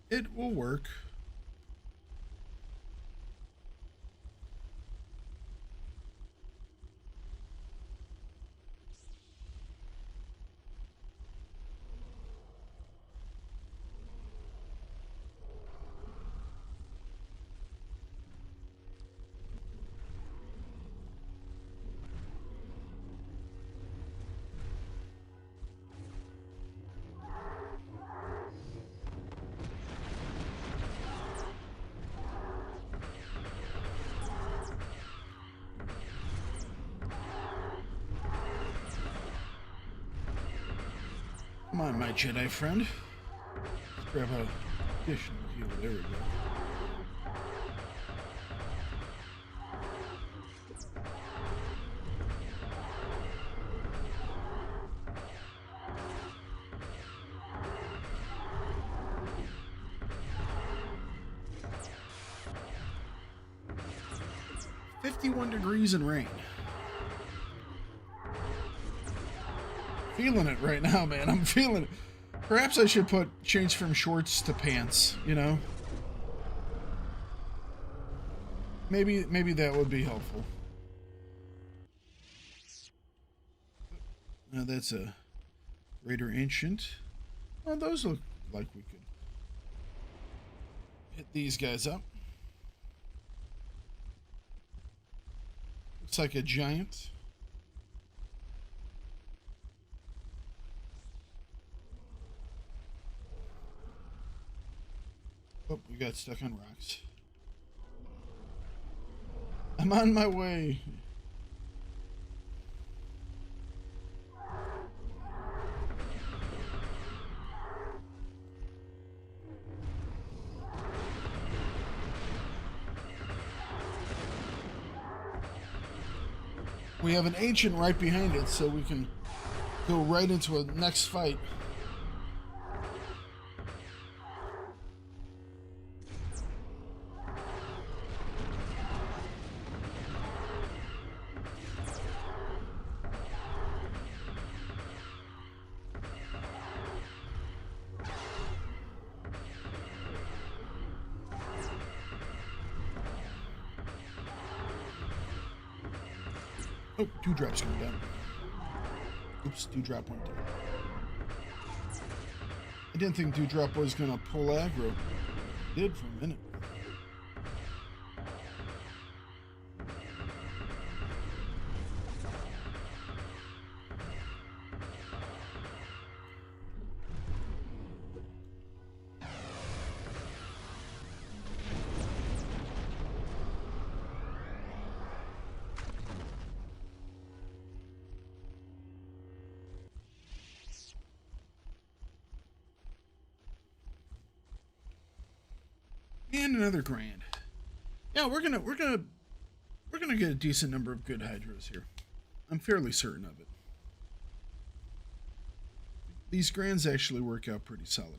It will work. Come on, my Jedi friend. Let's grab a additional heal. There we go. "51 degrees and rain." Feeling it right now, man. I'm feeling it. Perhaps I should change from shorts to pants, you know? Maybe that would be helpful. Now that's a Raider Ancient. Oh, those look like we could hit these guys up. Looks like a giant. Oh, we got stuck on rocks. I'm on my way. We have an ancient right behind it, so we can go right into a next fight. Oh, Dewdrop's going down. Oops, Dewdrop went down. I didn't think Dewdrop was going to pull aggro. It did for a minute. And another grand. Yeah, we're gonna get a decent number of good hydros here. I'm fairly certain of it. These grands actually work out pretty solid.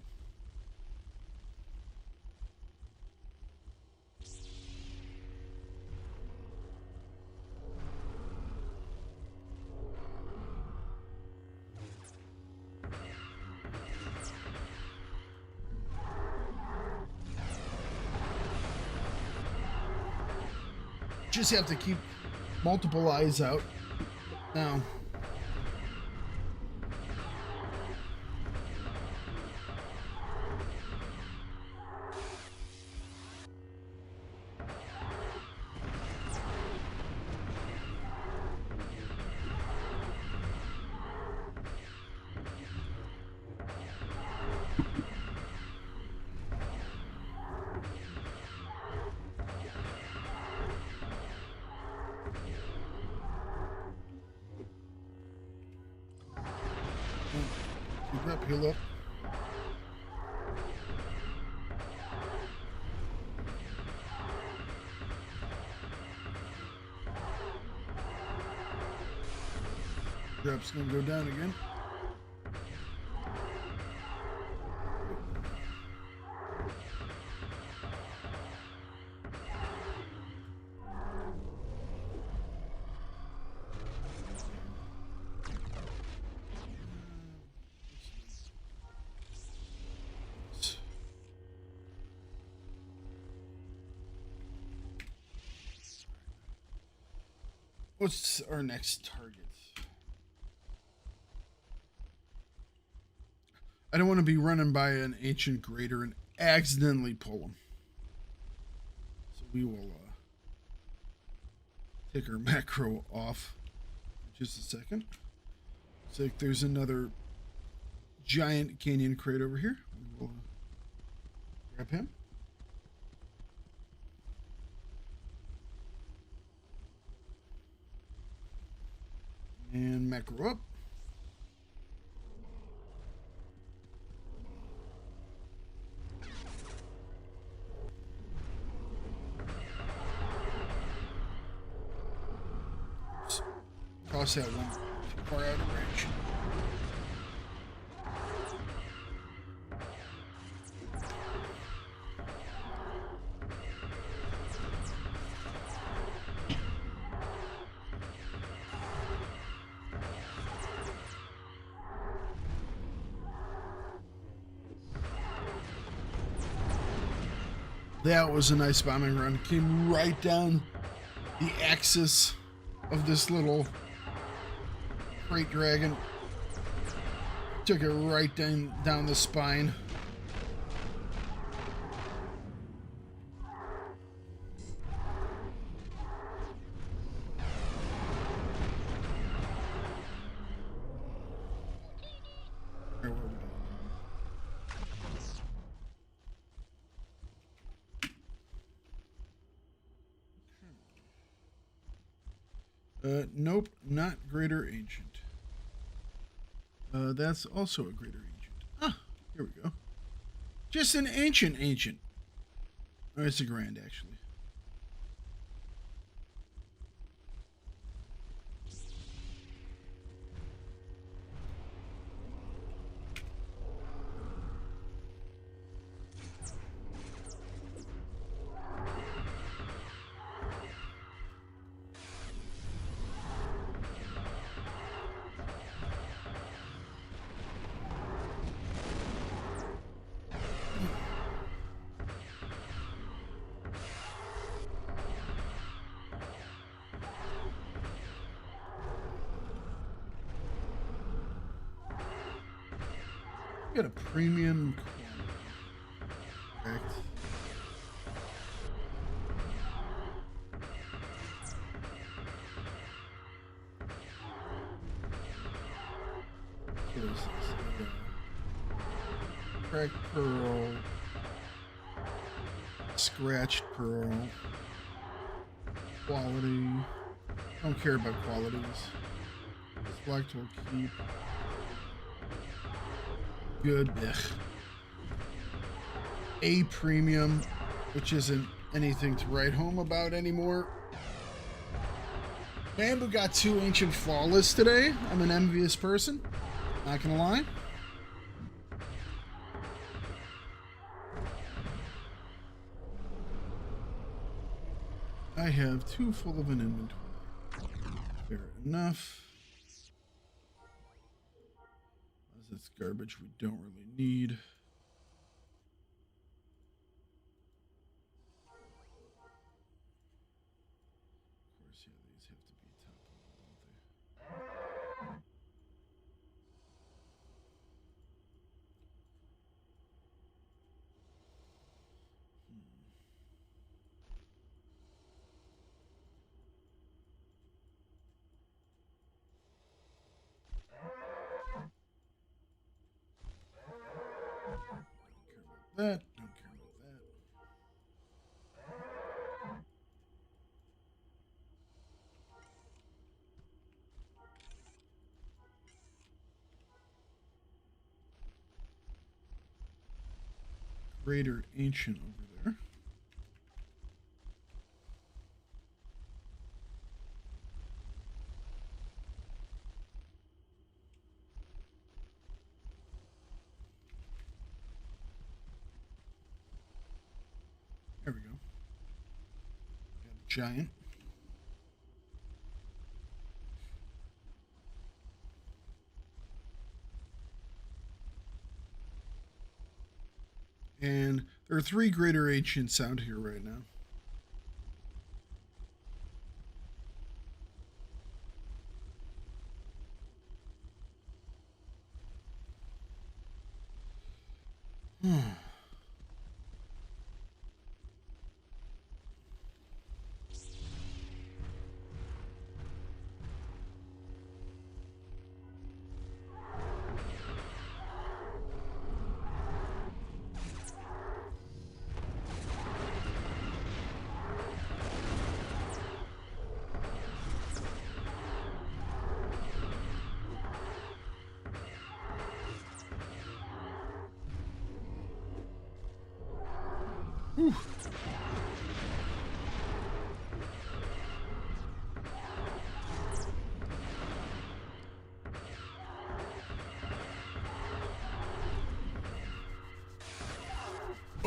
Just have to keep multiple eyes out. Now, Keep up, heal up. Drop's gonna go down again. What's our next target? I don't want to be running by an ancient grader and accidentally pull him. So we will take our macro off for just a second. Looks like there's another giant canyon crate over here. We will grab him. And macro up. Oops. Toss that one too far out of range. That was a nice bombing run. Came right down the axis of this little Krayt dragon. Took it right down the spine. Where were we? Nope, not Greater Ancient. That's also a Greater Ancient. Ah, here we go. Just an Ancient. Oh, it's a Grand, actually. Got a premium quality. Correct. What is this? Cracked pearl. Scratched pearl. Quality. Don't care about qualities. Select will keep. Good. Ugh. A premium, which isn't anything to write home about anymore. Bamboo got 2 ancient flawless today. I'm an envious person. Not gonna lie. I have 2 full of an inventory. Fair enough. That's garbage we don't really need. Of course, yeah, these have to be top level, don't they? That, don't care about that. greater ancient over there. There we go. Got a giant. And there are 3 greater ancients out here right now. Whew.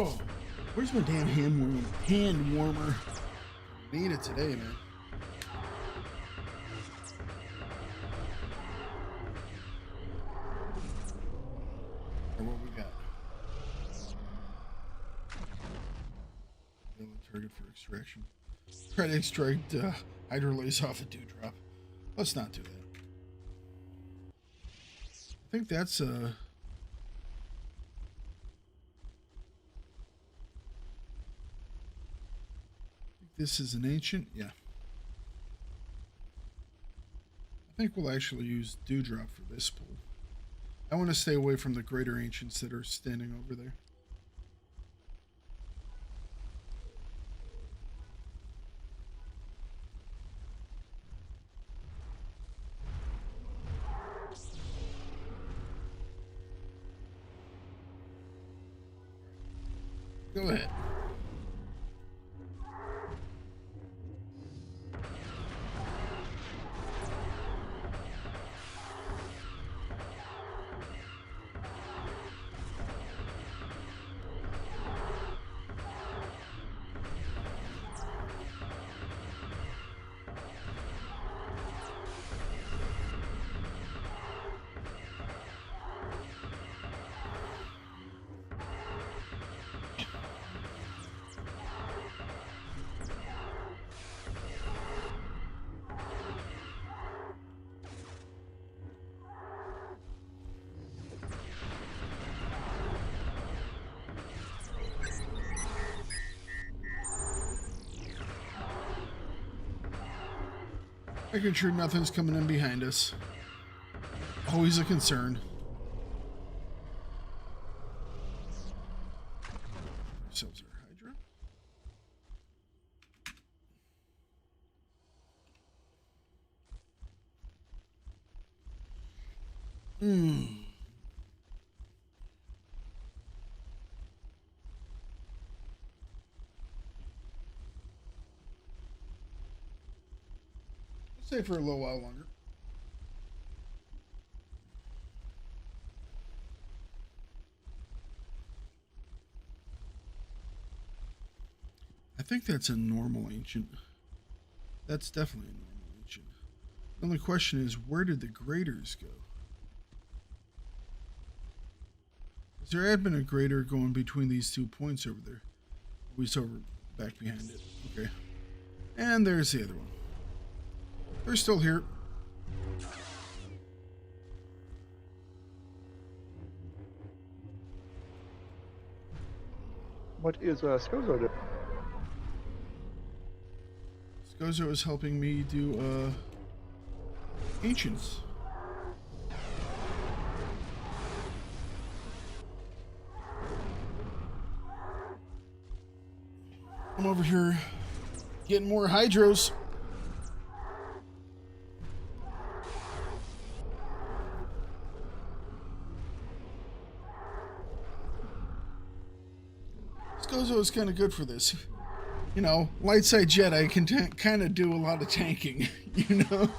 Oh, where's my damn hand warmer? Need it today, man. Or what we got? Target for extraction. Try to extract hydrolase off a dewdrop. Let's not do that. I think that's this is an ancient, yeah. I think we'll actually use dewdrop for this pool. I want to stay away from the greater ancients that are standing over there. Go ahead. Making sure nothing's coming in behind us. Always a concern. Ourselves our Hydra. Stay for a little while longer. I think that's a normal ancient. That's definitely a normal ancient. The only question is, where did the graders go? There had been a grader going between these 2 points over there. We saw back behind it. Okay. And there's the other one. They're still here. What is Skozo doing? Skozo is helping me do ancients. I'm over here getting more hydros. Gozo is kind of good for this. You know, light side Jedi can kind of do a lot of tanking, you know?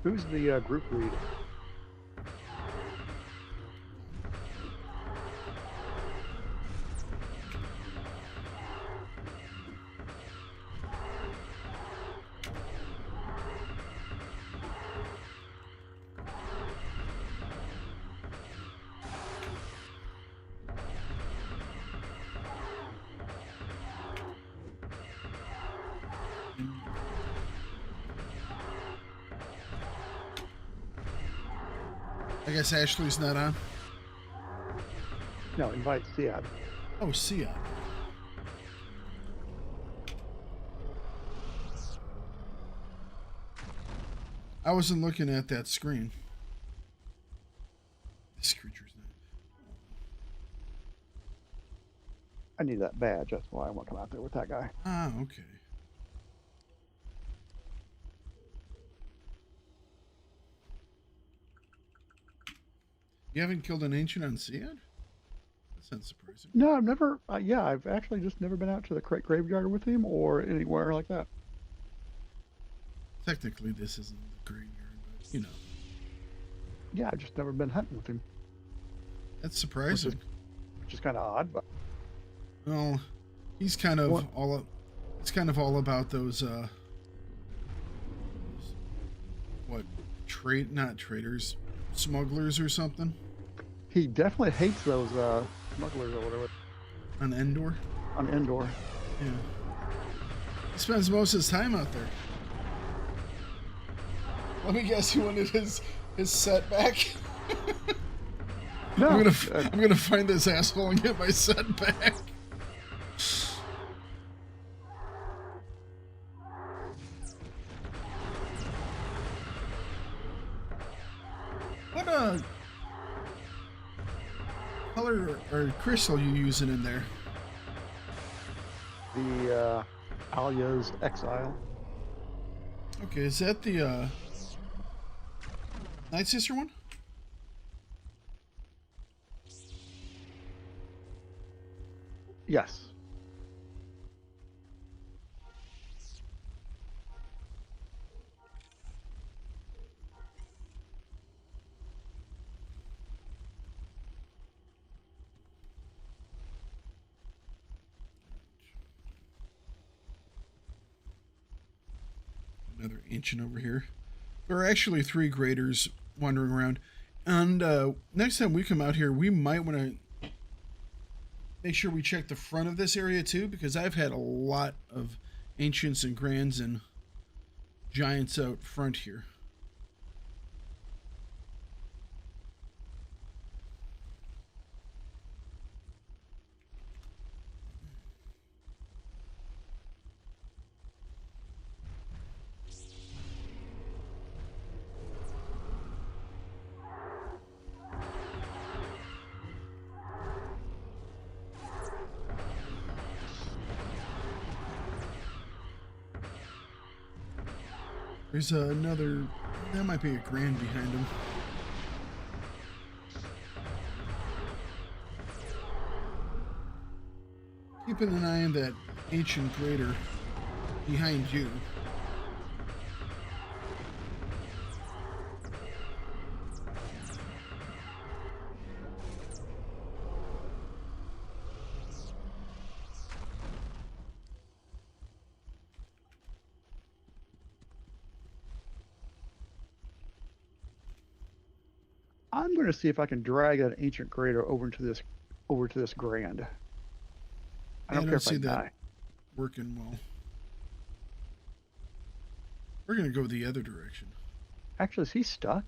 Who's the group lead? I guess Ashley's not on. No, invite Siad. Oh, Sia. I wasn't looking at that screen. This creature's not. I need that badge. That's why I want to come out there with that guy. Ah, okay. You haven't killed an ancient on Siad? That's not surprising. No, I've never. Yeah, I've actually just never been out to the Krayt graveyard with him or anywhere like that. Technically, this isn't the graveyard, but you know. Yeah, I've just never been hunting with him, That's surprising. which is kind of odd. But Well, he's kind of What? it's kind of all about those not traders, smugglers or something he definitely hates those smugglers or whatever on Endor. on Endor. Yeah. He spends most of his time out there. Let me guess, he wanted his setback. No, I'm gonna find this asshole and get my setback. What color or crystal you using in there? the Alia's Exile. Okay, is that the Night Sister one? Yes. Another ancient over here. There are actually 3 graders wandering around. And next time we come out here, we might want to make sure we check the front of this area too, because I've had a lot of ancients and grands and giants out front here. There's another, that might be a grand behind him. Keeping an eye on that ancient grader behind you. I'm going to see if I can drag that ancient crater over to this grand. I don't care if I see that die. working well. We're gonna go the other direction. Actually, is he stuck?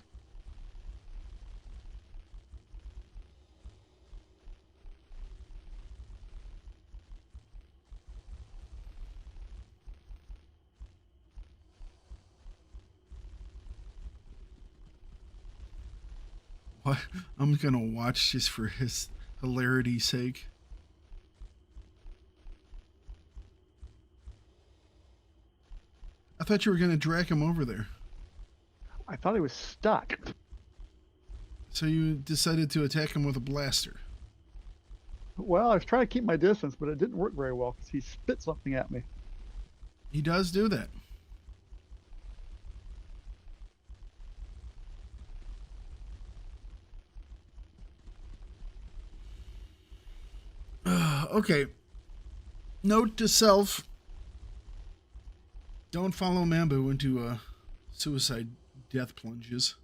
What? I'm gonna watch just for his hilarity's sake. thought you were going to drag him over there. I thought he was stuck. So you decided to attack him with a blaster. Well, I was trying to keep my distance, but it didn't work very well because he spit something at me. He does do that. Okay. Note to self. Don't follow Mambu into suicide death plunges.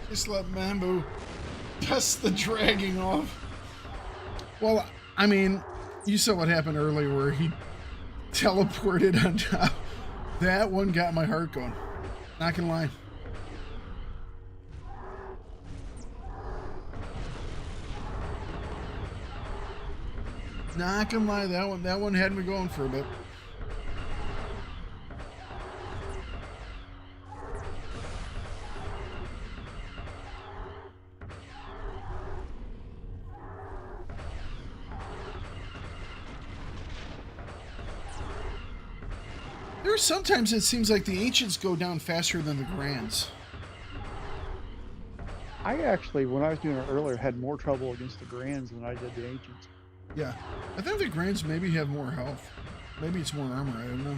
Just let Mambu dust the dragging off. Well, I mean, you saw what happened earlier where he teleported on top. That one got my heart going. Not gonna lie. Not gonna lie, that one had me going for a bit. Sometimes it seems like the ancients go down faster than the grands. I actually, when I was doing it earlier, had more trouble against the grands than I did the ancients. Yeah, I think the grands maybe have more health. Maybe it's more armor, I don't know.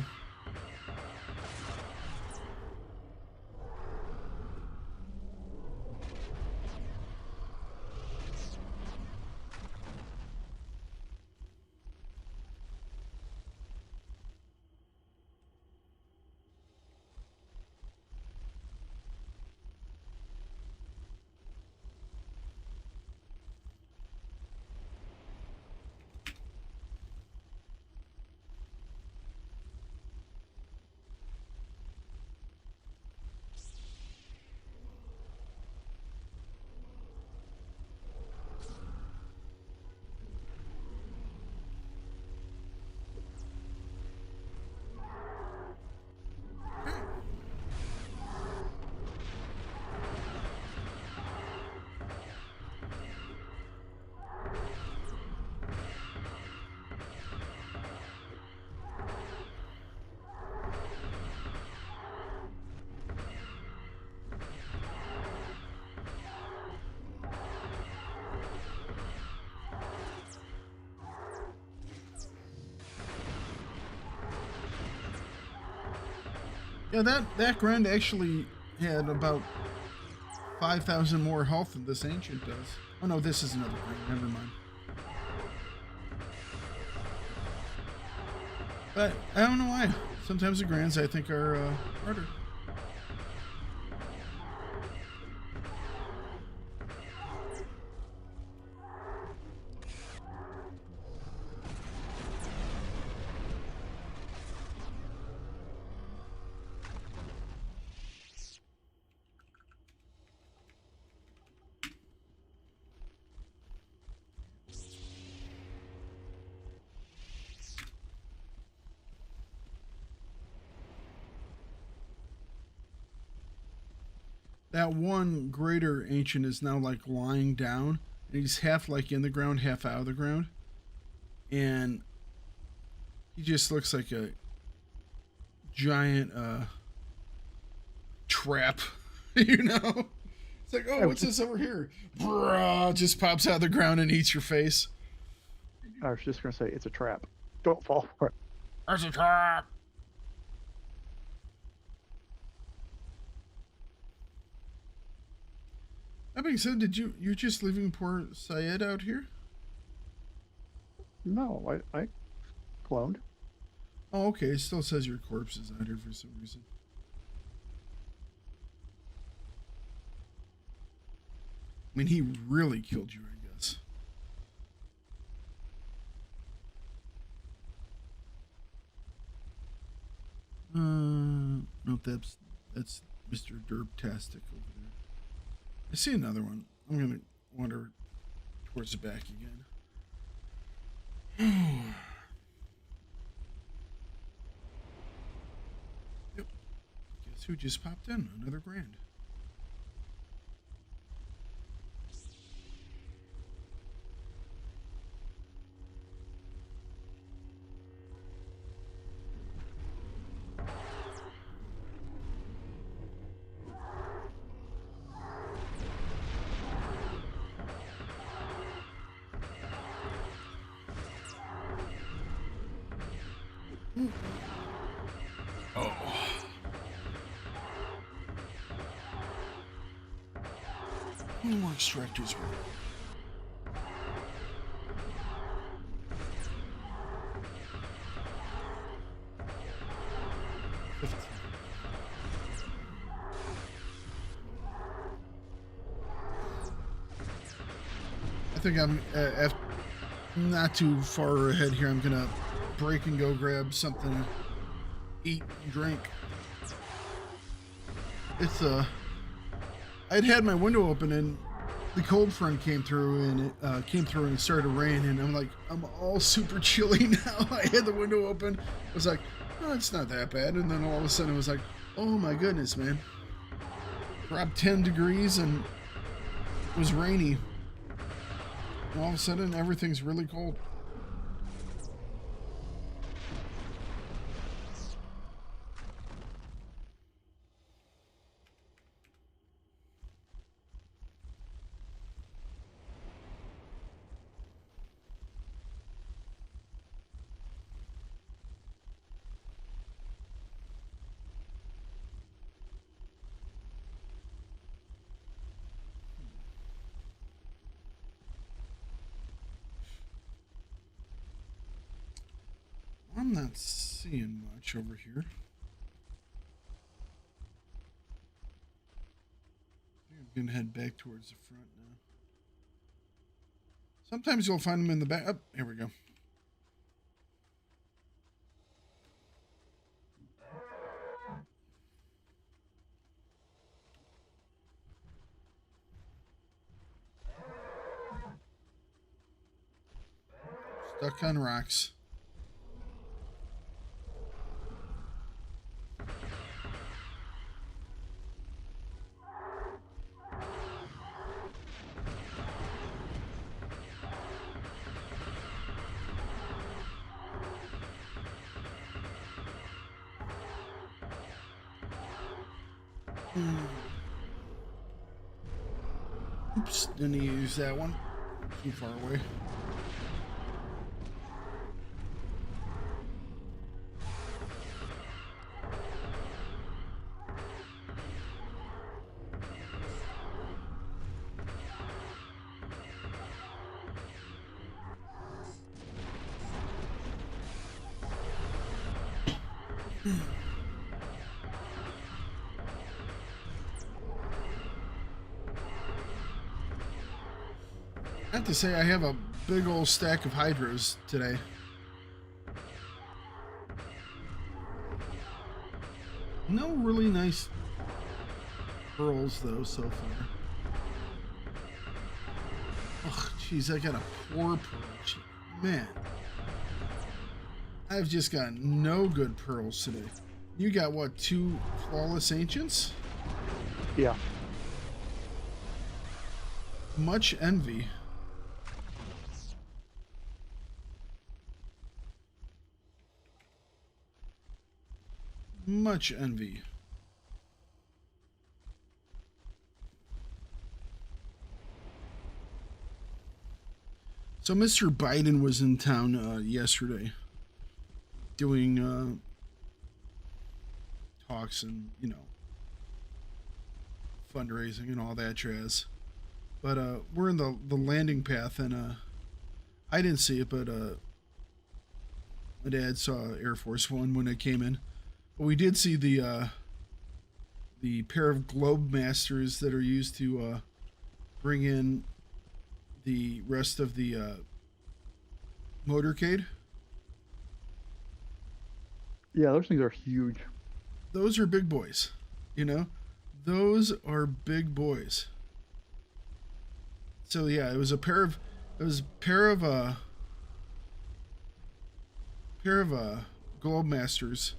Yeah, that grand actually had about 5,000 more health than this ancient does. Oh no, this is another grand. Never mind. But I don't know why. Sometimes the grands I think are harder. That one greater ancient is now like lying down, and he's half like in the ground, half out of the ground, and he just looks like a giant trap, you know? It's like, oh, what's this over here? Bruh, just pops out of the ground and eats your face. I was just going to say, it's a trap. Don't fall for it. It's a trap. That being said, you're just leaving poor Syed out here? No, I cloned. Oh, okay. It still says your corpse is out here for some reason. I mean, he really killed you, I guess. Nope, that's Mr. Derptastic over there. I see another one. I'm gonna wander towards the back again. Yep. Guess who just popped in. Another grand. Oh. How many more extractors were there? I think I'm not too far ahead here. I'm gonna break and go grab something to eat and drink. It's I'd had my window open and the cold front came through and it started to rain, and I'm like, I'm all super chilly now. I had the window open. I was like, oh, it's not that bad. And then all of a sudden it was like, oh my goodness, man. Dropped 10 degrees and it was rainy. And all of a sudden everything's really cold. I'm not seeing much over here. I'm gonna head back towards the front now. Sometimes you'll find them in the back. Oh, here we go. Stuck on rocks. Oops, didn't use that one. Too far away. I have to say, I have a big old stack of hydras today. No really nice pearls though so far. Oh, jeez, I got a poor pearl. Man, I've just got no good pearls today. You got what, 2 flawless ancients? Yeah. Much envy. Much envy. So Mr. Biden was in town yesterday doing talks and, you know, fundraising and all that jazz. But we're in the landing path, and I didn't see it, but my dad saw Air Force One when it came in. But we did see the pair of globe masters that are used to bring in the rest of the motorcade. Yeah, those things are huge. Those are big boys, you know. Those are big boys. So yeah, it was a pair of globe masters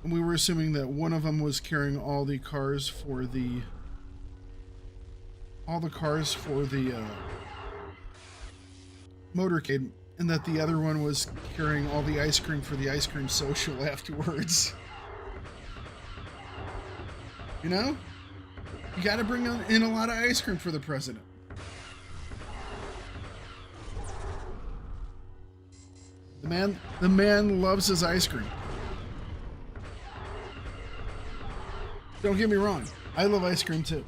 And we were assuming that one of them was carrying all the cars for the motorcade, and that the other one was carrying all the ice cream for the ice cream social afterwards. You know? You gotta bring in a lot of ice cream for the president. The man loves his ice cream. Don't get me wrong, I love ice cream too.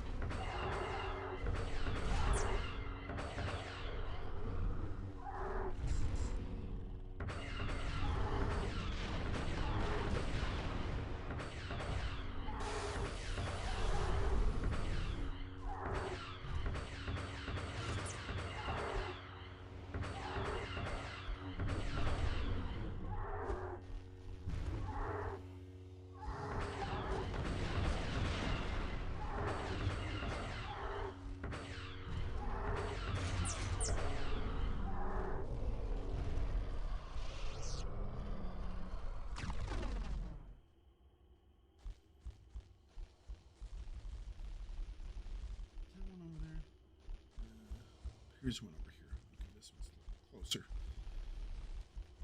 Here's one over here. Okay, this one's a little closer.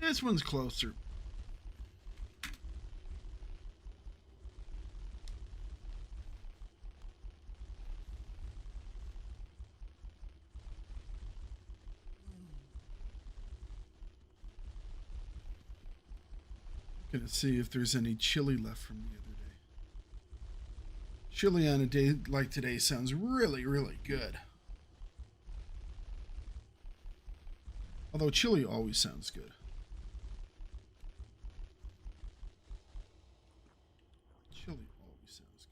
This one's closer. Gonna see if there's any chili left from the other day. Chili on a day like today sounds really, really good. Although chili always sounds good. Chili always sounds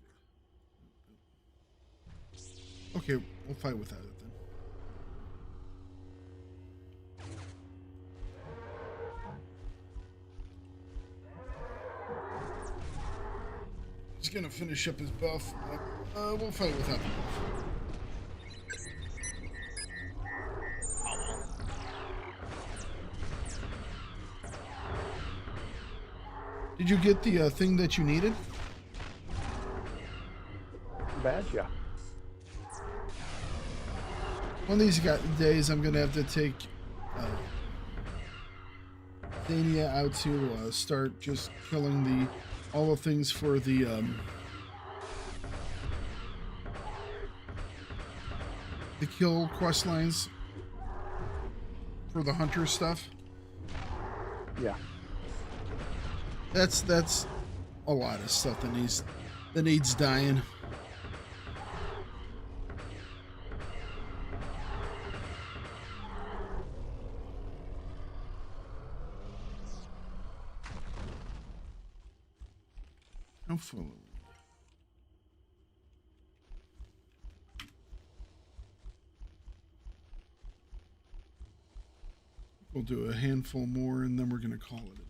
good. Okay, we'll fight without it then. He's gonna finish up his buff. We'll fight without the buff. Did you get the thing that you needed? Badge, yeah. One of these days, I'm gonna have to take Dania out to start just killing all the things for the kill quest lines for the hunter stuff. Yeah. That's a lot of stuff that needs dying. How full are we? We'll do a handful more and then we're gonna call it a day.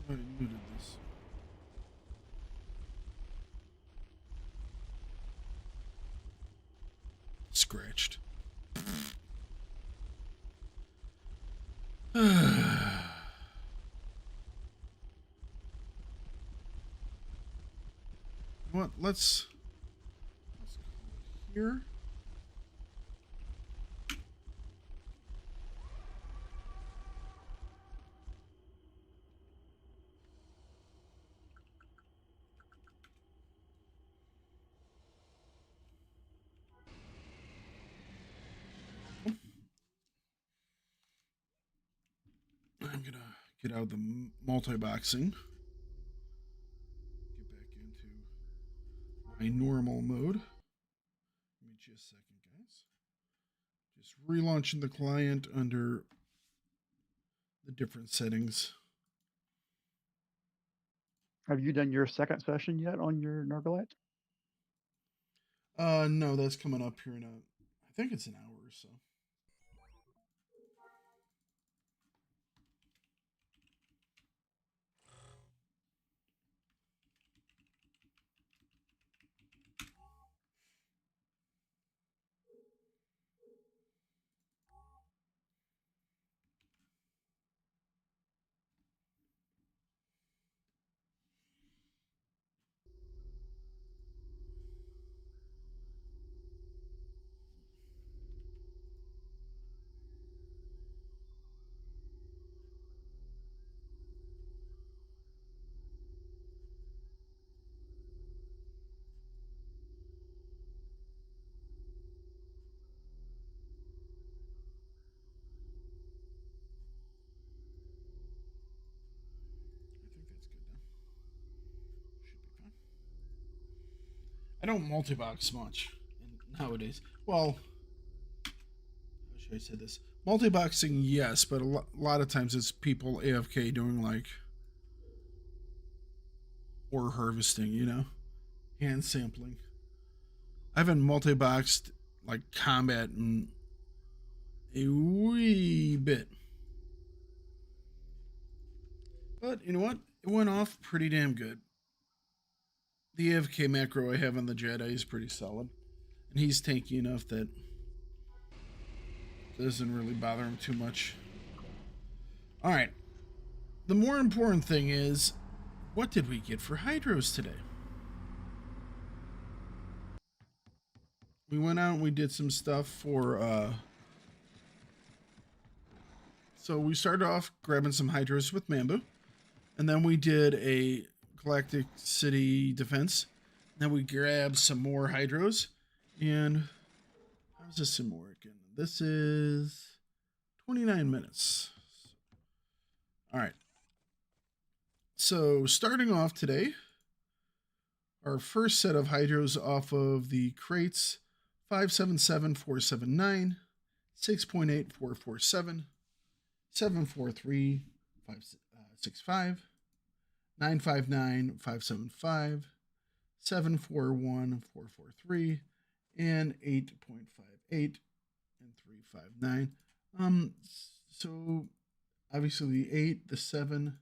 I thought I muted this. Scratched. What? Let's call it here. I'm gonna get out of the multi-boxing. Get back into my normal mode. Give me just a second, guys. Just relaunching the client under the different settings. Have you done your second session yet on your Nargalette? No, that's coming up here in I think it's an hour or so. I don't multi-box much nowadays. Well, how should I say this? Multi-boxing, yes, but a lot of times it's people AFK doing like ore harvesting, you know, hand sampling. I haven't multi-boxed like combat in a wee bit. But you know what? It went off pretty damn good. The AFK macro I have on the Jedi is pretty solid. And he's tanky enough that it doesn't really bother him too much. Alright. The more important thing is, what did we get for Hydros today? We went out and we did some stuff for, so we started off grabbing some Hydros with Mambu. And then we did a Galactic City defense. Then we grabbed some more Hydros. And how's this in working? This is 29 minutes. All right. So starting off today, our first set of Hydros off of the Krayts 577479, 6.8447, 743.565, 959.575, 741.443, and 8.58 and 359. So obviously the 8, the 7,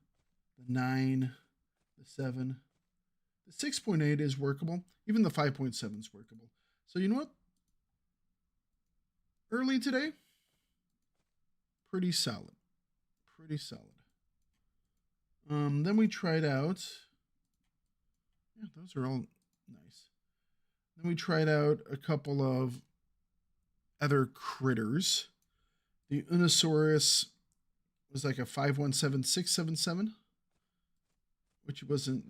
the 9, the 7, the 6.8 is workable. Even the 5.7 is workable. So you know what? Early today, pretty solid. Pretty solid. Then we tried out. Yeah, those are all nice. Then we tried out a couple of other critters. The Unosaurus was like a 517677, which wasn't.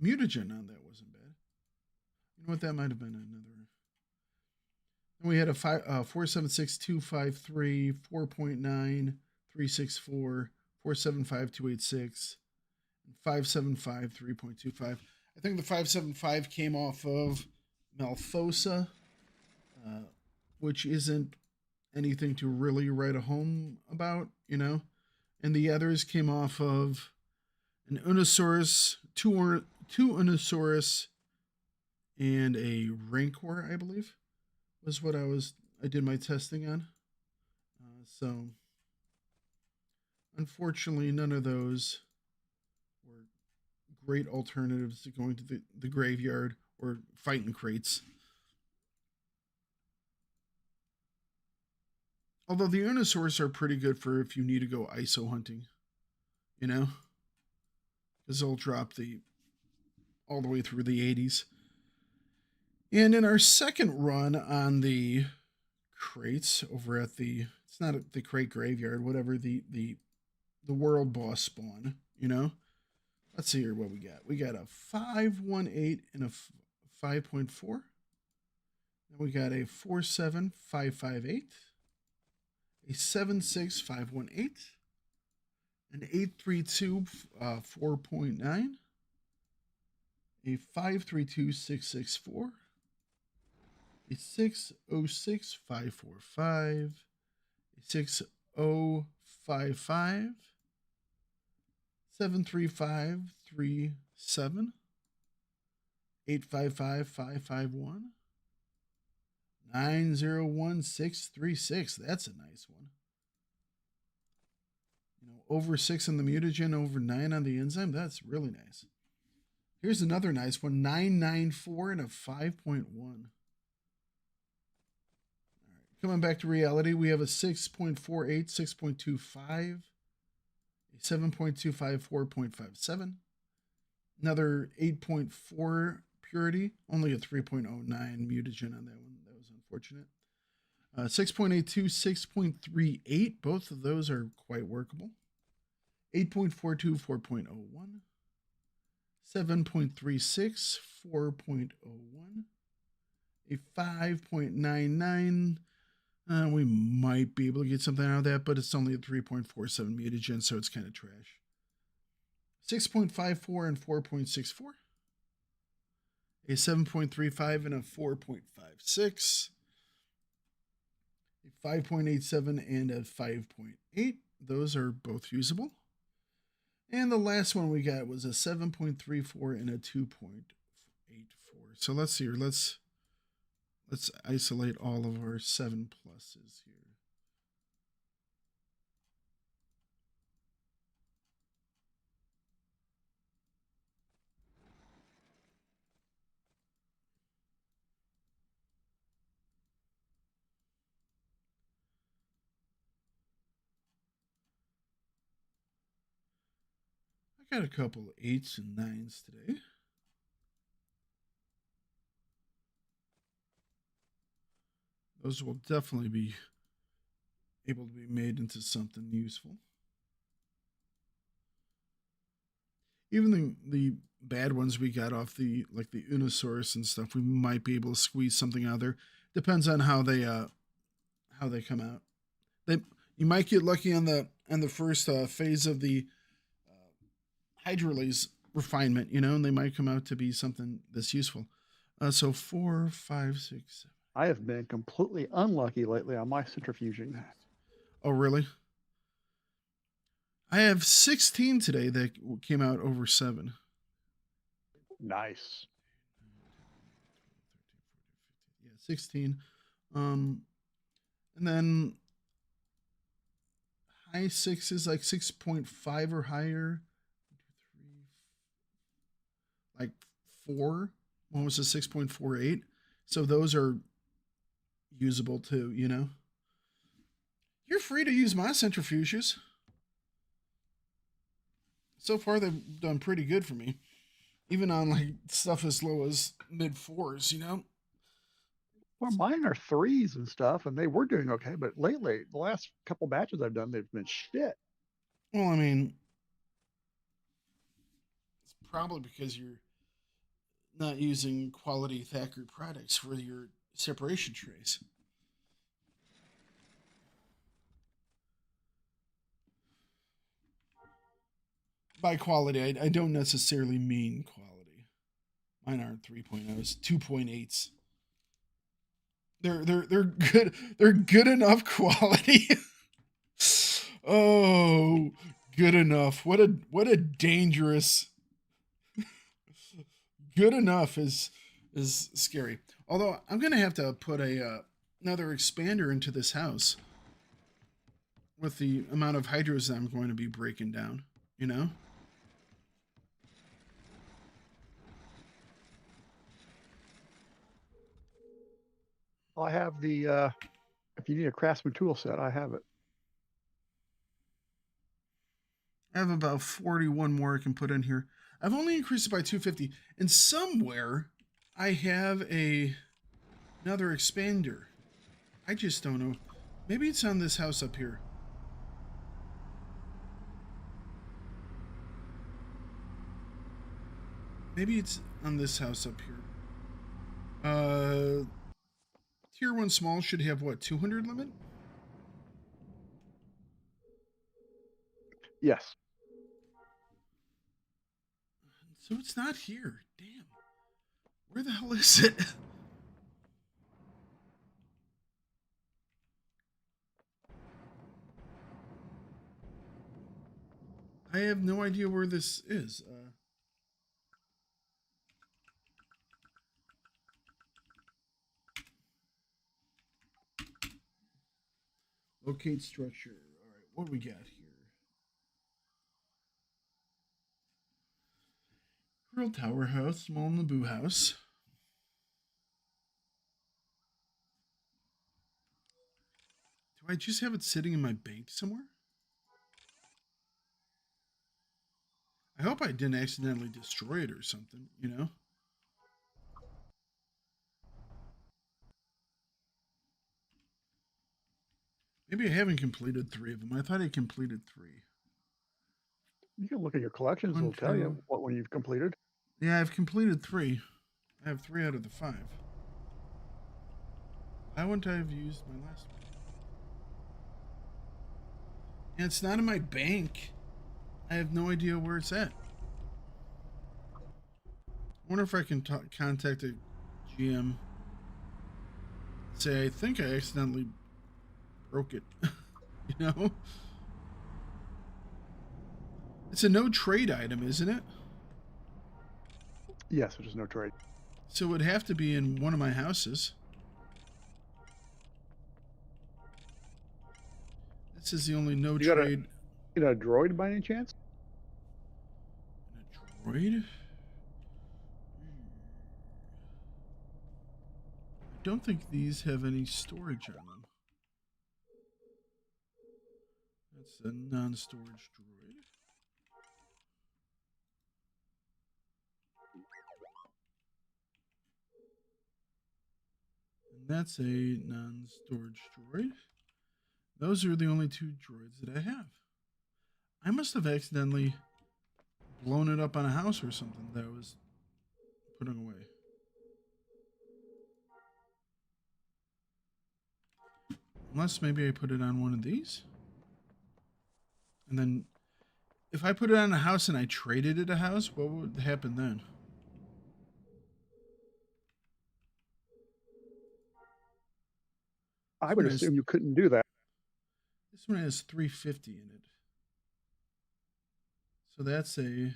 Mutagen on that wasn't bad. You know what? That might have been another. Then we had a 476253, 4.9, 364, 475286, and 575 3.25. I think the 575 came off of Malfosa, which isn't anything to really write a home about, you know. And the others came off of an Unosaurus, two Unosaurus, and a Rancor, I believe, was what I did my testing on. So unfortunately, none of those were great alternatives to going to the graveyard or fighting Krayts. Although the Unosaurus are pretty good for if you need to go ISO hunting, you know, because they'll drop all the way through the 80s. And in our second run on the Krayts over at it's not the Krayt graveyard, whatever, the world boss spawn, you know. Let's see here what we got. We got a 518 and a 5.4. Then we got a 47558, a 76518, an 832 4.9, a 532664, a 606545, a 6055, 73537, 855551, 901636. That's a nice one. You know, over 6 on the mutagen, over 9 on the enzyme. That's really nice. Here's another nice one, 994 and a 5.1. Coming back to reality, we have a 6.48, 6.25, a 7.25, 4.57, another 8.4 purity, only a 3.09 mutagen on that one. That was unfortunate. 6.82, 6.38, both of those are quite workable. 8.42, 4.01, 7.36, 4.01, a 5.99. We might be able to get something out of that, but it's only a 3.47 mutagen, so it's kind of trash. 6.54 and 4.64. a 7.35 and a 4.56, a 5.87 and a 5.8. Those are both usable. And the last one we got was a 7.34 and a 2.84. So let's see here. Let's isolate all of our 7 pluses here. I got a couple of 8s and 9s today. Those will definitely be able to be made into something useful. Even the bad ones we got off the like the Unosaurus and stuff, we might be able to squeeze something out there. Depends on how they come out. You might get lucky on the first phase of the hydrolase refinement, and they might come out to be something that's useful. So 4, 5, 6, 7. I have been completely unlucky lately on my centrifuging. Oh, really? I have 16 today that came out over 7. Nice. Yeah, 16. And then high 6 is like 6.5 or higher. 1, 2, 3, like 4. One was a 6.48. So those are usable too, You're free to use my centrifuges. So far, they've done pretty good for me. Even on like stuff as low as mid 4s, Well, mine are 3s and stuff, and they were doing okay. But lately, the last couple batches I've done, they've been shit. Well, I mean, it's probably because you're not using quality Thakard products for your separation trays. By quality, I don't necessarily mean quality. Mine aren't 3.0s, 2.8s. They're good. They're good enough quality. Oh, good enough. What a dangerous. Good enough is scary. Although I'm gonna have to put another expander into this house with the amount of hydros that I'm going to be breaking down. I have the, if you need a craftsman tool set, I have it. I have about 41 more I can put in here. I've only increased it by 250. And somewhere I have another expander. I just don't know. Maybe it's on this house up here. Maybe it's on this house up here. Tier 1 small should have what, 200 limit? Yes. So it's not here. Damn. Where the hell is it? I have no idea where this is. Locate structure. All right, what do we got here? Real tower house, small Naboo house. Do I just have it sitting in my bank somewhere? I hope I didn't accidentally destroy it or something, Maybe I haven't completed 3 of them. I thought I completed 3. You can look at your collections. It'll tell you what one you've completed. Yeah, I've completed 3. I have 3 out of the 5. Why wouldn't I have used my last one? And it's not in my bank. I have no idea where it's at. wonder if I can contact a GM. Say, I think I accidentally broke it. You know? It's a no trade item, isn't it? Yes, there's no trade. So it would have to be in one of my houses. This is the only no You got trade. a droid by any chance? A droid? I don't think these have any storage on them. That's a non-storage droid. And that's a non-storage droid. Those are the only two droids that I have. I must have accidentally blown it up on a house or something that I was putting away. Unless maybe I put it on one of these. And then if I put it on a house and I traded it a house, what would happen then? I would assume you couldn't do that. This one has 350 in it. So that's a...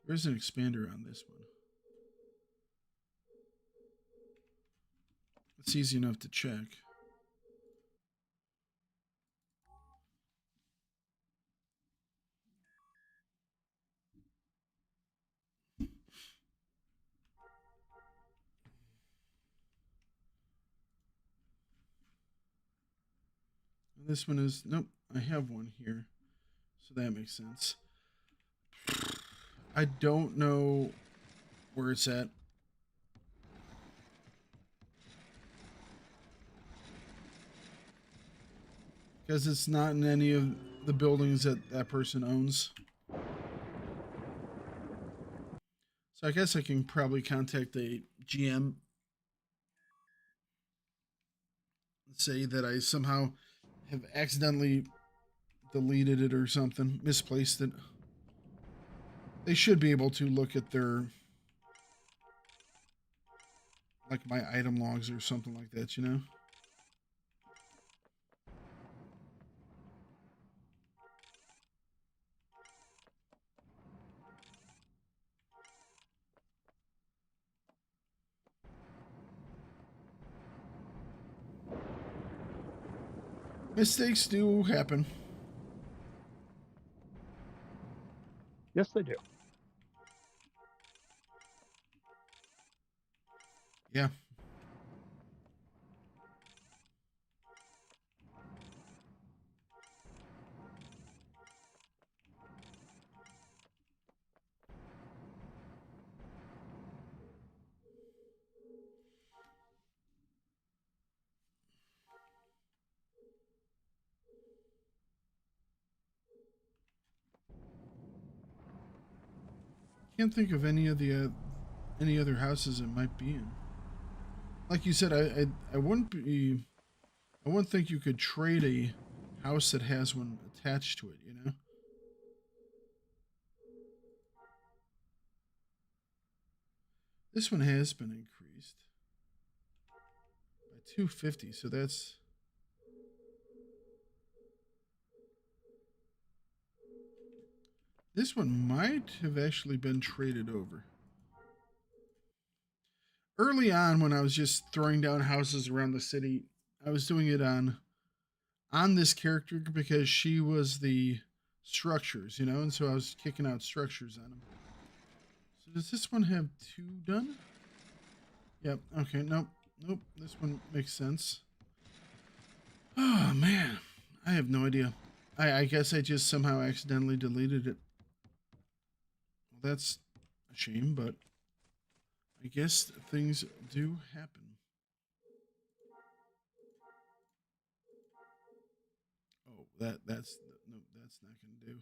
There's an expander on this one. It's easy enough to check. This one is... Nope, I have one here. So that makes sense. I don't know where it's at. Because it's not in any of the buildings that that person owns. So I guess I can probably contact a GM and say that I somehow have accidentally deleted it or something, misplaced it. They should be able to look at their, like my item logs or something like that, you know? Mistakes do happen. Yes, they do. Yeah. Can't think of any of the any other houses it might be in. Like you said, I wouldn't think you could trade a house that has one attached to it, you know? This one has been increased by 250, so that's... This one might have actually been traded over. Early on, when I was just throwing down houses around the city, I was doing it on this character because she was the structures, you know, and so I was kicking out structures on them. So does this one have 2 done? Yep. Okay. Nope. Nope. This one makes sense. Oh man, I have no idea. I guess I just somehow accidentally deleted it. Well, that's a shame, but I guess things do happen. Oh, that's no, that's not gonna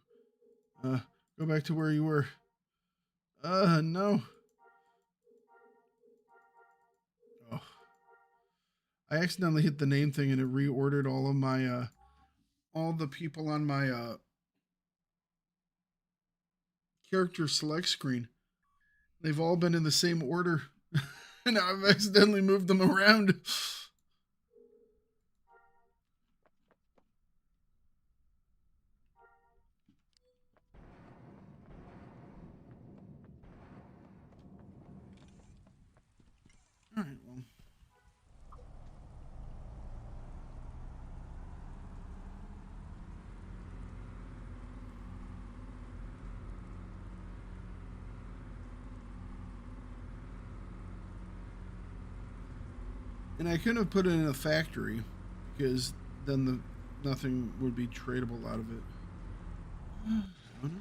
do. Go back to where you were. No. Oh, I accidentally hit the name thing and it reordered all of my all the people on my character select screen. They've all been in the same order. And I've accidentally moved them around. All right, well. And I couldn't have put it in a factory because then nothing would be tradable out of it. I don't know.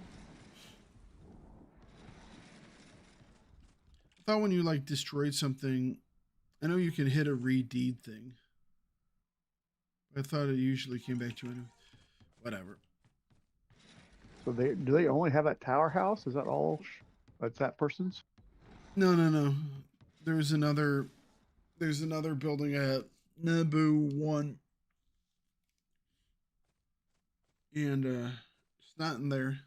I thought when you like destroyed something, I know you can hit a redeed thing. I thought it usually came back to anyway. Whatever. So do they only have that tower house? Is that all? That's that person's? No. There's another building at Naboo 1. And it's not in there.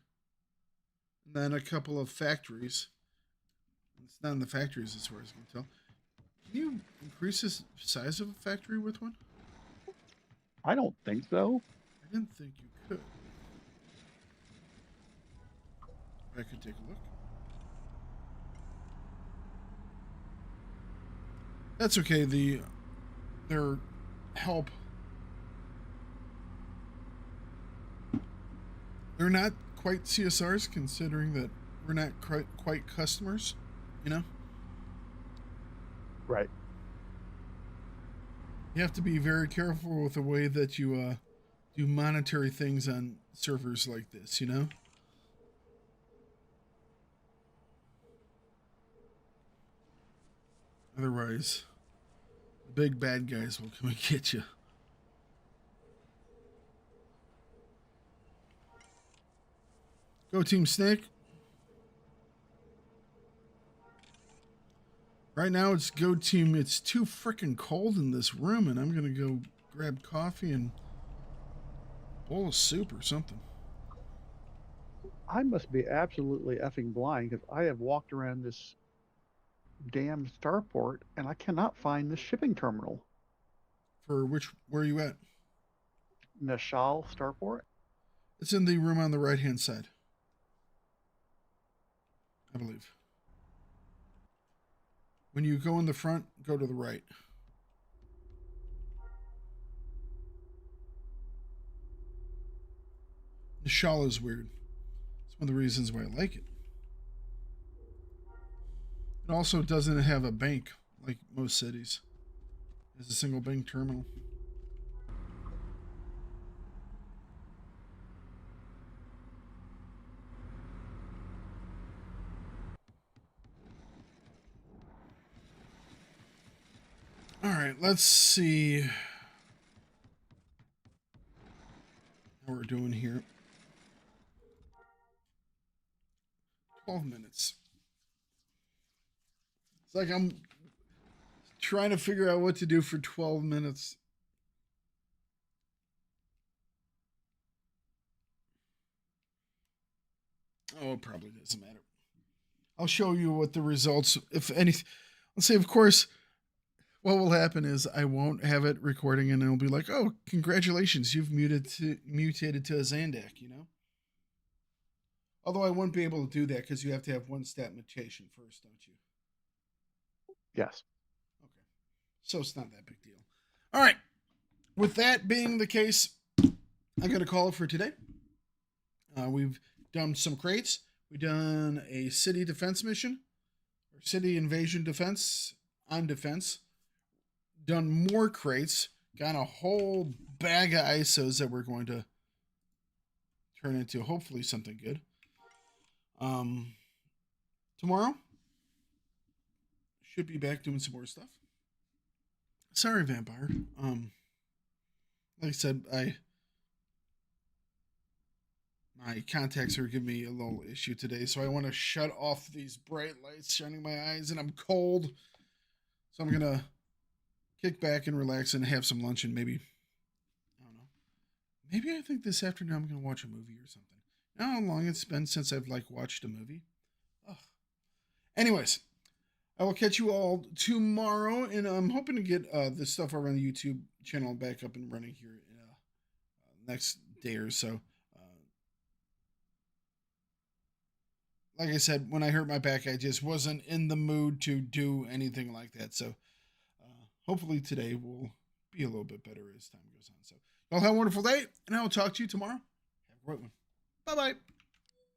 And then a couple of factories. It's not in the factories as far as I can tell. Can you increase the size of a factory with one? I don't think so. I didn't think you could. I could take a look. That's okay. Their help. They're not quite CSRs, considering that we're not quite customers, you know? Right. You have to be very careful with the way that you do monetary things on servers like this, you know? Otherwise, the big bad guys will come and get you. Go Team Snake. Right now it's go team. It's too freaking cold in this room, and I'm going to go grab coffee and a bowl of soup or something. I must be absolutely effing blind because I have walked around this damn starport and I cannot find the shipping terminal. For where are you at? Nashal starport? It's in the room on the right-hand side, I believe. When you go in the front, go to the right. Nashal is weird. It's one of the reasons why I like it. It also doesn't have a bank like most cities. It has a single bank terminal. All right, let's see how we're doing here. 12 minutes. It's like I'm trying to figure out what to do for 12 minutes. Oh, it probably doesn't matter. I'll show you what the results, if anything. Let's say, of course, what will happen is I won't have it recording and it'll be like, oh, congratulations, you've mutated to a Zandak, you know? Although I won't be able to do that because you have to have one stat mutation first, don't you? Yes. Okay. So it's not that big deal. All right. With that being the case, I'm going to call it for today. We've done some Krayts. We've done a city defense mission, or city invasion defense on defense. Done more Krayts. Got a whole bag of ISOs that we're going to turn into hopefully something good. Tomorrow should be back doing some more stuff. Sorry, Vampire. Like I said, my contacts are giving me a little issue today, so I want to shut off these bright lights shining my eyes, and I'm cold. So I'm gonna kick back and relax and have some lunch, and maybe, I don't know, maybe I think this afternoon I'm gonna watch a movie or something. You know how long it's been since I've watched a movie? Ugh. Anyways, I will catch you all tomorrow, and I'm hoping to get this stuff over on the YouTube channel back up and running here in next day or so. Like I said, when I hurt my back, I just wasn't in the mood to do anything like that. So hopefully today will be a little bit better as time goes on. So y'all have a wonderful day, and I'll talk to you tomorrow. Have a great one. Bye-bye.